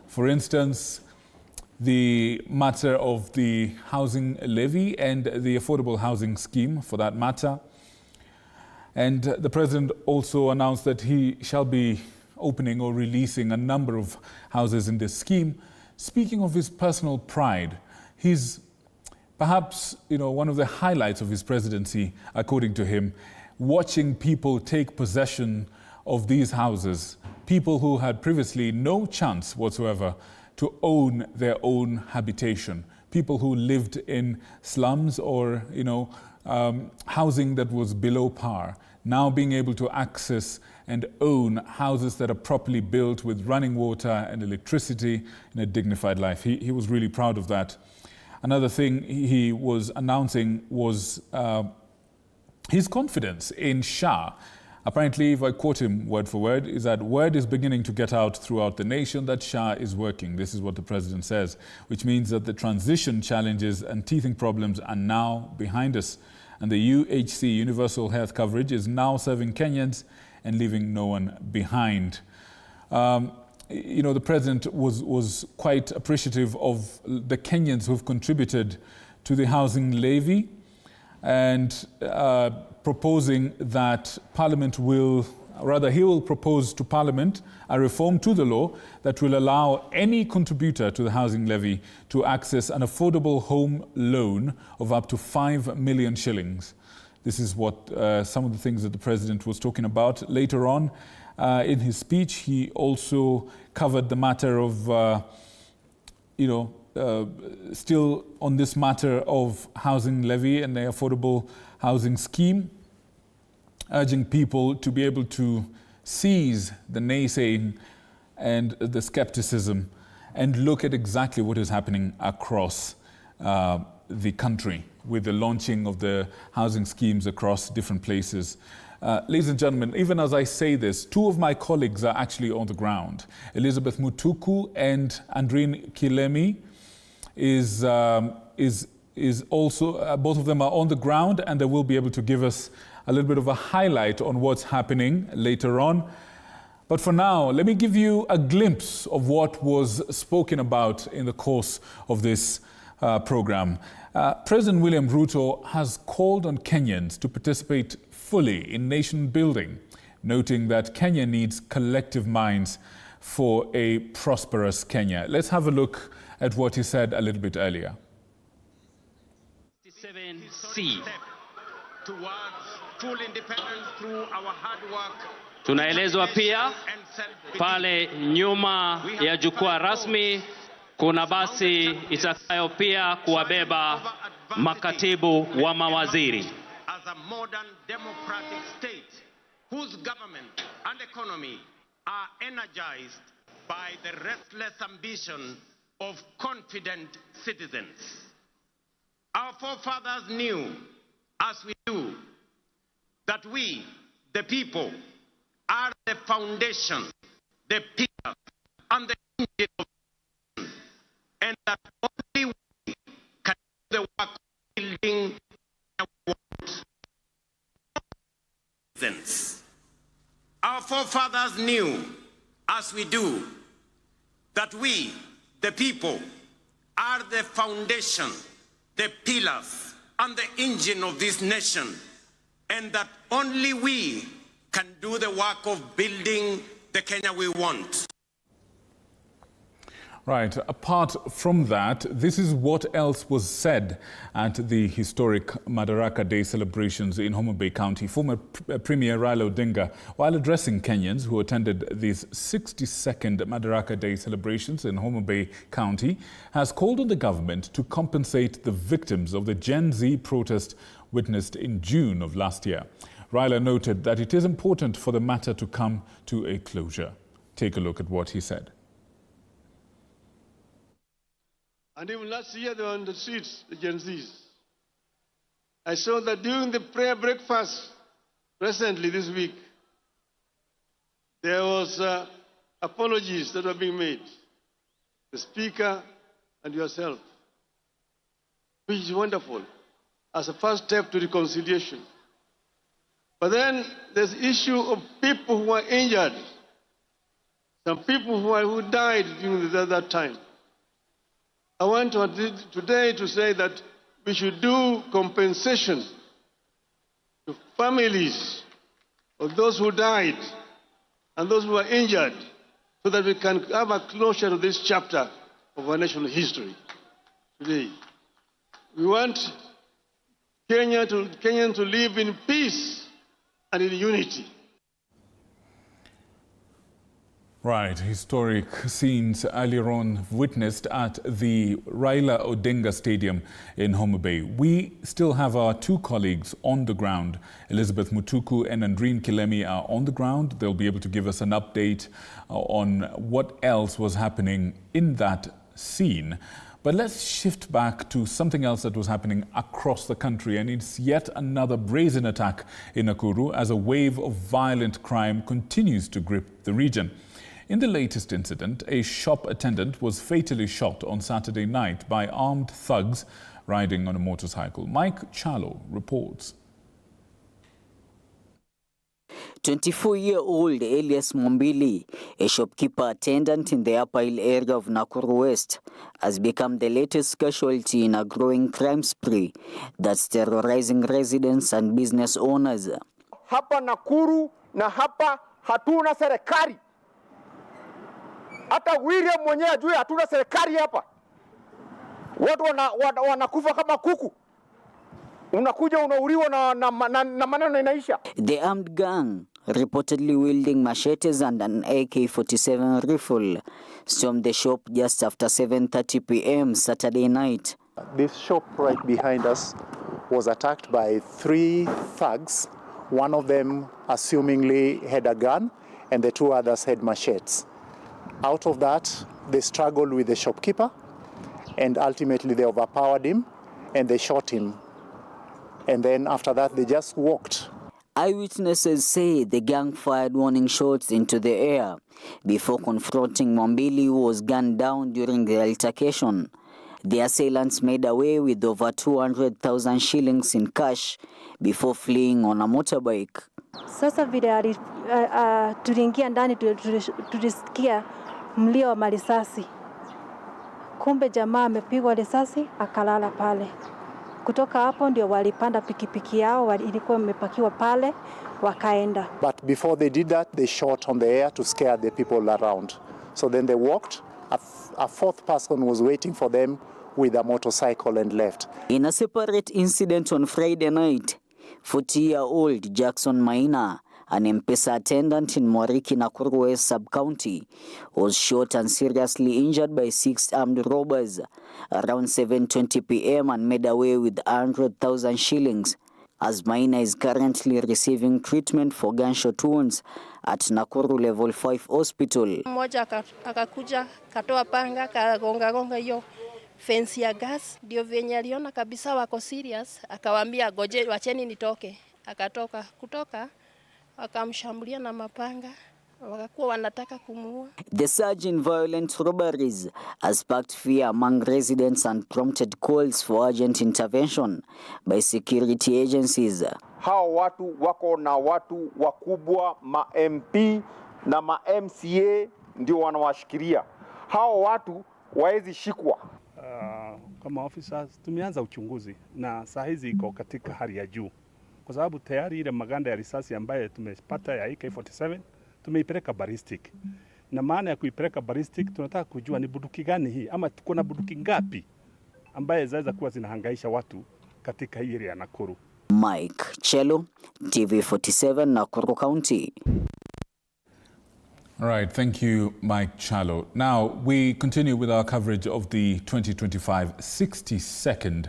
For instance, the matter of the housing levy and the affordable housing scheme, for that matter. And the president also announced that he shall be opening or releasing a number of houses in this scheme. Speaking of his personal pride, he's perhaps, one of the highlights of his presidency, according to him, watching people take possession of these houses, people who had previously no chance whatsoever to own their own habitation, people who lived in slums or, housing that was below par, now being able to access and own houses that are properly built with running water and electricity in a dignified life. He was really proud of that. Another thing he was announcing was his confidence in Shah. Apparently, if I quote him word for word, is that word is beginning to get out throughout the nation that Shah is working. This is what the president says, which means that the transition challenges and teething problems are now behind us. And the UHC, universal health coverage, is now serving Kenyans and leaving no one behind. The president was quite appreciative of the Kenyans who've contributed to the housing levy and proposing that Parliament he will propose to Parliament a reform to the law that will allow any contributor to the housing levy to access an affordable home loan of up to 5 million shillings. This is what some of the things that the president was talking about. Later on in his speech, he also covered the matter of, still on this matter of housing levy and the affordable housing scheme, urging people to be able to seize the naysaying and the skepticism and look at exactly what is happening across the country with the launching of the housing schemes across different places. Ladies and gentlemen, even as I say this, two of my colleagues are actually on the ground. Elizabeth Mutuku and Andrine Kilemi is also, both of them are on the ground, and they will be able to give us a little bit of a highlight on what's happening later on. But for now, let me give you a glimpse of what was spoken about in the course of this program. President William Ruto has called on Kenyans to participate fully in nation building, noting that Kenya needs collective minds for a prosperous Kenya. Let's have a look at what he said a little bit earlier. 67C. Towards full independence through our hard work. Tunaelezwa pia pale nyuma ya jukwaa rasmi kuna basi itakayo pia kuwabeba makatibu wa mawaziri. As a modern democratic state whose government and economy are energized by the restless ambition of confident citizens. Our forefathers knew, as we do, that we, the people, are the foundation, the pillar, and the engine of the nation, and that only we can do the work of building a world. Our forefathers knew, as we do, that we, the people, are the foundation, the pillars, and the engine of this nation, and that only we can do the work of building the Kenya we want. Right. Apart from that, this is what else was said at the historic Madaraka Day celebrations in Homa Bay County. Former Premier Raila Odinga, while addressing Kenyans who attended these 62nd Madaraka Day celebrations in Homa Bay County, has called on the government to compensate the victims of the Gen Z protest witnessed in June of last year. Raila noted that it is important for the matter to come to a closure. Take a look at what he said. And even last year, they were on the streets, the Gen Zs. I saw that during the prayer breakfast recently this week, there was apologies that were being made. The speaker and yourself, which is wonderful, as a first step to reconciliation. But then there's the issue of people who are injured, some people who died during that time. I want today to say that we should do compensation to families of those who died and those who were injured, so that we can have a closure to this chapter of our national history today. We want Kenyans to live in peace and in unity. Right, historic scenes earlier on witnessed at the Raila Odinga Stadium in Homa Bay. We still have our two colleagues on the ground. Elizabeth Mutuku and Andreen Kilemi are on the ground. They'll be able to give us an update on what else was happening in that scene. But let's shift back to something else that was happening across the country, and it's yet another brazen attack in Nakuru as a wave of violent crime continues to grip the region. In the latest incident, a shop attendant was fatally shot on Saturday night by armed thugs riding on a motorcycle. Mike Chalo reports. 24-year-old Elias Mombili, a shopkeeper attendant in the Upper Hill area of Nakuru West, has become the latest casualty in a growing crime spree that's terrorizing residents and business owners. Hapa Nakuru na hapa hatuna serikali. Hata William mwenyewe ajue hatuna serikali hapa. Watu wanakufa kama kuku. Unakuja unauliwa na maneno inaisha. The armed gang, reportedly wielding machetes and an AK-47 rifle, stormed the shop just after 7:30 p.m. Saturday night. This shop right behind us was attacked by 3 thugs. One of them assumingly had a gun and the 2 others had machetes. Out of that, they struggled with the shopkeeper and ultimately they overpowered him and they shot him. And then after that, they just walked. Eyewitnesses say the gang fired warning shots into the air before confronting Mombili, who was gunned down during the altercation. The assailants made away with over 200,000 shillings in cash before fleeing on a motorbike. Sasa vile tuliingia ndani tulisikia mlio wa marisasi. Kumbe jamaa amepigwa risasi akalala pale. Kutoka hapo ndio walipanda pikipiki yao ilikuwa imepakiwa pale wakaenda. But before they did that, they shot on the air to scare the people around. So then they walked. A 4th person was waiting for them with a motorcycle and left. In a separate incident on Friday night, 40-year-old Jackson Maina, an M-Pesa attendant in Mwariki, Nakuru West sub-county, was shot and seriously injured by 6 armed robbers around 7:20 p.m. and made away with 100,000 shillings, as Maina is currently receiving treatment for gunshot wounds at Nakuru Level 5 Hospital. Mmoja akakuja katoa panga kagonga hiyo fence ya gas, ndio venye aliona kabisa wako serious, akawaambia goje wacheni nitoke. Akatoka kutoka wakamshambulia na mapanga, wakakuwa wanataka kumuua. The surge in violent robberies has sparked fear among residents and prompted calls for urgent intervention by security agencies. Hao watu wako na watu wakubwa, ma MP na ma MCA ndio wanawashikilia. Hao watu waezi shikwa. Kama officers tumeanza uchunguzi na saa hizi iko katika hali ya juu, kwa sababu tayari ile maganda ya risasi ambayo tumepata ya AK-47 tumeipeleka ballistic. Na maana ya kuipeleka ballistic, tunataka kujua ni bunduki gani hii ama tuko na bunduki ngapi ambaye zaweza kuwa zinahangaisha watu katika hii area ya Nakuru. Mike Chelo, TV47, Nakuru County. All right, thank you, Mike Chalo. Now, we continue with our coverage of the 2025 62nd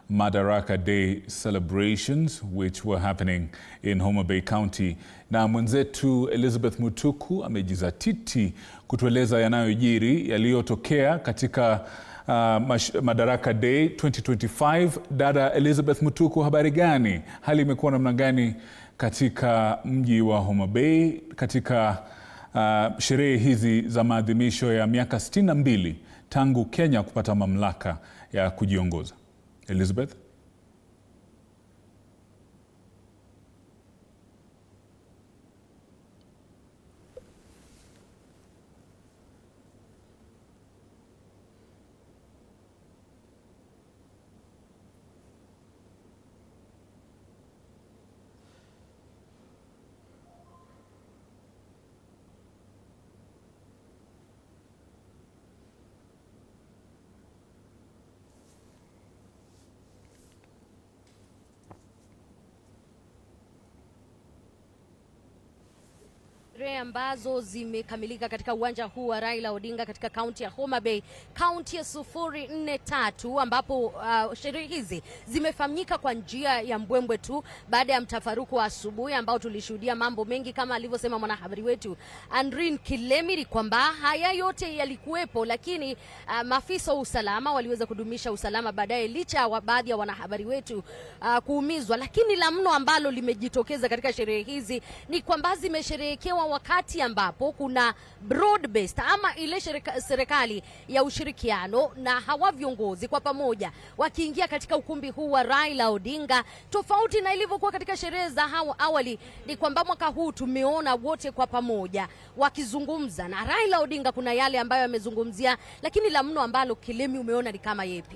Madaraka Day celebrations, which were happening in Homa Bay County. Na mwenzetu Elizabeth Mutuku amejizatiti kutueleza yanayojiri yaliyotokea katika Madaraka Day 2025. Dada Elizabeth Mutuku, habari gani? Hali imekuwa namna gani katika mji wa Homa Bay katika sherehe hizi za maadhimisho ya miaka 62 tangu Kenya kupata mamlaka ya kujiongoza? Elizabeth? sherehe ambazo zimekamilika katika uwanja huu wa Raila Odinga katika kaunti ya Homa Bay, kaunti ya 043, ambapo sherehe hizi zimefanyika kwa njia ya mbwembwe tu baada ya mtafaruku wa asubuhi ambao tulishuhudia mambo mengi kama alivyosema mwanahabari wetu Andrin Kilemiri kwamba haya yote yalikuwepo, lakini maafisa wa usalama waliweza kudumisha usalama baadaye licha ya baadhi ya wanahabari wetu kuumizwa. Lakini la mno ambalo limejitokeza katika sherehe hizi ni kwamba zimesherehekewa wakati ambapo kuna broad based ama ile serikali ya ushirikiano na hawa viongozi kwa pamoja wakiingia katika ukumbi huu wa Raila Odinga. Tofauti na ilivyokuwa katika sherehe za awali ni kwamba mwaka huu tumeona wote kwa pamoja wakizungumza, na Raila Odinga kuna yale ambayo amezungumzia, lakini la mno ambalo Kilemi umeona ni kama yepi?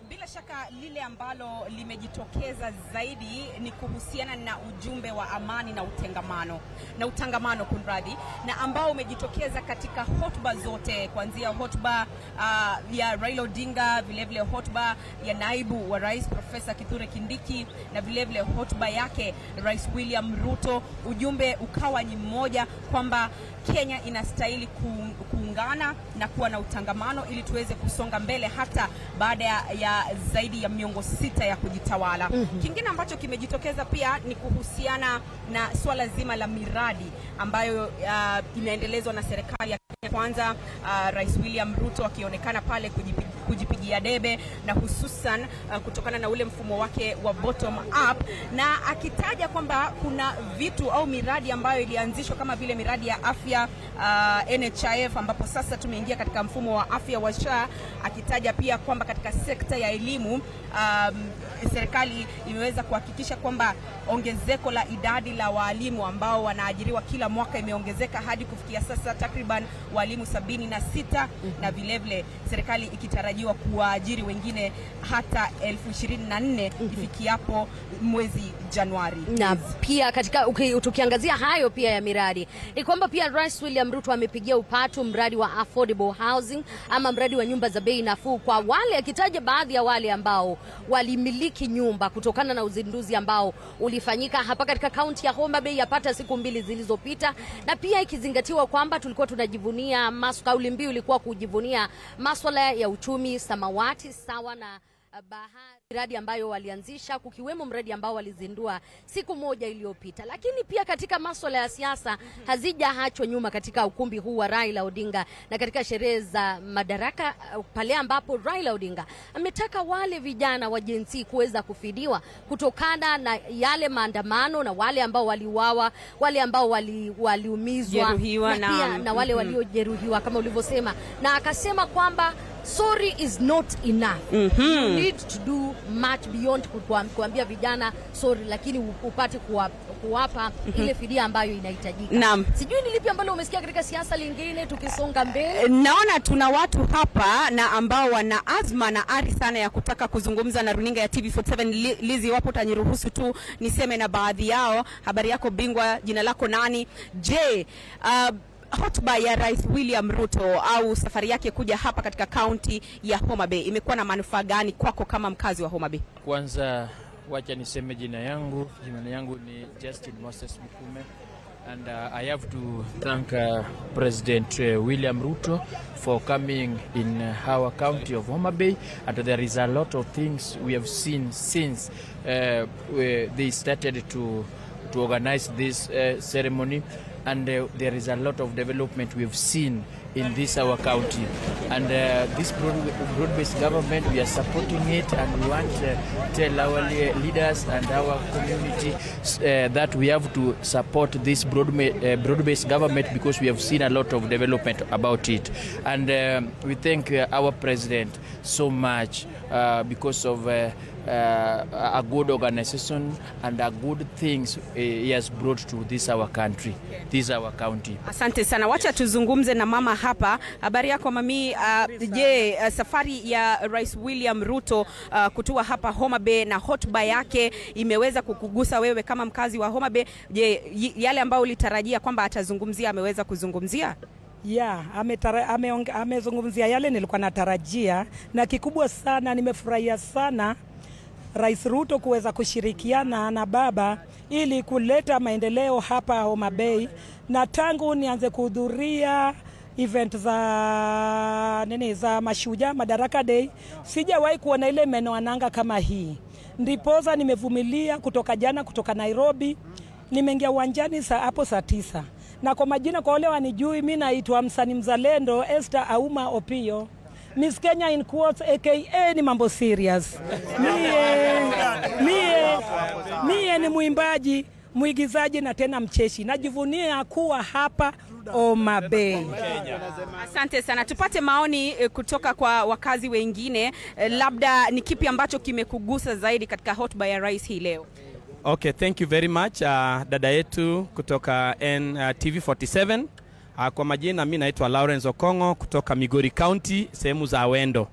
Bila shaka lile ambalo limejitokeza zaidi ni kuhusiana na ujumbe wa amani na utangamano kunradhi, na ambao umejitokeza katika hotuba zote, kuanzia hotuba ya Raila Odinga, vile vile hotuba ya naibu wa rais Profesa Kithure Kindiki, na vile vile hotuba yake Rais William Ruto. Ujumbe ukawa ni mmoja kwamba Kenya inastahili kuungana na kuwa na utangamano ili tuweze kusonga mbele hata baada ya zaidi ya miongo 6 ya kujitawala. Kingine ambacho kimejitokeza pia ni kuhusiana na swala zima la miradi ambayo inaendelezwa na serikali ya Kenya Kwanza, Rais William Ruto akionekana pale kujipigia debe, na hususan kutokana na ule mfumo wake wa bottom up, na akitaja kwamba kuna vitu au miradi ambayo ilianzishwa kama vile miradi ya afya NHIF, ambapo sasa tumeingia katika mfumo wa afya wa SHA, akitaja pia kwamba katika sekta ya elimu serikali imeweza kuhakikisha kwamba ongezeko la idadi la walimu ambao wanaajiriwa kila mwaka imeongezeka hadi kufikia sasa takriban walimu 76, na vile vile serikali ikitarajiwa kuwaajiri wengine hata 24,000 ifikiapo mwezi Januari. Na pia katika tukiangazia hayo pia ya miradi ni kwamba pia Rais William Ruto amepigia upatu mradi wa affordable housing ama mradi wa nyumba za bei nafuu kwa wale, akitaja baadhi ya wale ambao walimiliki nyumba kutokana na uzinduzi ambao ulifanyika hapa katika kaunti ya Homa Bay yapata siku 2 zilizopita, na pia ikizingatiwa kwamba tulikuwa tunajivunia kauli mbiu ilikuwa kujivunia masuala ya uchumi samawati sawa na bahari, miradi ambayo walianzisha kukiwemo mradi ambao walizindua siku moja iliyopita. Lakini pia katika masuala ya siasa hazijaachwa nyuma katika ukumbi huu wa Raila Odinga na katika sherehe za Madaraka, pale ambapo Raila Odinga ametaka wale vijana wa Gen Z kuweza kufidiwa kutokana na yale maandamano, na wale ambao waliuawa, wale ambao waliumizwa na wale waliojeruhiwa kama ulivyosema, na akasema kwamba sorry is not enough. You need to do much beyond kuambia vijana sorry, lakini upate kuwapa ile fidia ambayo inahitajika. Sijui ni lipi ambalo umesikia katika siasa lingine tukisonga mbele. Naona tuna watu hapa na ambao wana azma na ari sana ya kutaka kuzungumza na runinga ya TV47. Lizi, wapo utaniruhusu tu niseme na baadhi yao. Habari yako bingwa, jina lako nani? Je, hotuba ya Rais William Ruto au safari yake kuja hapa katika kaunti ya Homa Bay imekuwa na manufaa gani kwako kama mkazi wa Homa Bay? Kwanza wacha niseme jina yangu ni Justin Moses Mkume, and I have to thank President William Ruto for coming in our county of Homa Bay, and there is a lot of things we have seen since they started to organize this ceremony, and there is a lot of development we have seen in this our county, and this broad-based government, we are supporting it, and we want to tell our leaders and our community that we have to support this broad-based government because we have seen a lot of development about it, and we thank our president so much because of a good organization and a good things he has brought to this our country, this our county. Asante sana. Wacha tuzungumze na mama hapa. Habari yako mami? Je, safari ya Rais William Ruto kutua hapa Homa Bay na hotuba yake imeweza kukugusa wewe kama mkazi wa Homa Bay? Je, yale ambayo ulitarajia kwamba atazungumzia ameweza kuzungumzia? Amezungumzia yale nilikuwa natarajia, na kikubwa sana nimefurahia sana Rais Ruto kuweza kushirikiana na baba ili kuleta maendeleo hapa Homa Bay, na tangu nianze kuhudhuria event za mashujaa Madaraka Day, sijawahi kuona ile meno ananga kama hii. Ndipoza nimevumilia kutoka jana, kutoka Nairobi, nimeingia uwanjani hapo saa 9. Na kwa majina kwa wale wanijui, mimi naitwa msanii mzalendo Esther Auma Opio. Miss Kenya in quotes aka ni mambo serious. Mie ni muimbaji, muigizaji na tena mcheshi. Najivunia kuwa hapa Homa Bay. Asante sana. Tupate maoni kutoka kwa wakazi wengine. Labda ni kipi ambacho kimekugusa zaidi katika hotuba ya rais hii leo? Okay, thank you very much. Dada yetu kutoka TV47. Kwa majina mimi naitwa Lawrence Okongo kutoka Migori County, sehemu za Awendo.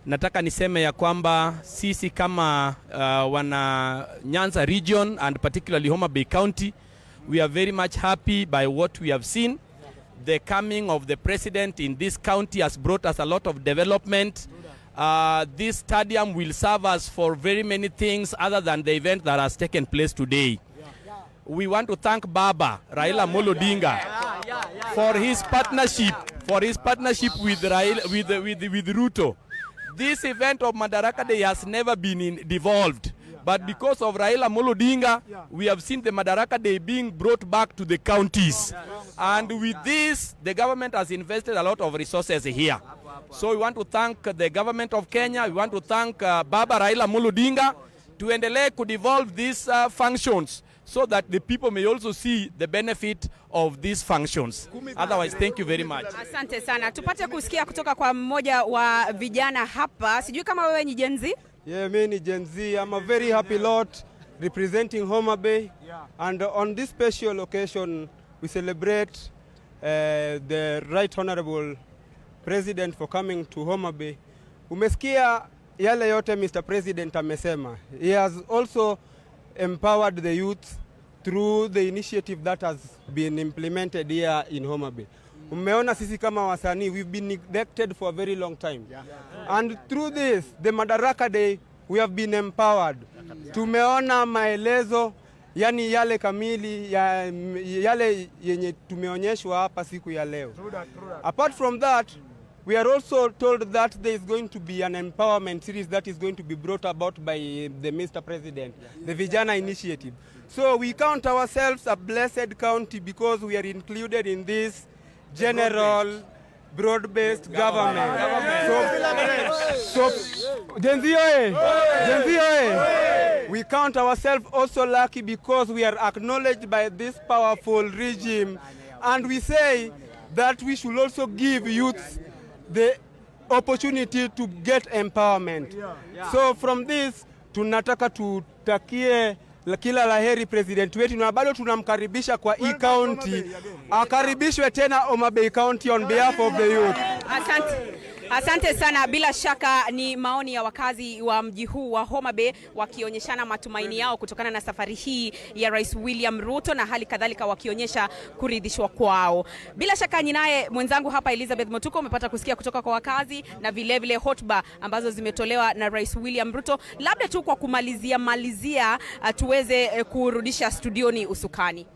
Nataka niseme ya kwamba sisi kama wana Nyanza region and particularly Homa Bay County, we are very much happy by what we have seen. The coming of the president in this county has brought us a lot of development. This stadium will serve us for very many things other than the event that has taken place today. We want to thank Baba Raila Amolo Odinga for his partnership with Ruto. This event of Madaraka Day has never been devolved, but because of Raila Amolo Odinga, we have seen the Madaraka Day being brought back to the counties. And with this, the government has invested a lot of resources here. So we want to thank the government of Kenya, we want to thank Baba Raila Amolo Odinga to endelea to devolve these functions so that the people may also see the benefit of these functions. Otherwise, thank you very much. Asante sana. Tupate kusikia kutoka kwa mmoja wa vijana hapa. Sijui kama wewe ni Gen Z? Yeah, mimi ni Gen Z. I'm a very happy lot representing Homa Bay. And on this special occasion, we celebrate the Right Honorable President for coming to Homa Bay. Umesikia yale yote Mr. President amesema. He has also empowered the youth through the initiative that has been implemented here in Homa Bay. Umeona sisi kama wasanii, we've been neglected for a very long time. And through this, the Madaraka Day, we have been empowered. Tumeona maelezo, yani yale kamili, yale yenye tumeonyeshwa hapa siku ya leo. Apart from that, we are also told that there is going to be an empowerment series that is going to be brought about by the Mr. President, the Vijana Initiative. So we count ourselves a blessed county because we are included in this general broad-based government. So Gen Z, we count ourselves also lucky because we are acknowledged by this powerful regime, and we say that we should also give youths the opportunity to get empowerment. So from this, tunataka tutakie kila laheri president wetu, na bado tunamkaribisha kwa hii county, akaribishwe tena Homa Bay County on behalf of the youth. Asante sana. Bila shaka ni maoni ya wakazi wa mji huu wa Homa Bay wakionyeshana matumaini yao kutokana na safari hii ya Rais William Ruto, na hali kadhalika wakionyesha kuridhishwa kwao. Bila shaka ninaye mwenzangu hapa Elizabeth Motuko, umepata kusikia kutoka kwa wakazi na vile vile hotuba ambazo zimetolewa na Rais William Ruto. Labda tu kwa kumalizia tuweze kurudisha studioni usukani.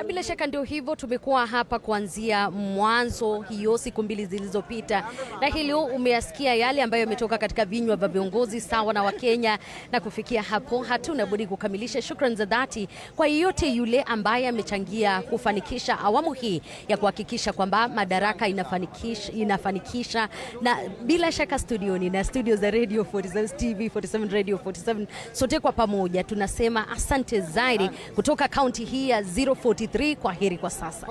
Bila shaka ndio hivyo, tumekuwa hapa kuanzia mwanzo hiyo siku 2 zilizopita, na hilo umeyasikia yale ambayo yametoka katika vinywa vya viongozi sawa na Wakenya, na kufikia hapo hatuna budi kukamilisha. Shukrani za dhati kwa yote yule ambaye amechangia kufanikisha awamu hii ya kuhakikisha kwamba Madaraka inafanikisha, na bila shaka studioni na studio za Radio 47 TV 47 Radio 47, sote kwa pamoja tunasema asante zaidi kutoka kaunti hii ya 043. Kwa heri kwa sasa.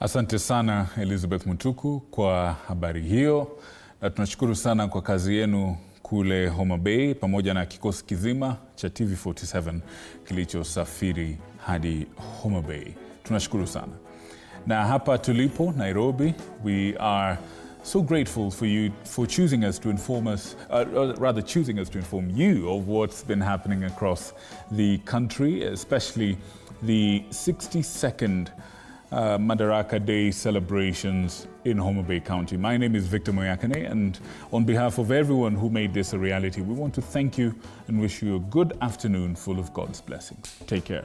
Asante sana Elizabeth Mutuku kwa habari hiyo, na tunashukuru sana kwa kazi yenu kule Homa Bay pamoja na kikosi kizima cha TV47 kilichosafiri hadi Homa Bay. Tunashukuru sana. Na hapa tulipo Nairobi, we are so grateful for you for choosing us to inform us, choosing us to inform you of what's been happening across the country, especially the 62nd Madaraka Day celebrations in Homa Bay County. My name is Victor Moyakane, and on behalf of everyone who made this a reality, we want to thank you and wish you a good afternoon full of God's blessings. Take care.